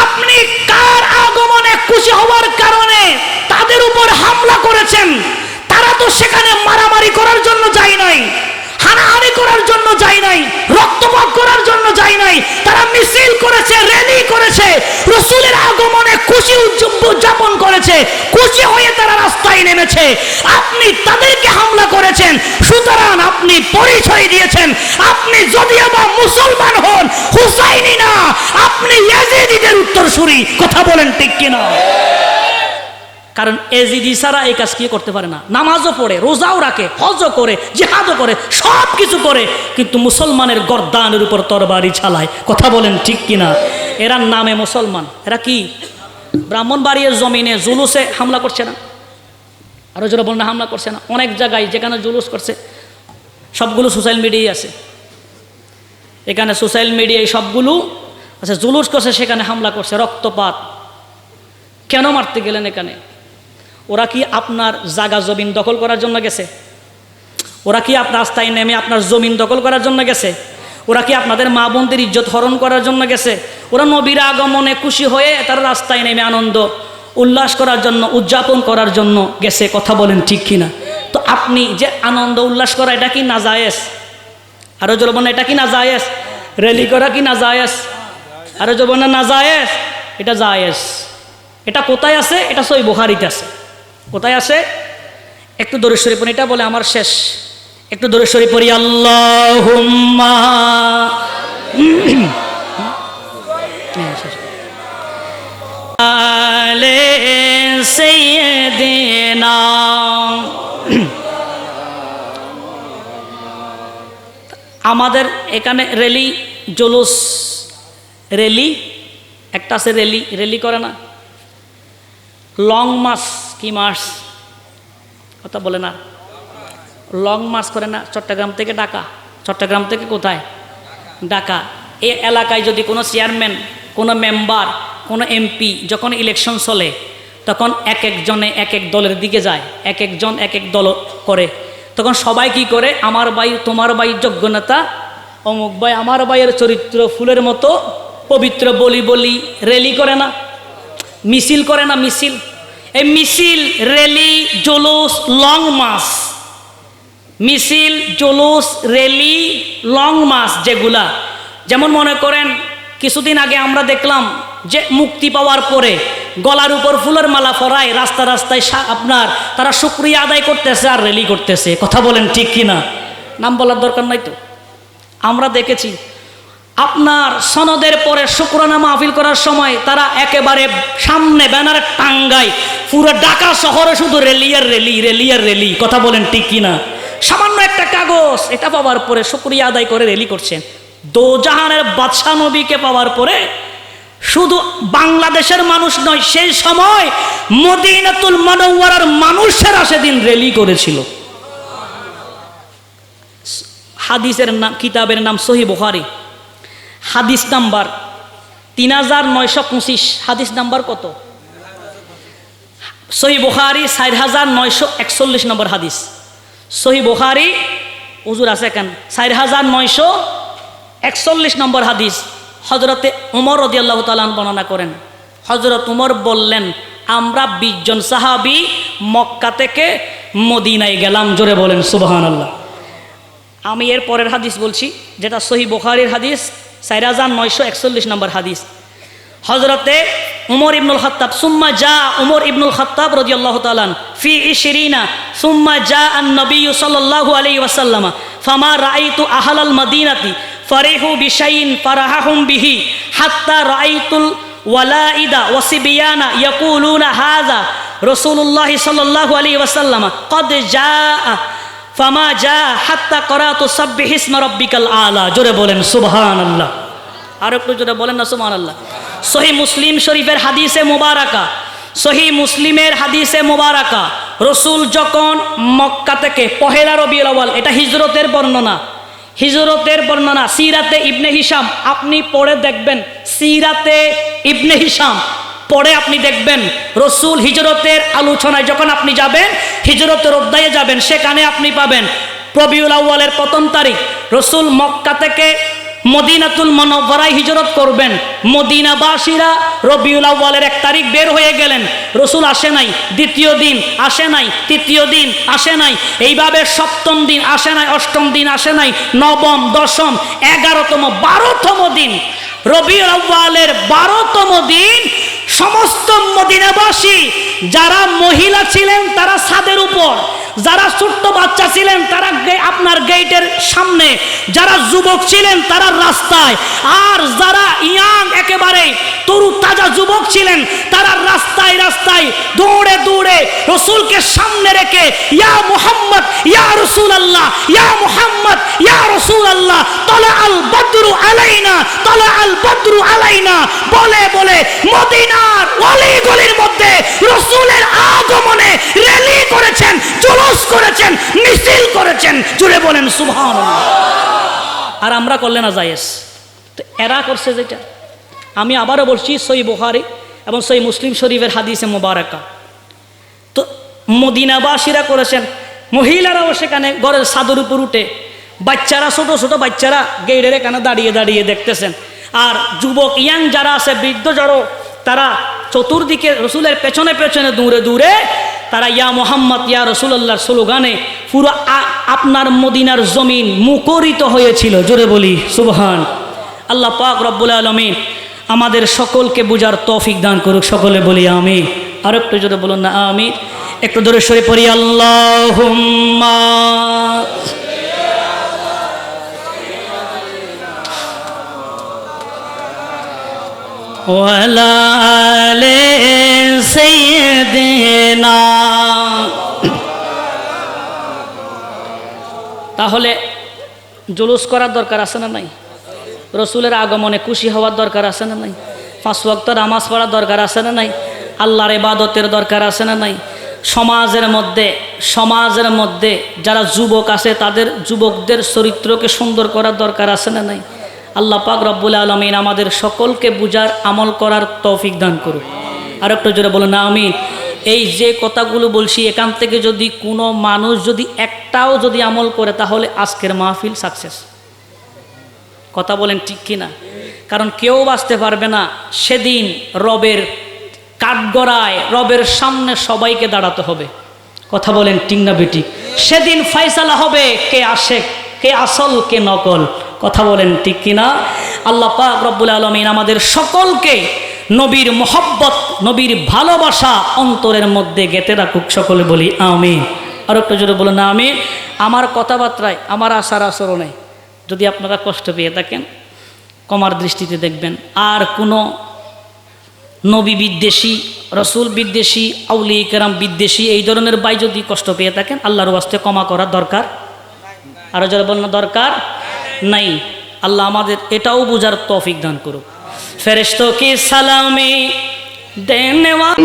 আপনি কার আগমনে খুশি হওয়ার কারণে তাদের উপর হামলা করেছেন। তারা তো সেখানে মারামারি করার জন্য যায় নাই, হানাহানি করার জন্য যায় নাই, রক্তপাত করার জন্য যায় নাই। তারা মিছিল করেছে, র্যালি করেছে, রসুলের আগমনে খুশি উদযাপন করেছে, খুশি হয়ে তারা রাস্তায় নেমেছে। আপনি তাদেরকে হামলা করেছেন, সুতরাং আপনি পরিচয় দিয়েছেন আপনি যদিও বা মুসলমান হন, হুসাইনি না, আপনি ইয়াজিদিদের উত্তরসূরি। কথা বলেন ঠিক কিনা? কারণ এজিদি ছাড়া এই কাজ কি করতে পারে না। নামাজও পড়ে, রোজাও রাখে, হজও করে, জিহাদও করে, সব কিছু করে, কিন্তু মুসলমানের গর্দানের উপর তরবারি চালায়। কথা বলেন ঠিক কিনা? এরা নামে মুসলমান, এরা কি ব্রাহ্মণবাড়িয়ার জমিনে জুলুসে হামলা করছে না? আরো যারা বলেন হামলা করছে না? অনেক জায়গায় যেখানে জুলুস করছে সবগুলো সোশ্যাল মিডিয়ায় আছে। এখানে সোশ্যাল মিডিয়ায় সবগুলো আচ্ছা, জুলুস করছে, সেখানে হামলা করছে, রক্তপাত। কেন মারতে গেলেন এখানে? ওরা কি আপনার জায়গা জমিন দখল করার জন্য গেছে? ওরা কি আপনার রাস্তায় নেমে আপনার জমিন দখল করার জন্য গেছে? ওরা কি আপনাদের মা বোনদের ইজ্জত হরণ করার জন্য গেছে? ওরা নবীর আগমনে খুশি হয়ে তারা রাস্তায় নেমে আনন্দ উল্লাস করার জন্য, উদযাপন করার জন্য গেছে। কথা বলেন ঠিক কিনা? তো আপনি যে আনন্দ উল্লাস করা, এটা কি নাজায়েজ? আরো জোরে বলেন, এটা কি নাজায়েজ? র্যালি করা কি নাজায়েজ? আরো জোরে বলেন নাজায়েজ। এটা জায়েজ। এটা কোথায় আছে? এটা সহিহ বুখারীতে আছে। কোথায় আছে? একটু দরুদ শরীফ পড়ি, এটা বলে আমার শেষ। একটু দরুদ শরীফ পড়ি। আল্লাহুম্মা আলে সাইয়্যিদিনা। আমাদের এখানে র্যালি জুলুস, র্যালি একটা আছে, র্যালি করে না? লং মার্চ, কি মার্চ কথা বলে না? লং মার্চ করে না? চট্টগ্রাম থেকে ঢাকা, চট্টগ্রাম থেকে কোথায়? ঢাকা। এই এলাকায় যদি কোনো চেয়ারম্যান, কোনো মেম্বার, কোনো এমপি যখন ইলেকশন চলে, তখন এক একজনে এক এক দলের দিকে যায়, এক একজন এক এক দল করে। তখন সবাই কি করে? আমার ভাই, তোমার ভাই যোগ্য নেতা, অমুক ভাই, আমার ভাইয়ের চরিত্র ফুলের মতো পবিত্র, বলি বলি র্যালি করে না? মিছিল করে না? মিছিল, এই মিছিল, র্যালি, জুলুস, লং মার্চ, মিছিল, জুলুস, র্যালি, লং মার্চ যেগুলা, যেমন মনে করেন কিছুদিন আগে আমরা দেখলাম যে মুক্তি পাওয়ার পরে গলার উপর ফুলের মালা পরায় রাস্তা রাস্তায় আপনার তারা শুকরিয়া আদায় করতেছে আর র্যালি করতেছে। কথা বলেন ঠিক কিনা? নাম বলার দরকার নাই তো। আমরা দেখেছি আপনার সনদের পরে শুকরানা মাহফিল করার সময় তারা একেবারে সামনে ব্যানার টাঙ্গায়, পুরো ঢাকা শহরে শুধু র্যালি আর র্যালি, র্যালি আর র্যালি। কথা বলেন ঠিক কিনা? সামান্য একটা কাগজ এটা পাওয়ার পরে শুকরিয়া আদায় করে র্যালি করছেন। দোজাহানের বাদশা নবীকে পাওয়ার পরে শুধু বাংলাদেশের মানুষ নয়, সেই সময় মদিনাতুল মুনাওয়ারার মানুষেরা সেদিন র্যালি করেছিল। হাদিসের নাম, কিতাবের নাম সহিহ বুখারী, হাদিস নাম্বার 3925। হাদিস নাম্বার কত? সহিহ বুখারী 4941 নম্বর হাদিস। সহিহ বুখারী হুজুর আছে কেন? 4941 নম্বর হাদিস। হযরতে উমর রাদিয়াল্লাহু তাআলা বর্ণনা করেন, হযরত উমর বললেন, আমরা 20 জন সাহাবী মক্কা থেকে মদিনায় গেলাম। জোরে বলেন সুবহানাল্লাহ। আমি এর পরের হাদিস বলছি, যেটা সহিহ বুখারীর হাদিস 4941 নম্বর হাদিস। হযরতে উমর ইবনুল খাত্তাব, সুম্মা জা উমর ইবনুল খাত্তাব রাদিয়াল্লাহু তাআলা ফি 20 সুম্মা জা আন-নবী সাল্লাল্লাহু আলাইহি ওয়াসাল্লাম ফামা রাআইতু আহলাল মদিনাতি ফারিহু বিশাইইন ফারাহাহুম বিহি হাত্তা রাআইতুল ওয়ালাইদা ওয়াসিবিয়ানা ইয়াকুলুনা হাযা রাসূলুল্লাহ সাল্লাল্লাহু আলাইহি ওয়াসাল্লাম ক্বাদ জাআ ফামা জা হাত্তা করাতু সাব্বিহ ইসমা রাব্বিকাল আলা। জোরে বলেন সুবহানাল্লাহ। আর একটু জোরে বলেন না সুবহানাল্লাহ। সহিহ মুসলিম শরীফের হাদিসে মুবারাকা, সহিহ মুসলিমের হাদিসে মুবারাকা, রসুল যখন মক্কা থেকে পহেলা রবিউল আউয়াল, এটা হিজরতের বর্ণনা, হিজরতের বর্ণনা সিরাতে ইবনে হিশাম, আপনি পড়ে দেখবেন, সিরাতে ইবনে হিশাম পড়ে আপনি দেখবেন রসুল হিজরতের আলোচনায় যখন আপনি যাবেন, হিজরতের অধ্যায়ে যাবেন, সেখানে আপনি পাবেন রবিউল আউয়ালের প্রথম তারিখ রসুল মক্কা থেকে মদিনাতুল মুনাওয়ারায় হিজরত করবেন। মদিনাবাসীরা রবিউল আউয়ালের 1 তারিখ বের হয়ে গেলেন, রসুল আসে নাই, দ্বিতীয় দিন আসে নাই, তৃতীয় দিন আসে নাই, এইভাবে সপ্তম দিন আসে নাই, অষ্টম দিন আসে নাই, নবম, দশম, 11তম, 12তম দিন, রবিউল আউয়ালের 12তম দিন সমস্ত মদিনাবাসী, যারা মহিলা ছিলেন তারা ছাদের উপর, যারা ছোট্ট বাচ্চা ছিলেন তারা আপনার গেটের সামনে, যারা যুবক ছিলেন তারা রাস্তায়, আর যারা ইয়াং একেবারে তরু তাজা যুবক ছিলেন তারা রাস্তায় রাস্তায় দৌড়ে দৌড়ে রসুলকে সামনে রেখে ইয়া মুহাম্মদ ইয়া রাসূলুল্লাহ, ইয়া মুহাম্মদ ইয়া রাসূলুল্লাহ, তালা আল বদরু আলাইনা, তালা আল বদরু আলাইনা বলে বলে মদিনার অলি-গলির মধ্যে রসুলের আগমনে র্যালি করেছেন, জুলুস করেছেন, মিছিল করেছেন। জুড়ে বলেন সুবহানাল্লাহ। আর আমরা করলে না জায়েজ, তো এরা করছে যেটা। আমি আবারও বলছি, সহিহ বুখারী এবং সহিহ মুসলিম শরীফের হাদিসে মুবারাকা। তো মদিনাবাসীরা করেছেন, মহিলারাও সেখানে ঘরের ছাদের উপর উঠে, বাচ্চারা ছোট ছোট বাচ্চারা গেটের এখানে দাঁড়িয়ে দাঁড়িয়ে দেখতেছেন। আর যুবক ইয়াং যারা আছে, বৃদ্ধ যারা, তারা চতুর্দিকে রসুলের পেছনে পেছনে দূরে দূরে তারা ইয়া মোহাম্মদ ইয়া রসুল্লাহর স্লোগানে পুরো আপনার মদিনার জমিন মুখরিত হয়েছিল। জোরে বলি সুবহান। আল্লাহ পাক রব্বুল আলামিন আমাদের সকলকে বুঝার তৌফিক দান করুক, সকলে বলি আমিন। আর একটু জোরে বলুন না আমিন। একটু জোরে সরে পড়ি আল্লাহুম্মা ওয়ালা আলে সাইয়্যিদিনা। তাহলে জুলুস করার দরকার আছে না নাই? রসুলের আগমনে খুশি হওয়ার দরকার আছে না নাই? 5 ওয়াক্ত নামাজ পড়ার দরকার আছে না নাই? আল্লাহর ইবাদতের দরকার আছে না নাই? সমাজের মধ্যে যারা যুবক আছে তাদের যুবকদের চরিত্রকে সুন্দর করার দরকার আছে না নাই? আল্লাহ পাক রব্বুল আলামিন আমাদের সকলকে বুঝার আমল করার তৌফিক দান করুক। আর একটু জোরে বলুন না আমিন। এই যে কথাগুলো বলছি, এখান থেকে যদি কোনো মানুষ যদি একটাও যদি আমল করে তাহলে আজকের মাহফিল সাকসেস। কথা বলেন ঠিক কিনা? কারণ কেউ বাঁচতে পারবে না সেদিন রবের কাঠগড়ায়, রবের সামনে সবাইকে দাঁড়াতে হবে। কথা বলেন ঠিক না বেটি? সেদিন ফয়সালা হবে কে আশেক, কে আসল, কে নকল। কথা বলেন ঠিক কিনা? আল্লাহ পাক রব্বুল আলামিন আমাদের সকলকে নবীর মোহব্বত, নবীর ভালোবাসা অন্তরের মধ্যে গেঁথে রাখুক, সকলে বলি আমিন। আর একটু জোরে বলুন না আমিন। আমার কথাবার্তায়, আমার আচার আচরণে যদি আপনারা কষ্ট পেয়ে থাকেন ক্ষমার দৃষ্টিতে দেখবেন। আর কোনো নবী বিদ্বেষী, রসুল বিদ্বেষী, আউলিয়া কেরাম বিদ্বেষী এই ধরনের ভাই যদি কষ্ট পেয়ে থাকেন, আল্লাহর ওয়াস্তে ক্ষমা করার দরকার, আরো যারা বলুন দরকার নাই। আল্লাহ আমাদের এটাও বুঝার তৌফিক দান করুক। ফেরেশতোं की सलामी देने वाले